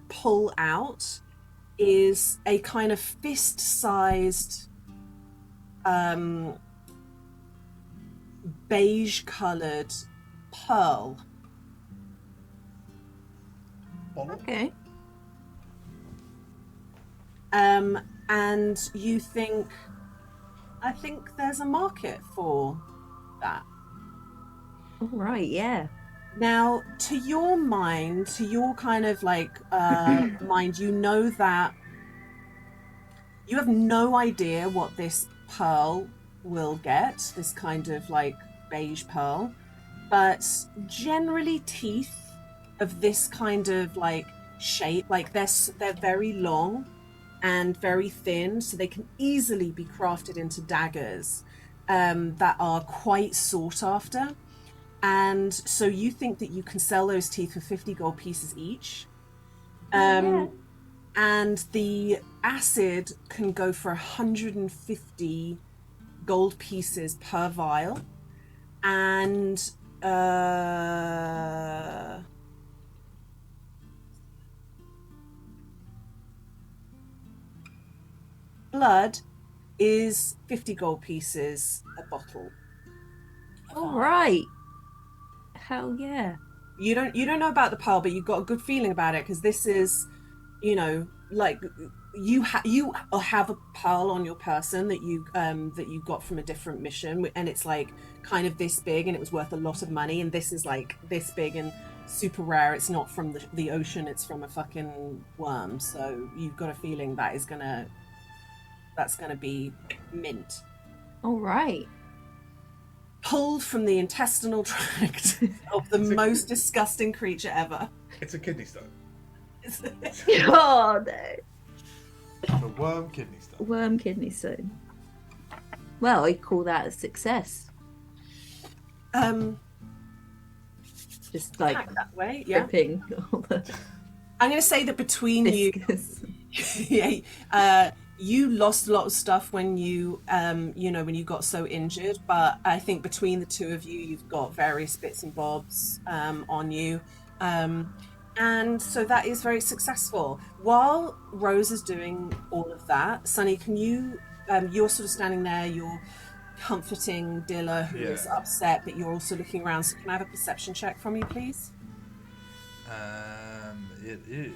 pull out is a kind of fist-sized beige-colored pearl. Okay. And you think, I think there's a market for that. All right. Yeah. Now, to your mind, to your kind of mind, you know that you have no idea what this pearl will get, this kind of beige pearl, but generally teeth of this kind of shape, they're very long and very thin, so they can easily be crafted into daggers that are quite sought after. And so you think that you can sell those teeth for 50 gold pieces each. Yeah. and the acid can go for 150 gold pieces per vial, and blood is 50 gold pieces a bottle. All right. Hell yeah. You don't know about the pearl, but you've got a good feeling about it because this is, like you have a pearl on your person that you got from a different mission, and it's like kind of this big, and it was worth a lot of money. And this is like this big and super rare. It's not from the ocean; it's from a fucking worm. So you've got a feeling that's gonna be mint. All right. Pulled from the intestinal tract of the most disgusting creature ever. It's a kidney stone. Oh no. It's a worm kidney stone. Worm kidney stone. Well, I call that a success. Just like that way, yeah. ripping all the I'm going to say that between viscous. you lost a lot of stuff when you when you got so injured, but I think between the two of you, you've got various bits and bobs on you, and so that is very successful. While Rose is doing all of that, Sunny, can you? You're sort of standing there. You're comforting Dilla, who is upset, but you're also looking around. So can I have a perception check from you, please? It is.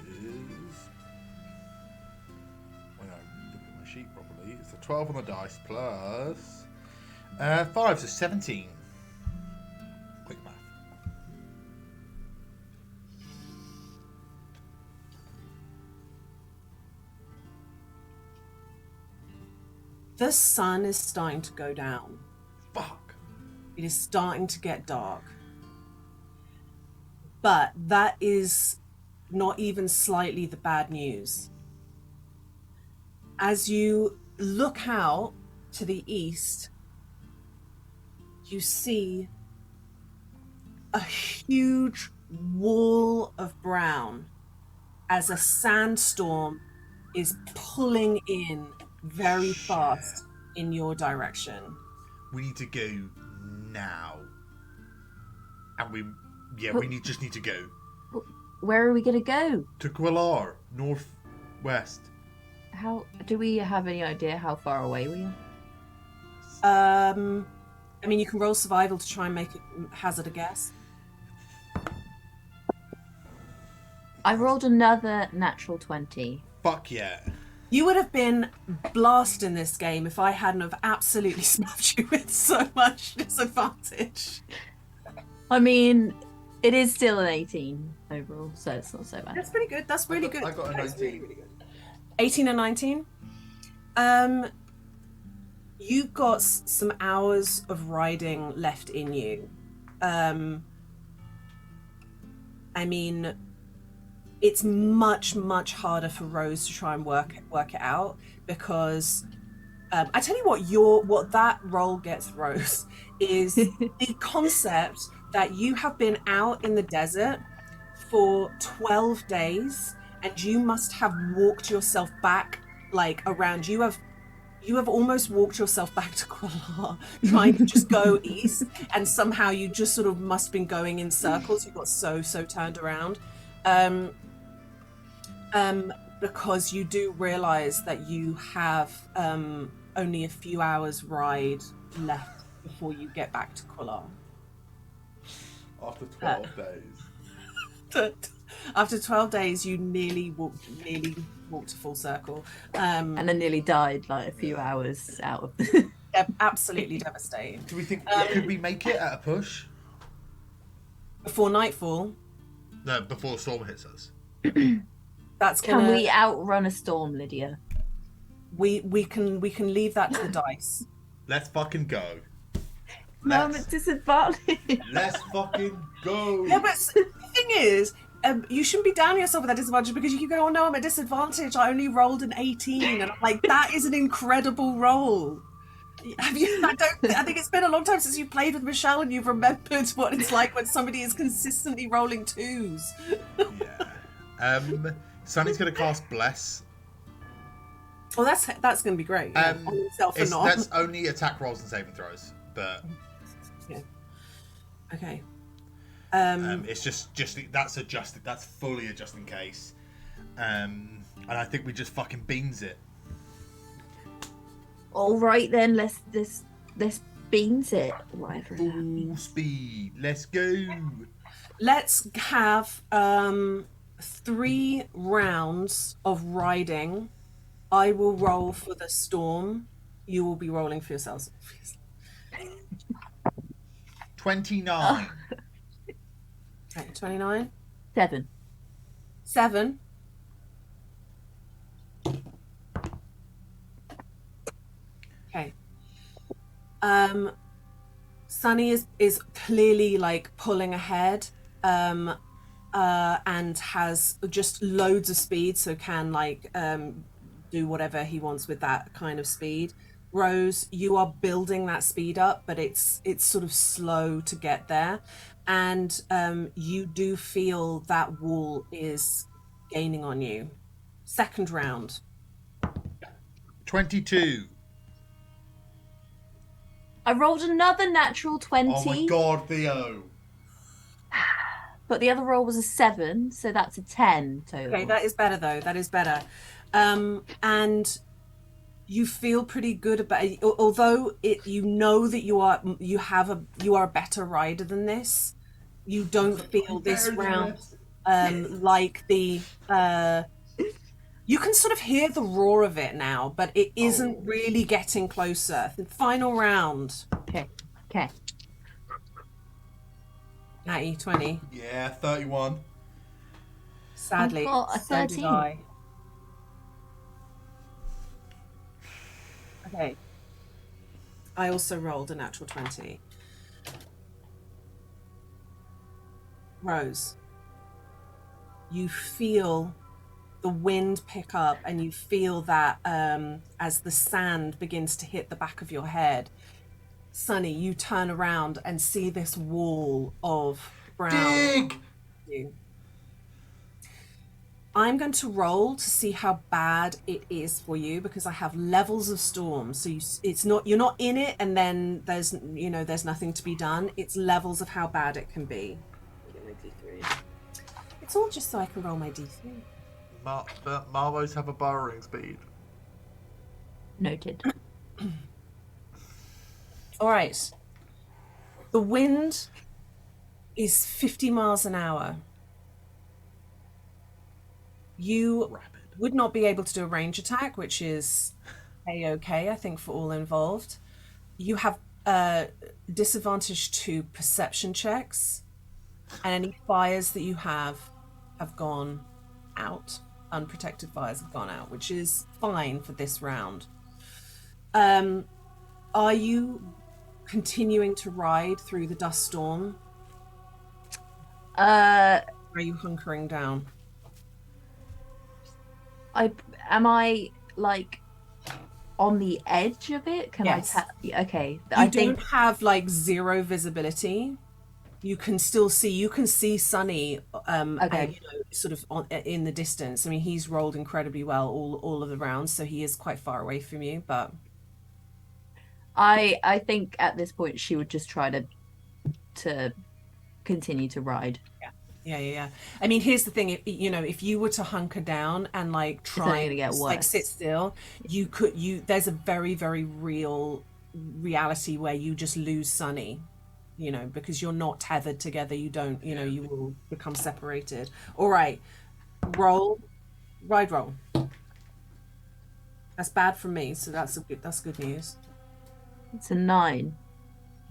When I look at my sheet properly, it's a 12 on the dice plus 5, so 17. Quick math. The sun is starting to go down. Fuck. It is starting to get dark. But that is not even slightly the bad news. As you look out to the east, you see a huge wall of brown as a sandstorm is pulling in very fast in your direction. We need to go now. And we just need to go. Where are we gonna go? To Quellar, northwest. How do we have any idea how far away we are? I mean, you can roll survival to try and make a hazard a guess. I rolled another natural 20. Fuck yeah. You would have been blasting this game if I hadn't have absolutely snuffed you with so much disadvantage. I mean, it is still an 18 overall, so it's not so bad. That's pretty good. That's really good. I got a 19. That's really, really good. 18 and 19. You've got some hours of riding left in you. I mean, it's much, much harder for Rose to try and work it out because I tell you what that role gets, Rose, is the concept that you have been out in the desert for 12 days and you must have walked yourself back like around. You have almost walked yourself back to Quellar, trying to just go east, and somehow you just sort of must have been going in circles. You got so turned around. Because you do realize that you have only a few hours ride left before you get back to Quellar. After 12 days. After 12 days, you nearly walked a full circle. And then nearly died like a few hours out of absolutely devastating. Do we think, could we make it at a push? Before nightfall? No, before the storm hits us. Can we outrun a storm, Lydia? We can leave that to the dice. Let's fucking go. No, I'm at disadvantage. Let's fucking go. Yeah, but the thing is, you shouldn't be down yourself with that disadvantage because you keep going, oh no, I'm at disadvantage. I only rolled an 18. And I'm like, that is an incredible roll. I think it's been a long time since you played with Michelle and you've remembered what it's like when somebody is consistently rolling twos. Yeah. Sunny's going to cast Bless. Oh, that's going to be great. Yeah. On himself and not. That's only attack rolls and saving throws, but yeah. Okay. it's just that's adjusted. That's fully adjust in case. And I think we just fucking beans it. All right then, let's beans it. Whatever. Full speed. Let's go. Let's have 3 rounds of riding. I will roll for the storm. You will be rolling for yourselves. 29. Okay, 29. 7. 7. Okay. Sunny is clearly like pulling ahead, and has just loads of speed, so can like do whatever he wants with that kind of speed. Rose, you are building that speed up, but it's sort of slow to get there, and you do feel that wall is gaining on you. Second round. 22. I rolled another natural 20. Oh my god, Theo. But the other roll was a 7, so that's a 10 total. Okay, that is better though. That is better. And you feel pretty good about it, although you know that you are a better rider than this. You don't feel this round like the you can sort of hear the roar of it now, but it isn't really getting closer. The final round. Okay. Natty 20. Yeah, 31. Sadly, I've got a so did 13. I. Okay. I also rolled a natural 20. Rose, you feel the wind pick up, and you feel that as the sand begins to hit the back of your head. Sunny, you turn around and see this wall of brown. Dig! I'm going to roll to see how bad it is for you, because I have levels of storm. So you're not in it and then there's nothing to be done. It's levels of how bad it can be. Get my D3. It's all just so I can roll my D3. Marvos have a burrowing speed. Noted. All right. The wind is 50 miles an hour. You would not be able to do a range attack, which is A-okay, I think, for all involved. You have disadvantage to perception checks, and any fires that you have gone out. Unprotected fires have gone out, which is fine for this round. Are you continuing to ride through the dust storm? Are you hunkering down? Am I like on the edge of it? Yes. Okay. I don't have like zero visibility. You can still see. You can see Sunny. Okay. Sort of in the distance. I mean, he's rolled incredibly well all of the rounds, so he is quite far away from you. But I think at this point she would just try to continue to ride. Yeah. I mean, here's the thing. If you were to hunker down and like try to get worse. like sit still, there's a very, very real reality where you just lose Sunny, because you're not tethered together. You don't, you will become separated. All right, roll. That's bad for me, so that's good news. It's a 9.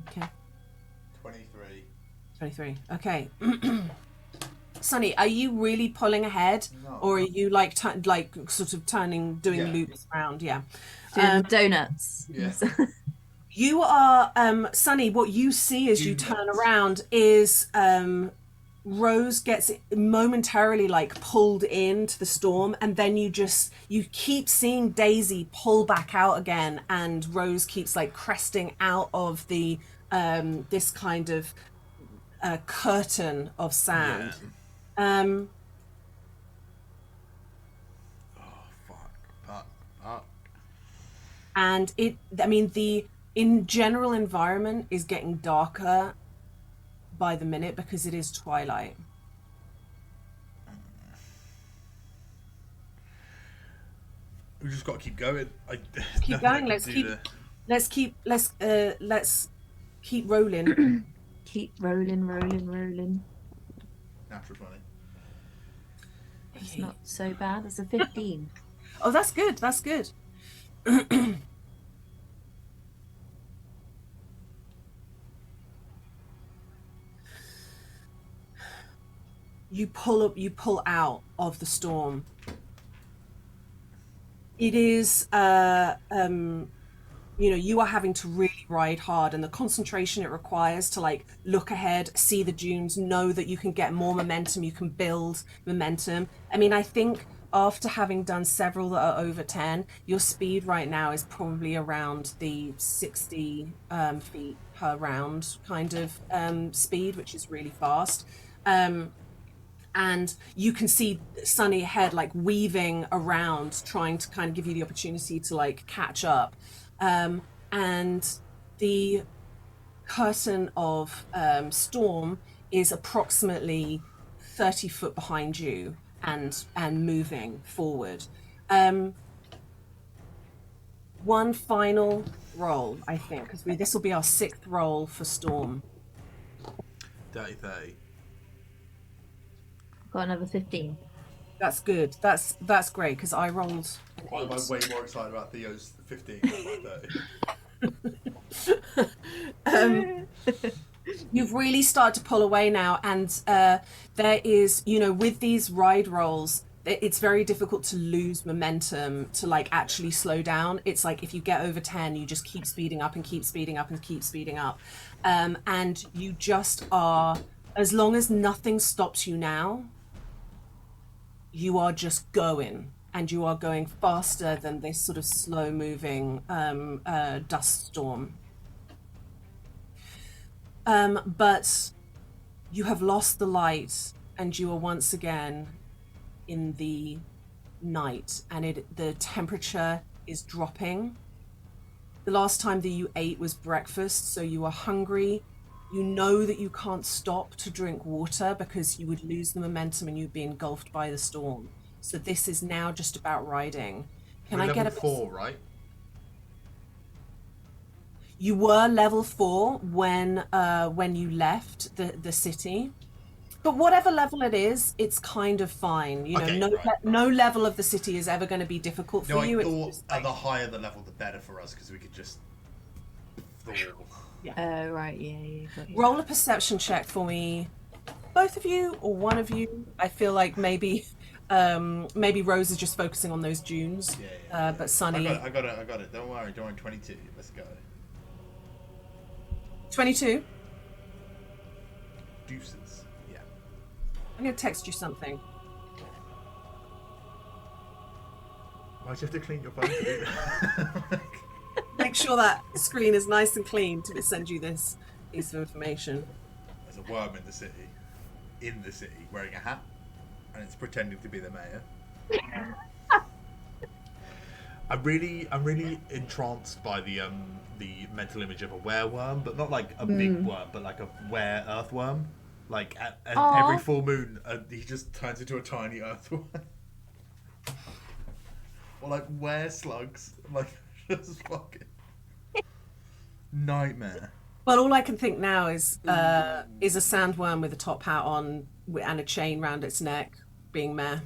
Okay. 23. 23. Okay. Sunny, are you really pulling ahead, or are you like sort of doing loops around? Yeah. Doing donuts. Yes. You are, Sunny, what you see as you turn around is Rose gets momentarily like pulled into the storm, and then you keep seeing Daisy pull back out again, and Rose keeps like cresting out of the this kind of curtain of sand. And the in general environment is getting darker by the minute because it is twilight. We just got to keep going. Keep Nothing I going. can Let's do keep. to- Let's keep rolling. Keep rolling. Natural 20. It's not so bad. It's a 15. Oh, that's good. That's good. You pull out of the storm. It is you are having to really ride hard, and the concentration it requires to like look ahead, see the dunes, know that you can get more momentum, you can build momentum. I mean, I think after having done several that are over 10, your speed right now is probably around the 60 feet per round kind of speed, which is really fast. And you can see Sunny ahead, like weaving around, trying to kind of give you the opportunity to like catch up. And the curtain of storm is approximately 30 foot behind you and moving forward. One final roll, I think, because this will be our 6th roll for storm. Dirty 30. Got another 15. That's good. That's great because I rolled an Why am I 8. way more excited about Theo's 15 than my 30? You've really started to pull away now, and there is, with these ride rolls, it's very difficult to lose momentum to like actually slow down. It's like if you get over 10, you just keep speeding up and keep speeding up and keep speeding up, and you just are, as long as nothing stops you now, you are just going, and you are going faster than this sort of slow moving dust storm. But you have lost the light, and you are once again in the night, and the temperature is dropping. The last time that you ate was breakfast, so you are hungry. You know that you can't stop to drink water because you would lose the momentum and you'd be engulfed by the storm. So this is now just about riding. Can I get a... level 4, right? You were level 4 when you left the city. But whatever level it is, it's kind of fine. Okay, no level of the city is ever going to be difficult for you. I It's thought just like, the higher the level, the better for us, because we could just... Oh, right, yeah. Got you. roll a perception check for me, both of you or one of you. I feel like maybe Rose is just focusing on those dunes. Yeah. But Sunny... I got it. Don't worry, 22. Let's go. 22. Deuces. Yeah. I'm going to text you something. Why'd you have to clean your phone to do that? Make sure that screen is nice and clean to send you this piece of information. There's a worm in the city, wearing a hat, and it's pretending to be the mayor. I'm really entranced by the mental image of a wereworm, but not like a big worm, but like a earthworm. Like at every full moon, he just turns into a tiny earthworm. Or like were slugs, like just fucking nightmare. Well, all I can think now is a sandworm with a top hat on and a chain round its neck, being meh.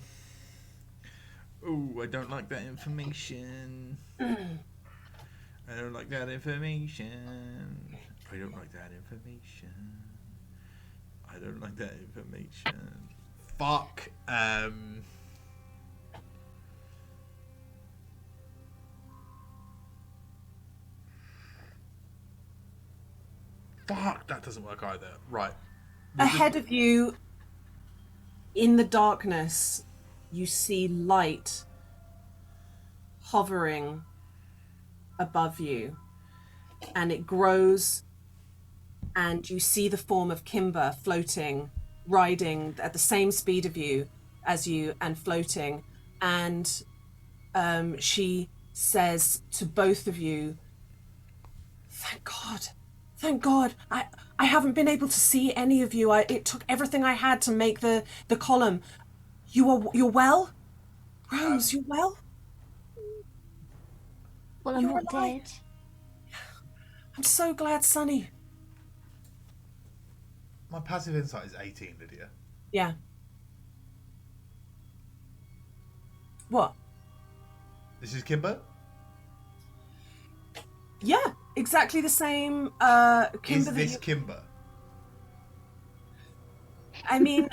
Ooh, I don't like that information. I don't like that information. I don't like that information. I don't like that information. Fuck. Fuck, that doesn't work either. Right. Ahead of you, in the darkness, you see light hovering above you, and it grows, and you see the form of Kimber floating, riding at the same speed of you as you, and floating, and she says to both of you, thank God, I haven't been able to see any of you. It took everything I had to make the column. You're well? Rose, you're well? Well, I'm not dead. I'm so glad, Sonny. My passive insight is 18, Lydia. Yeah. What? This is Kimber? Yeah, exactly the same. Kimber. Is this Kimber? I mean,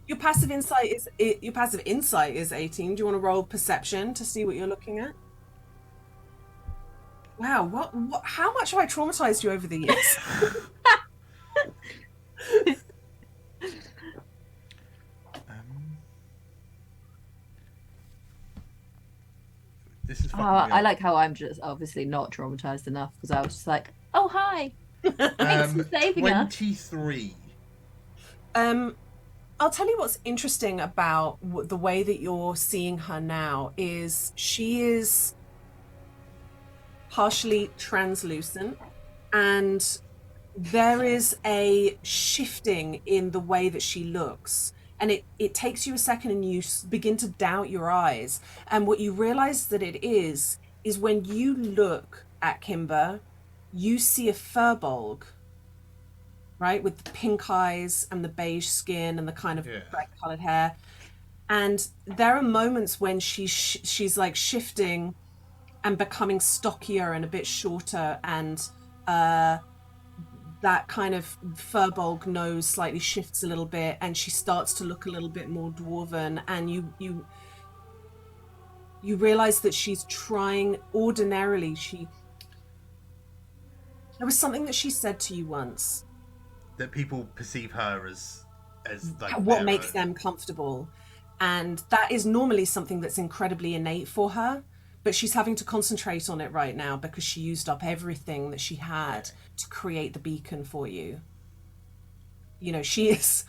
your passive insight is 18. Do you want to roll perception to see what you're looking at? Wow, what how much have I traumatized you over the years? This is fucking I like how I'm just obviously not traumatized enough because I was just like, oh, hi. Thanks for saving us. 23. I'll tell you what's interesting about the way that you're seeing her now is she is partially translucent, and there is a shifting in the way that she looks, and it takes you a second and you begin to doubt your eyes, and what you realize that it is when you look at Kimber, you see a furbolg, right, with the pink eyes and the beige skin and the kind of bright colored hair, and there are moments when she's like shifting and becoming stockier and a bit shorter, and that kind of furbolg nose slightly shifts a little bit, and she starts to look a little bit more dwarven, and you realize that she's trying. Ordinarily, there was something that she said to you once, that people perceive her as like what makes them comfortable, and that is normally something that's incredibly innate for her, but she's having to concentrate on it right now because she used up everything that she had to create the beacon for you. You know, she is,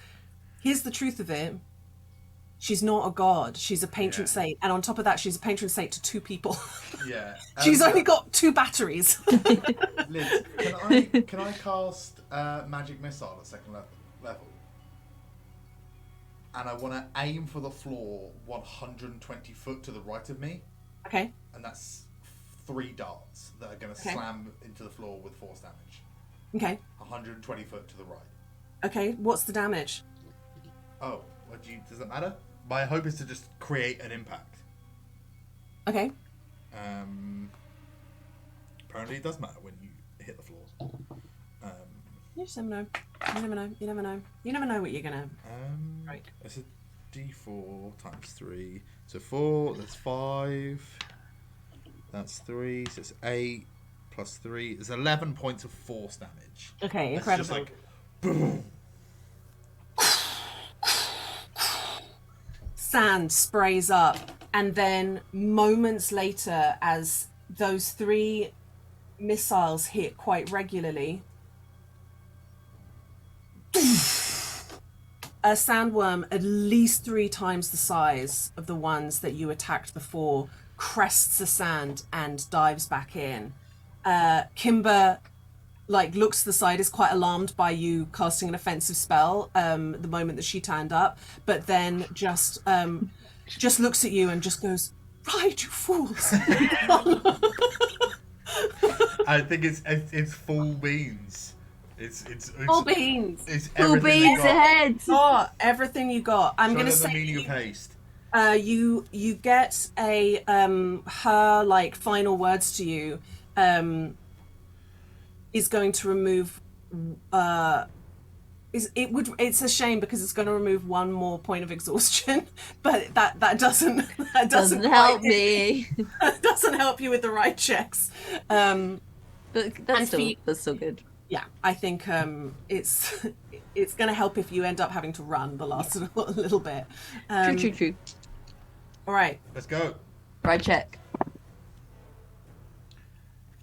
here's the truth of it, she's not a god, she's a patron saint, and on top of that she's a patron saint to 2 people. She's only got 2 batteries. Liz, can I cast magic missile at 2nd level, and I want to aim for the floor 120 foot to the right of me. Okay. And that's 3 darts that are going to slam into the floor with force damage. Okay. 120 foot to the right. Okay, what's the damage? Oh, does that matter? My hope is to just create an impact. Okay. Apparently it does matter when you hit the floor. You just never know. You never know. You never know. You never know what you're gonna. Right. It's a D4 times 3. So 4. That's 5. That's 3. So it's 8 plus 3. It's 11 points of force damage. Okay, that's incredible. Just like boom. Sand sprays up, and then moments later, as those 3 missiles hit quite regularly, a sandworm at least 3 times the size of the ones that you attacked before crests the sand and dives back in. Kimber looks to the side, is quite alarmed by you casting an offensive spell the moment that she turned up, but then just looks at you and just goes, "Right, you fools." I think it's full beans. It's full beans. It's full beans ahead. Oh, everything you got. I'm going to say the meaning of haste. You get a her final words to you is going to remove it's a shame because it's going to remove 1 more point of exhaustion, but that doesn't help me. That doesn't help you with the right checks. But that's still good. Yeah, I think it's going to help if you end up having to run the last little bit. True. All right, let's go. Right check.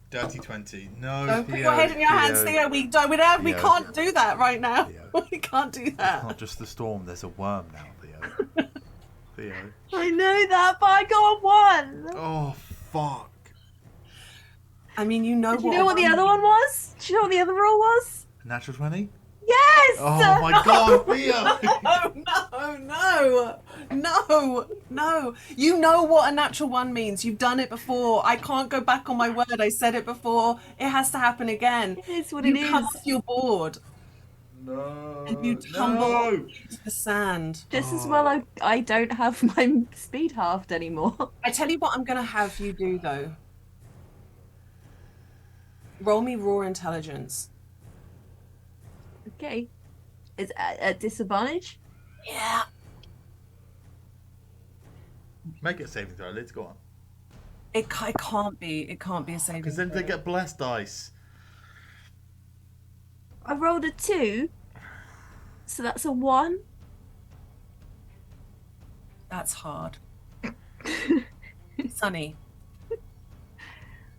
Dirty 20. No. Don't put your head in your hands, Theo. We can't do that right now. Theo. We can't do that. It's not just the storm. There's a worm now, Theo. Theo. I know that, but I got 1. Oh fuck. I mean, you know Do you know what the one other one was? Do you know what the other roll was? Natural 20? Yes! Oh my god, Theo! No. You know what a natural one means. You've done it before. I can't go back on my word. I said it before. It has to happen again. It is what you it come is. off your board and you tumble into the sand. Just as well I don't have my speed halved anymore. I tell you what I'm going to have you do, though. Roll me raw intelligence. Okay. Is at disadvantage? Yeah. Make it a saving throw, let's go on. It can't be. It can't be a saving Because then throw. they get blessed dice. I rolled a 2. So that's a 1. That's hard. Sunny,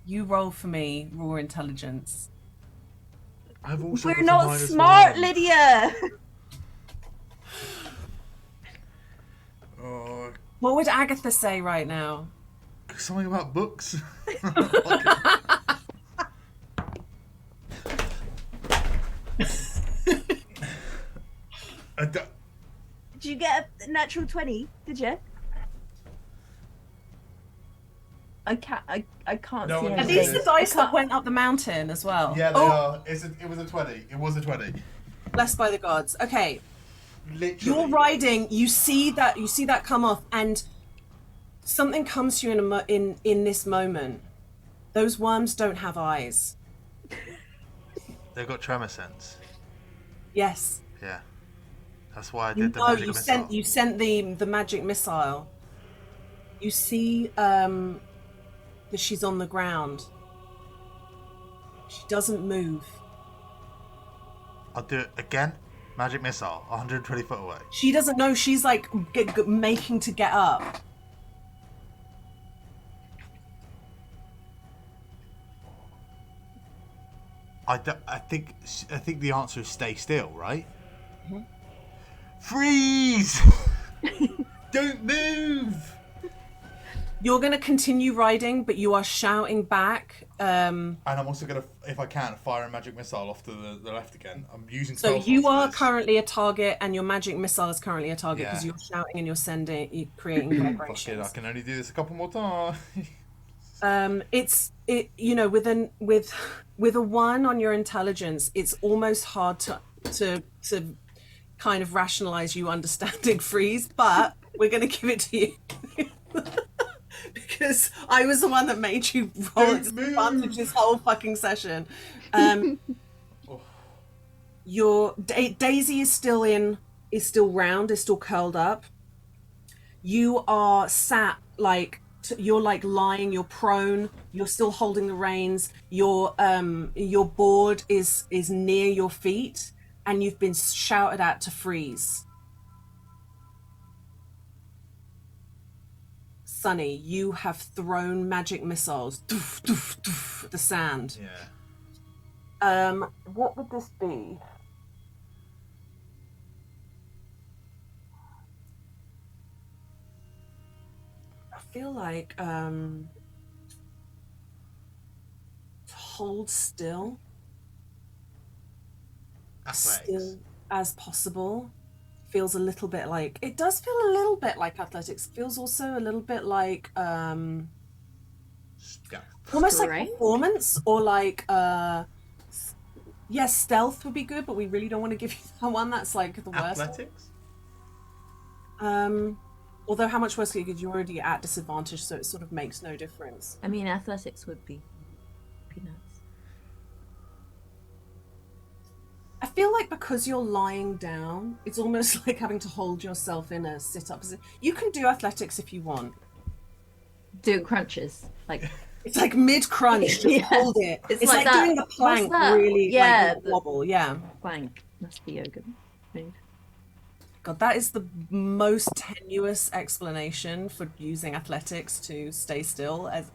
you roll for me raw intelligence. I've also We're got a not minus smart, 1. Lydia! Oh, What would Agatha say right now? something about books. Did you get a natural 20? Did you? I can't No, see it Are was anything. these the dice I that went up the mountain as well? Yeah, they are. It was a 20. It was a 20. Blessed by the gods. Okay, Literally. you're riding. You see that come off, and something comes to you in this moment. Those worms don't have eyes. They've got tremor sense. Yes. Yeah. That's why I did the magic missile. You sent the magic missile. You see that she's on the ground. She doesn't move. I'll do it again. Magic missile, 120 foot away. She doesn't know. She's like making to get up. I think the answer is stay still, right? Mm-hmm. Freeze! Don't move! You're going to continue riding, but you are shouting back. And I'm also going to, if I can, fire a magic missile off to the left again. I'm using So spell you slots for are this. currently a target, and your magic missile is currently a target because Yeah. you're shouting and you're creating Fuck it, I vibrations. can only do this a couple more times. With a 1 on your intelligence, it's almost hard to kind of rationalize you understanding freeze, but we're going to give it to you. Because I was the one that made you roll at disadvantage this whole fucking session. Your Daisy is still round, is still curled up. You are sat like you're like lying, you're prone, you're still holding the reins. Your board is near your feet, and you've been shouted at to freeze. Sunny, you have thrown magic missiles. Doof, doof, doof, at the sand. Yeah. What would this be? I feel like to hold still as possible feels a little bit like, it does feel a little bit like athletics. Feels also a little bit like Yeah. almost like Right. performance, or like yes, stealth would be good, but we really don't want to give you that one. That's like the worst. Athletics? Although how much worse could you, because you're already at disadvantage, so it sort of makes no difference. I mean, athletics would be peanuts. I feel like because you're lying down, it's almost like having to hold yourself in a sit-up position. You can do athletics if you want. Doing crunches, like It's like mid-crunch, just Yeah. hold it. It's It's like like that. doing the plank, What's that? really, Yeah, like wobble, yeah. plank. Must be yoga move. God, that is the most tenuous explanation for using athletics to stay still. As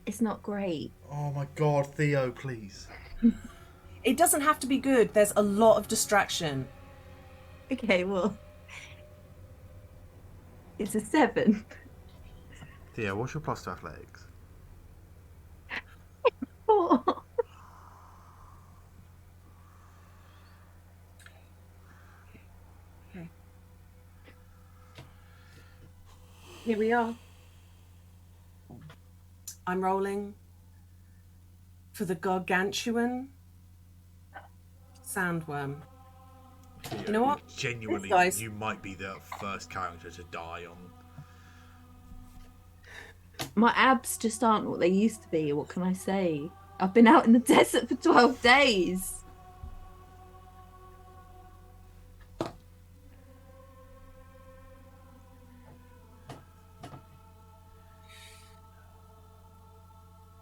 It's not great. Oh my god, Theo, please. it doesn't have to be good. There's a lot of distraction. Okay, well, it's a 7. Yeah, what's your plus to athletics? Okay. Here we are. I'm rolling for the gargantuan sandworm. Theo, You know what? Genuinely, This guy's- you might be the first character to die on. My abs just aren't what they used to be. What can I say? I've been out in the desert for 12 days.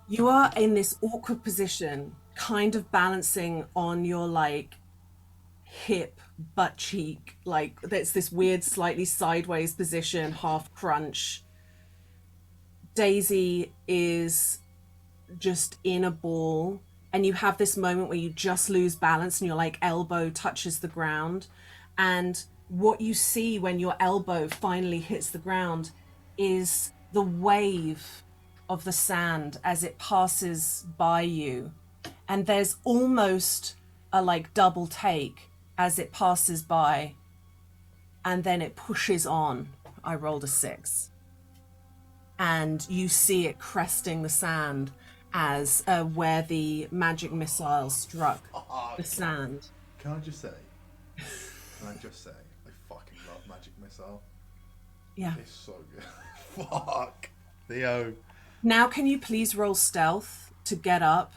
You are in this awkward position, kind of balancing on your like hip, butt cheek, like that's this weird, slightly sideways position, half crunch. Daisy is just in a ball, and you have this moment where you just lose balance and your like elbow touches the ground. And what you see when your elbow finally hits the ground is the wave of the sand as it passes by you. And there's almost a like double take as it passes by, and then it pushes on. I rolled a 6. And you see it cresting the sand as where the magic missile struck the sand. Can I just say, I fucking love Magic Missile. Yeah. It's so good. Fuck. Theo. Now can you please roll stealth to get up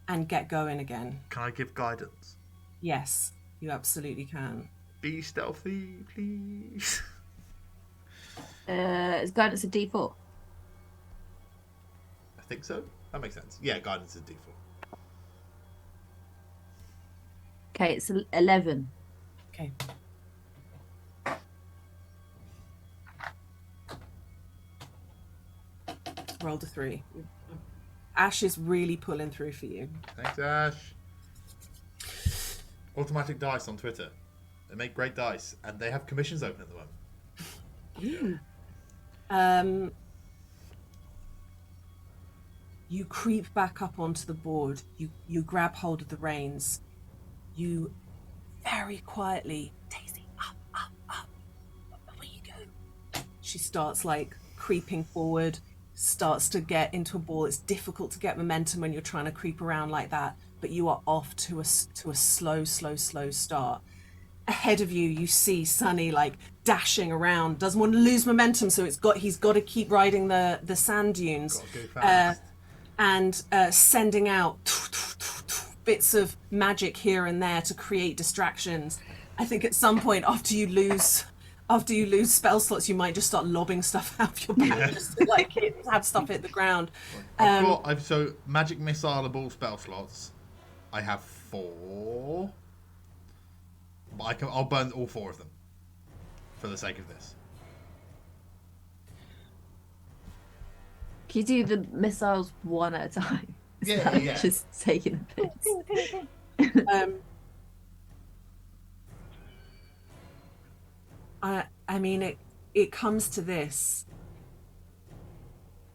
and get going again? Can I give guidance? Yes, you absolutely can. Be stealthy, please. Is guidance a D4? I think so. That makes sense. Yeah, guidance is D4. Okay, it's 11. Okay. Rolled a 3. Ash is really pulling through for you. Thanks, Ash. Automatic Dice on Twitter. They make great dice, and they have commissions open at the moment. You creep back up onto the board. You grab hold of the reins. You very quietly, Daisy, up. Where you go? She starts like creeping forward, starts to get into a ball. It's difficult to get momentum when you're trying to creep around like that, but you are off to a slow start. Ahead of you, you see Sunny like dashing around, doesn't want to lose momentum, so he's got to keep riding the sand dunes. Gotta go fast. And sending out bits of magic here and there to create distractions. I think at some point after you lose spell slots, you might just start lobbing stuff out of your back, just to like have stuff hit the ground. So magic missileable spell slots. I have 4, but I'll burn all 4 of them for the sake of this. Can you do the missiles one at a time? Yeah. Just taking a piss. I mean, it comes to this.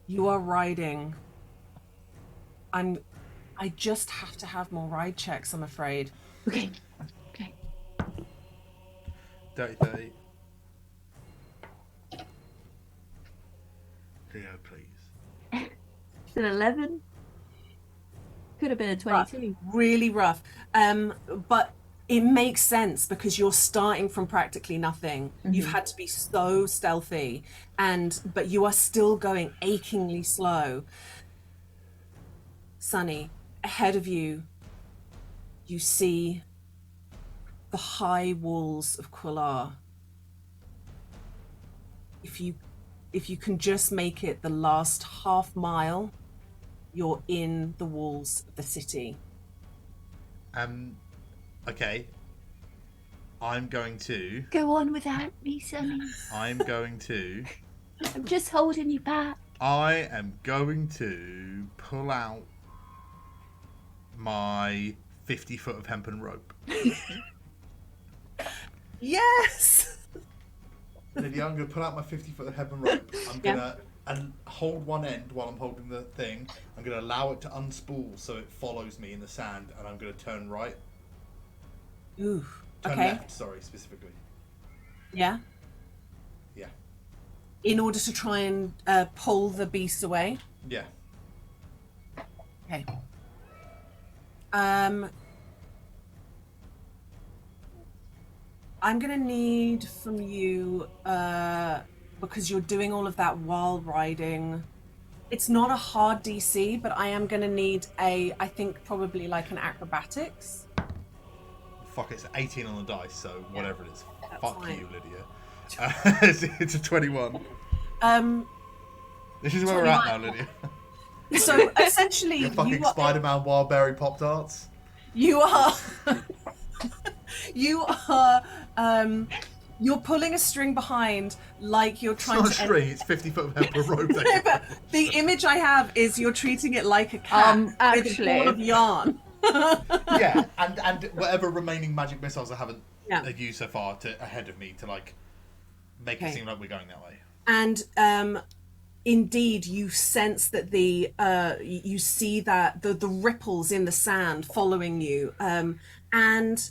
You are riding. I just have to have more ride checks, I'm afraid. Okay. Dirty 30. Theo, please. It's an 11. Could have been a 22. Really rough. But it makes sense because you're starting from practically nothing. You've had to be so stealthy, but you are still going achingly slow. Sunny, ahead of you, you see the high walls of Quillar. If you can just make it the last half mile, you're in the walls of the city. Okay. I'm going to. Go on without me, Sonny. I'm going to. I'm just holding you back. I am going to pull out my 50 foot of hempen rope. Yes! Lydia, I'm going to pull out my 50 foot of hempen rope. I'm going to and hold one end while I'm holding the thing. I'm going to allow it to unspool so it follows me in the sand, and I'm going to turn right. Ooh. Turn Okay. left, sorry, specifically. Yeah. Yeah. In order to try and pull the beast away. Yeah. Okay. I'm gonna need from you, because you're doing all of that while riding. It's not a hard DC, but I am gonna need I think probably like an acrobatics. Fuck, it's 18 on the dice, so whatever it is. That's Fuck fine. you, Lydia. It's a 21. This is where we're at now, Lydia. So essentially, Your fucking you are, Spider-Man Wildberry Pop-Tarts. you are, you are, you're pulling a string behind, like you're It's trying not a to. string, it's 50 foot of hemp rope. No, but the image I have is you're treating it like a cat with a ball of yarn. Yeah, and whatever remaining magic missiles I haven't Yeah. used so far ahead of me to like make it seem like we're going that way. And indeed, you sense that you see that the ripples in the sand following you. And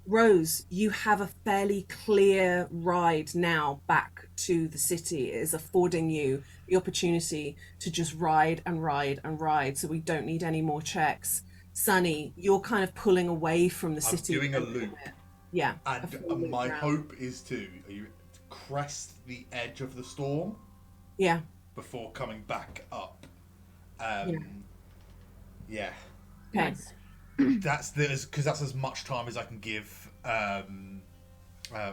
Rose, you have a fairly clear ride now back to the city. It is affording you the opportunity to just ride and ride and ride. So we don't need any more checks. Sunny, you're kind of pulling away from the city. I'm doing a loop. Yeah. And my hope is to crest the edge of the storm. Yeah. Before coming back up. Yeah. Okay. That's because that's as much time as I can give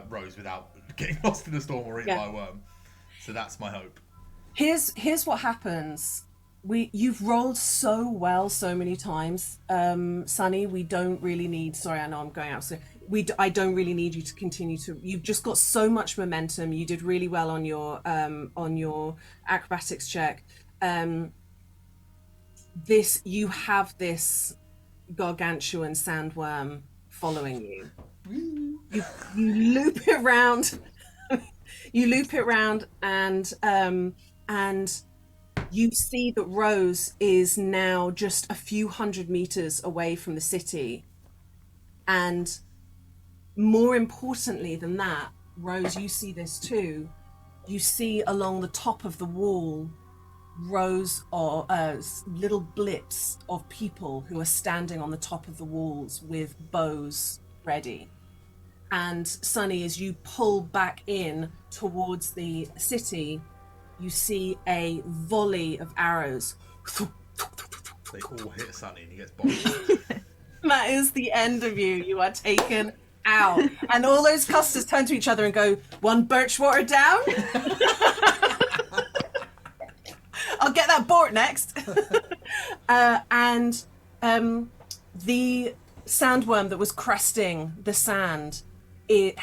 Rose without getting lost in the storm or eaten by a worm. So that's my hope. Here's what happens. You've rolled so well so many times, Sunny. We don't really need. Sorry, I know I'm going out. So I don't really need you to continue to. You've just got so much momentum. You did really well on your acrobatics check. You have this gargantuan sandworm following you. You loop it around. You loop it around, and you see that Rose is now just a few hundred meters away from the city. And more importantly than that, Rose, you see this too. You see along the top of the wall rows or little blips of people who are standing on the top of the walls with bows ready. And Sunny, as you pull back in towards the city, you see a volley of arrows. They all hit Sunny and he gets bombed. That is the end of you. You are taken out. And all those custers turn to each other and go, one birch water down. I'll get that board next. And the sandworm that was cresting the sand, it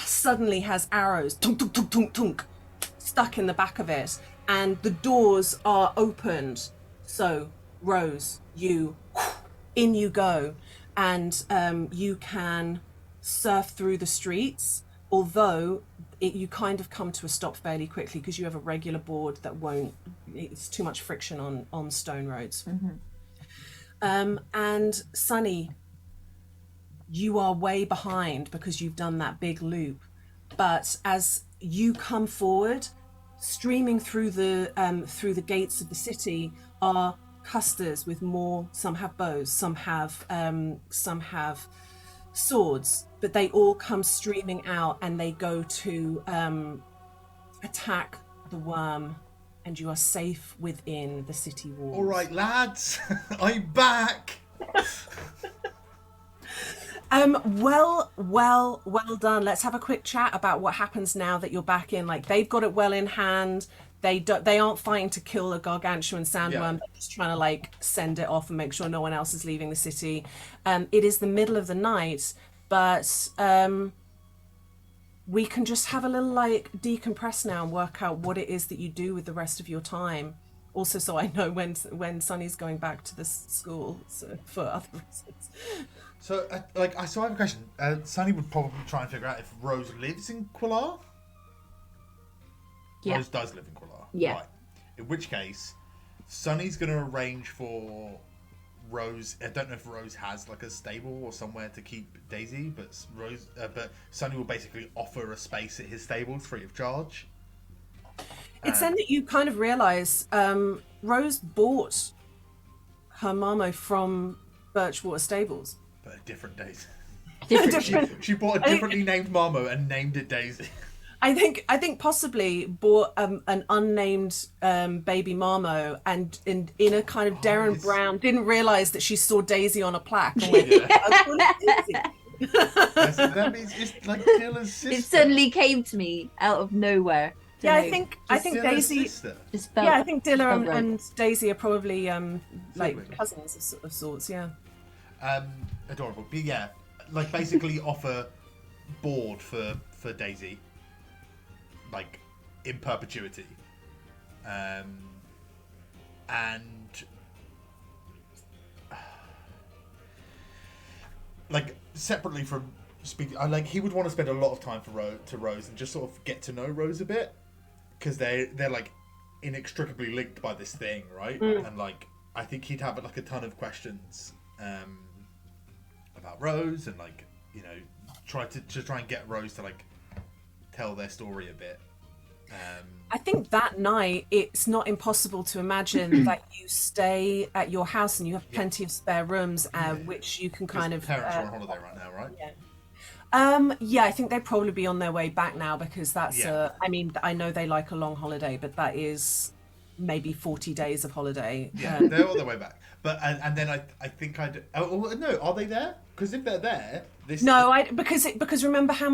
suddenly has arrows tunk, tunk, tunk, tunk, tunk, stuck in the back of it. And the doors are opened. So, Rose, in you go. And you can surf through the streets, although you kind of come to a stop fairly quickly because you have a regular board that it's too much friction on stone roads. Mm-hmm. And Sunny, you are way behind because you've done that big loop. But as you come forward, streaming through the gates of the city are custers with more. Some have bows, some have swords, but they all come streaming out and they go to attack the worm, and you are safe within the city walls. All right, lads, I'm back. Well done. Let's have a quick chat about what happens now that you're back in. Like, they've got it well in hand. They aren't fighting to kill a gargantuan sandworm. Yeah. They're just trying to like send it off and make sure no one else is leaving the city. It is the middle of the night, but we can just have a little like decompress now and work out what it is that you do with the rest of your time. Also, so I know when Sunny's going back to the school, so for other reasons. So, I have a question. Sunny would probably try and figure out if Rose lives in Quillar. Yeah. Rose does live in Quillar. Yeah. Right. In which case, Sunny's going to arrange for Rose. I don't know if Rose has like a stable or somewhere to keep Daisy, but Sunny will basically offer a space at his stables free of charge. It's then that you kind of realise Rose bought her Marmo from Birchwater Stables. But a different Daisy. She bought a differently named Marmo and named it Daisy. I think possibly bought an unnamed baby Marmo and in a kind of Darren Brown didn't realise that she saw Daisy on a plaque. And went, That means it's like Dylan's sister. It suddenly came to me out of nowhere. Yeah, I think Daisy. Just felt, Yeah, I think Dilla right. and Daisy are probably like Siblings. cousins of sorts. Yeah. Adorable. But yeah, like basically offer board for Daisy, like in perpetuity, and like separately from speaking, he would want to spend a lot of time to Rose and just sort of get to know Rose a bit, because they're like inextricably linked by this thing, right? And like I think he'd have like a ton of questions about Rose, and like, you know, try and get Rose to like tell their story a bit. I think that night it's not impossible to imagine that you stay at your house and you have plenty of spare rooms, which you can kind of. Parents are on holiday right now, right? Yeah. Yeah, I think they'd probably be on their way back now, because that's. Yeah. I mean, I know they like a long holiday, but that is maybe 40 days of holiday. Yeah, they're on their way back. But and then I think I'd. Oh no, are they there? Because if they're there, because remember how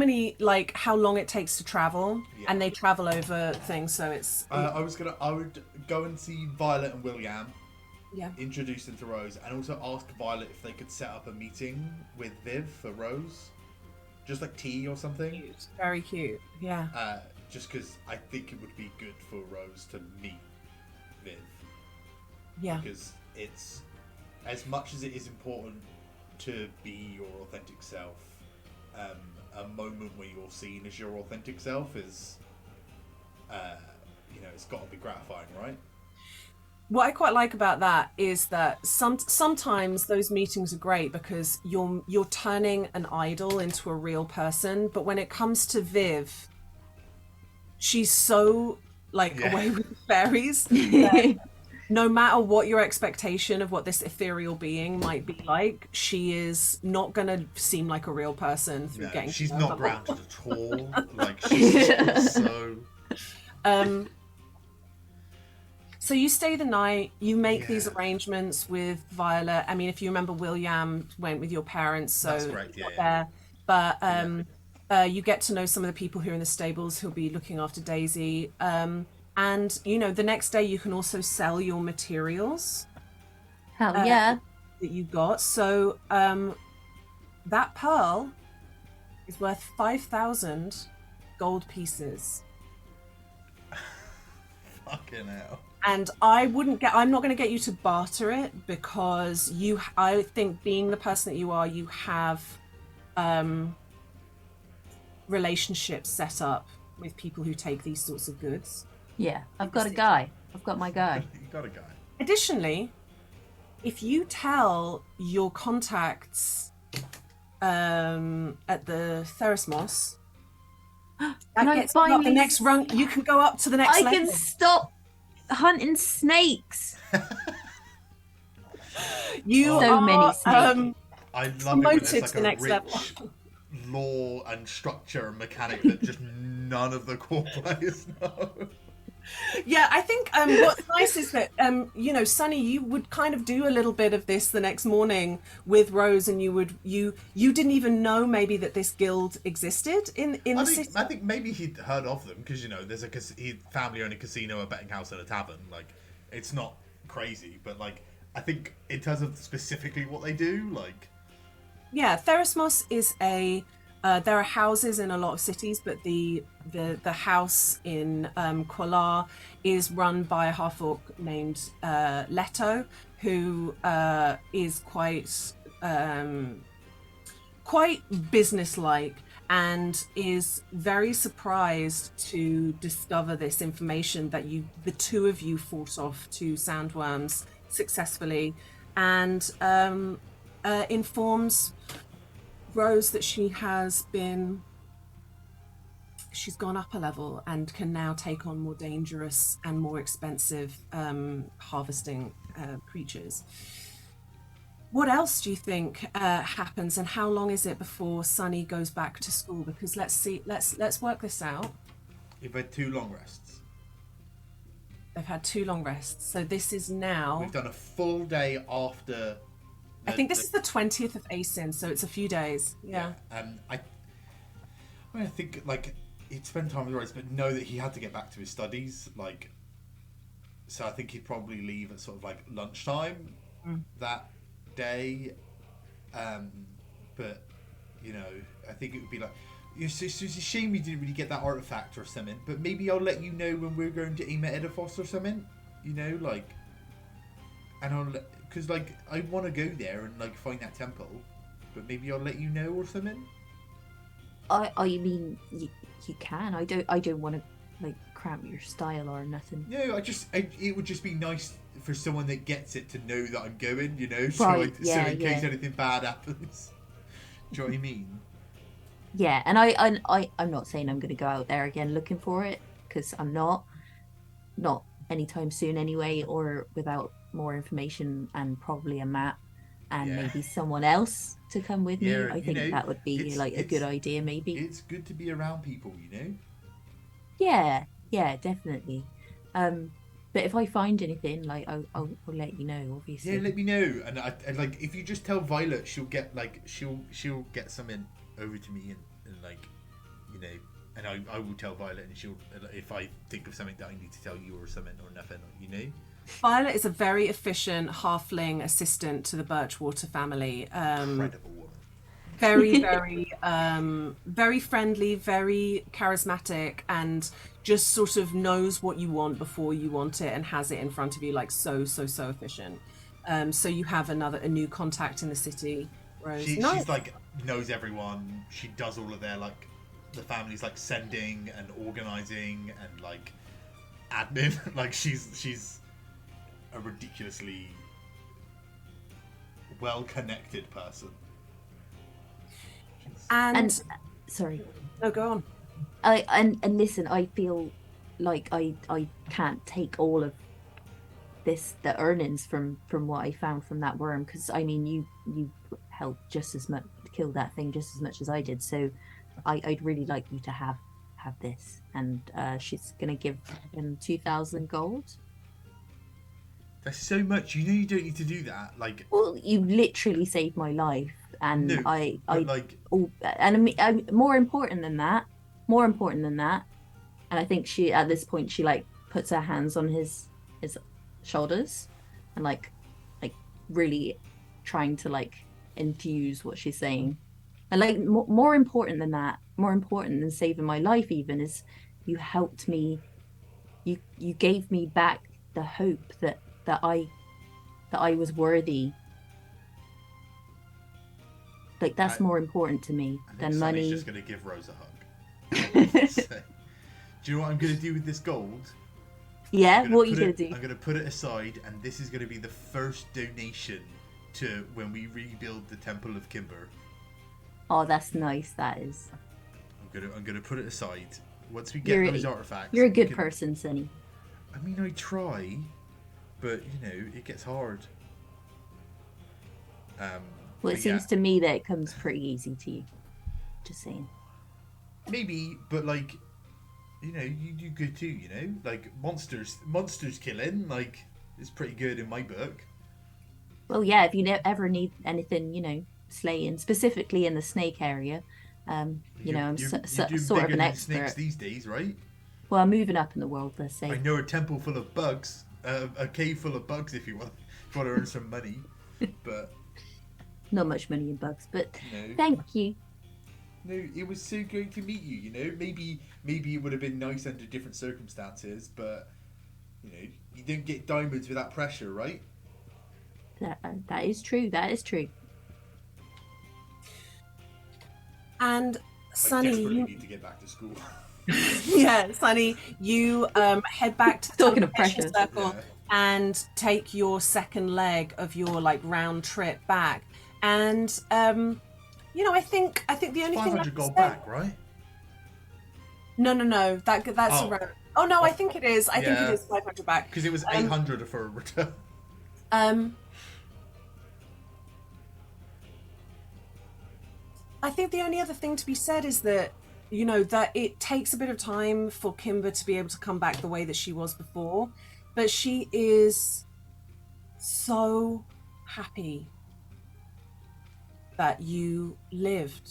long it takes to travel, and they travel over things, so it's. I would go and see Violet and William. Yeah. Introduce them to Rose, and also ask Violet if they could set up a meeting with Viv for Rose, just like tea or something. Cute. Very cute. Yeah. Just because I think it would be good for Rose to meet Viv. Yeah. Because it's, as much as it is important to be your authentic self, a moment where you're seen as your authentic self is, it's got to be gratifying, right? What I quite like about that is that sometimes those meetings are great because you're turning an idol into a real person, but when it comes to Viv, she's so away with the fairies that no matter what your expectation of what this ethereal being might be like, she is not gonna seem like a real person through getting. She's not grounded at all. Like she's so. So you stay the night. You make these arrangements with Violet. I mean, if you remember, William went with your parents, so that's correct. Yeah, there. But you get to know some of the people who are in the stables who'll be looking after Daisy. And, the next day you can also sell your materials. Hell yeah. That you got. So that pearl is worth 5,000 gold pieces. Fucking hell. And I'm not going to get you to barter it, because I think being the person that you are, you have relationships set up with people who take these sorts of goods. Yeah, I've got a guy. I've got my guy. You got a guy. Additionally, if you tell your contacts at the Therismos, that gets you up the next rung. You can go up to the next level. I can stop hunting snakes. Many snakes. I love it when promoted there's to the next rich level. law and structure and mechanic that just none of the core players know. Yeah, I think what's nice is that Sunny, you would kind of do a little bit of this the next morning with Rose, and you didn't even know maybe that this guild existed in the city. I think maybe he'd heard of them because there's a family-owned a casino, a betting house, and a tavern. Like, it's not crazy, but like I think in terms of specifically what they do, like. Yeah, Therismos is there are houses in a lot of cities, but the house in Qualar is run by a half-orc named Leto, who is quite businesslike, and is very surprised to discover this information that the two of you fought off two sandworms successfully, and informs Rose that she's gone up a level and can now take on more dangerous and more expensive harvesting creatures. What else do you think happens, and how long is it before Sunny goes back to school? Because let's work this out. You've had 2 long rests. They've had 2 long rests, so this is now. We've done a full day after. I think this is the 20th of Asin, so it's a few days. Yeah. I think like he'd spend time with Rose, but know that he had to get back to his studies. Like, so I think he'd probably leave at sort of like lunchtime that day. But you know, I think it would be like, it's a shame we didn't really get that artifact or something. But maybe I'll let you know when we're going to aim at Edifos or something. You know, like, and because like I want to go there and like find that temple, but maybe I'll let you know or something. I mean, you can. I don't want to like cramp your style or nothing. No, it would just be nice for someone that gets it to know that I'm going, you know, so Right, so in case anything bad happens. Do you know what I mean? Yeah, and I'm not saying I'm going to go out there again looking for it, because I'm not anytime soon anyway, or without more information and probably a map and maybe someone else to come with me. I think that would be like a good idea, maybe. It's good to be around people, you know? Yeah, definitely. But if I find anything, like I'll let you know, obviously. Yeah, let me know. And I like if you just tell Violet, she'll get like she'll get something over to me and like, you know, and I will tell Violet, and she'll, if I think of something that I need to tell you or something or nothing, you know. Violet is a very efficient halfling assistant to the Birchwater family. Incredible woman. Very, very friendly, very charismatic, and just sort of knows what you want before you want it and has it in front of you, like so efficient. So you have a new contact in the city. Rose. She's like knows everyone. She does all of their like the family's like sending and organizing and like admin. Like she's a ridiculously well-connected person. And sorry. No, go on. And listen, I feel like I can't take all of the earnings from what I found from that worm, because I mean you helped just as much kill that thing just as much as I did, so I'd really like you to have this. And she's gonna give him 2,000 gold. That's so much. You know you don't need to do that. Like, well, you literally saved my life, and no, I like, and more important than that, and I think she at this point she like puts her hands on his shoulders and like really trying to like infuse what she's saying. And like more important than that, more important than saving my life even, is you helped me, you gave me back the hope that I was worthy. Like that's more important to me than money. Sunny's just gonna give Rose a hug. So, do you know what I'm gonna do with this gold? Yeah, what are you gonna do? I'm gonna put it aside, and this is gonna be the first donation to when we rebuild the Temple of Kimber. Oh, that's nice. That is. I'm gonna put it aside once we get those artifacts. You're a good person, Sunny. I mean, I try, but you know, it gets hard. Well, it seems to me that it comes pretty easy to you. Just saying. Maybe, but like, you know, you do good too. You know, like monsters killing, like, is pretty good in my book. Well, yeah. If you ever need anything, you know, slaying, specifically in the snake area, you know, I'm sort of an expert. Snakes these days, right? Well, I'm moving up in the world, let's say. I know a temple full of bugs, a cave full of bugs. If you want to earn some money, but not much money in bugs. But no. Thank you. No, it was so great to meet you. You know, maybe it would have been nice under different circumstances, but you know, you don't get diamonds without pressure, right? That is true. That is true. And Sunny, desperately you, need to get back to school. yeah, Sunny, you head back to the Talking of teleportation pressure. circle Yeah. and take your second leg of your like round trip back. And you know, I think the only thing 500 left to gold say- back, right? No, that's Oh. around. Oh no, I think it is. I think it Yeah. is 500 back. Because it was 800 for a return. I think the only other thing to be said is that, you know, that it takes a bit of time for Kimber to be able to come back the way that she was before, but she is so happy that you lived,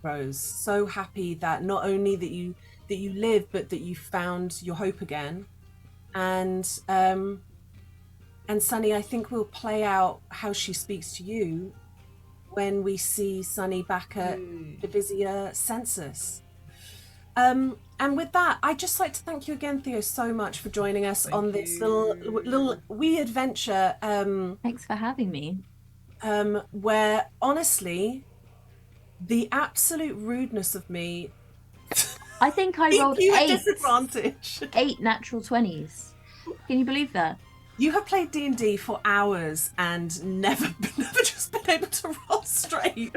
Rose. So happy that not only that you lived, but that you found your hope again. And Sunny, I think we'll play out how she speaks to you when we see Sunny back at Divisia Sensus. And with that, I'd just like to thank you again, Theo, so much for joining us on this little wee adventure. Thanks for having me. Where honestly, the absolute rudeness of me. I think I rolled you at 8 disadvantage. 8 natural 20s. Can you believe that? You have played D&D for hours and never just been able to roll straight.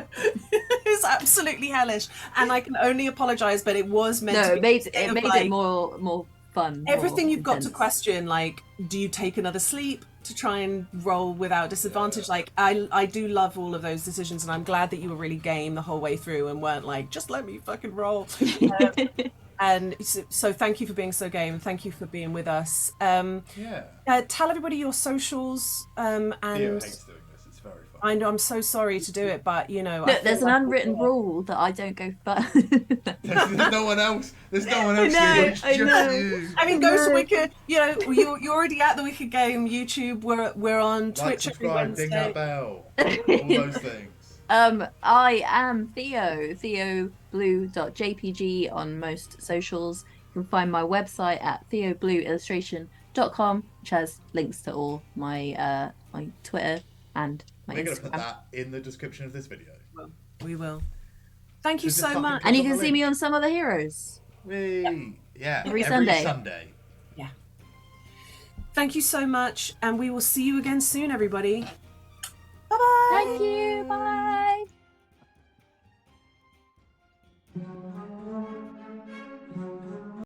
It's absolutely hellish, and I can only apologise, but it was meant to be. It made it more fun. Everything more you've got to intense. question, like, do you take another sleep to try and roll without disadvantage? Like, I do love all of those decisions, and I'm glad that you were really game the whole way through and weren't like, just let me fucking roll. And so thank you for being so game, and thank you for being with us. Tell everybody your socials. And Theo hates doing this. It's very fun. I know I'm so sorry to do it, but you know, Look, there's an unwritten rule that I don't go first. There's no one else. There's no one else. know, It's I just know. you. I mean, go to Wicked. You know, you're already at the Wicked Game YouTube. We're on Like, Twitch every subscribe, ding Wednesday. that bell. All those things. I am Theo, theoblue.jpg on most socials. You can find my website at theoblueillustration.com, which has links to all my my Twitter and my We're going to Instagram. put that in the description of this video. We will. Thank you Just so fucking much. And you Click on can the see me link. on Some Other Heroes. Yeah, Every Sunday. Yeah. Thank you so much, and we will see you again soon, everybody. Bye bye. Thank you. Bye.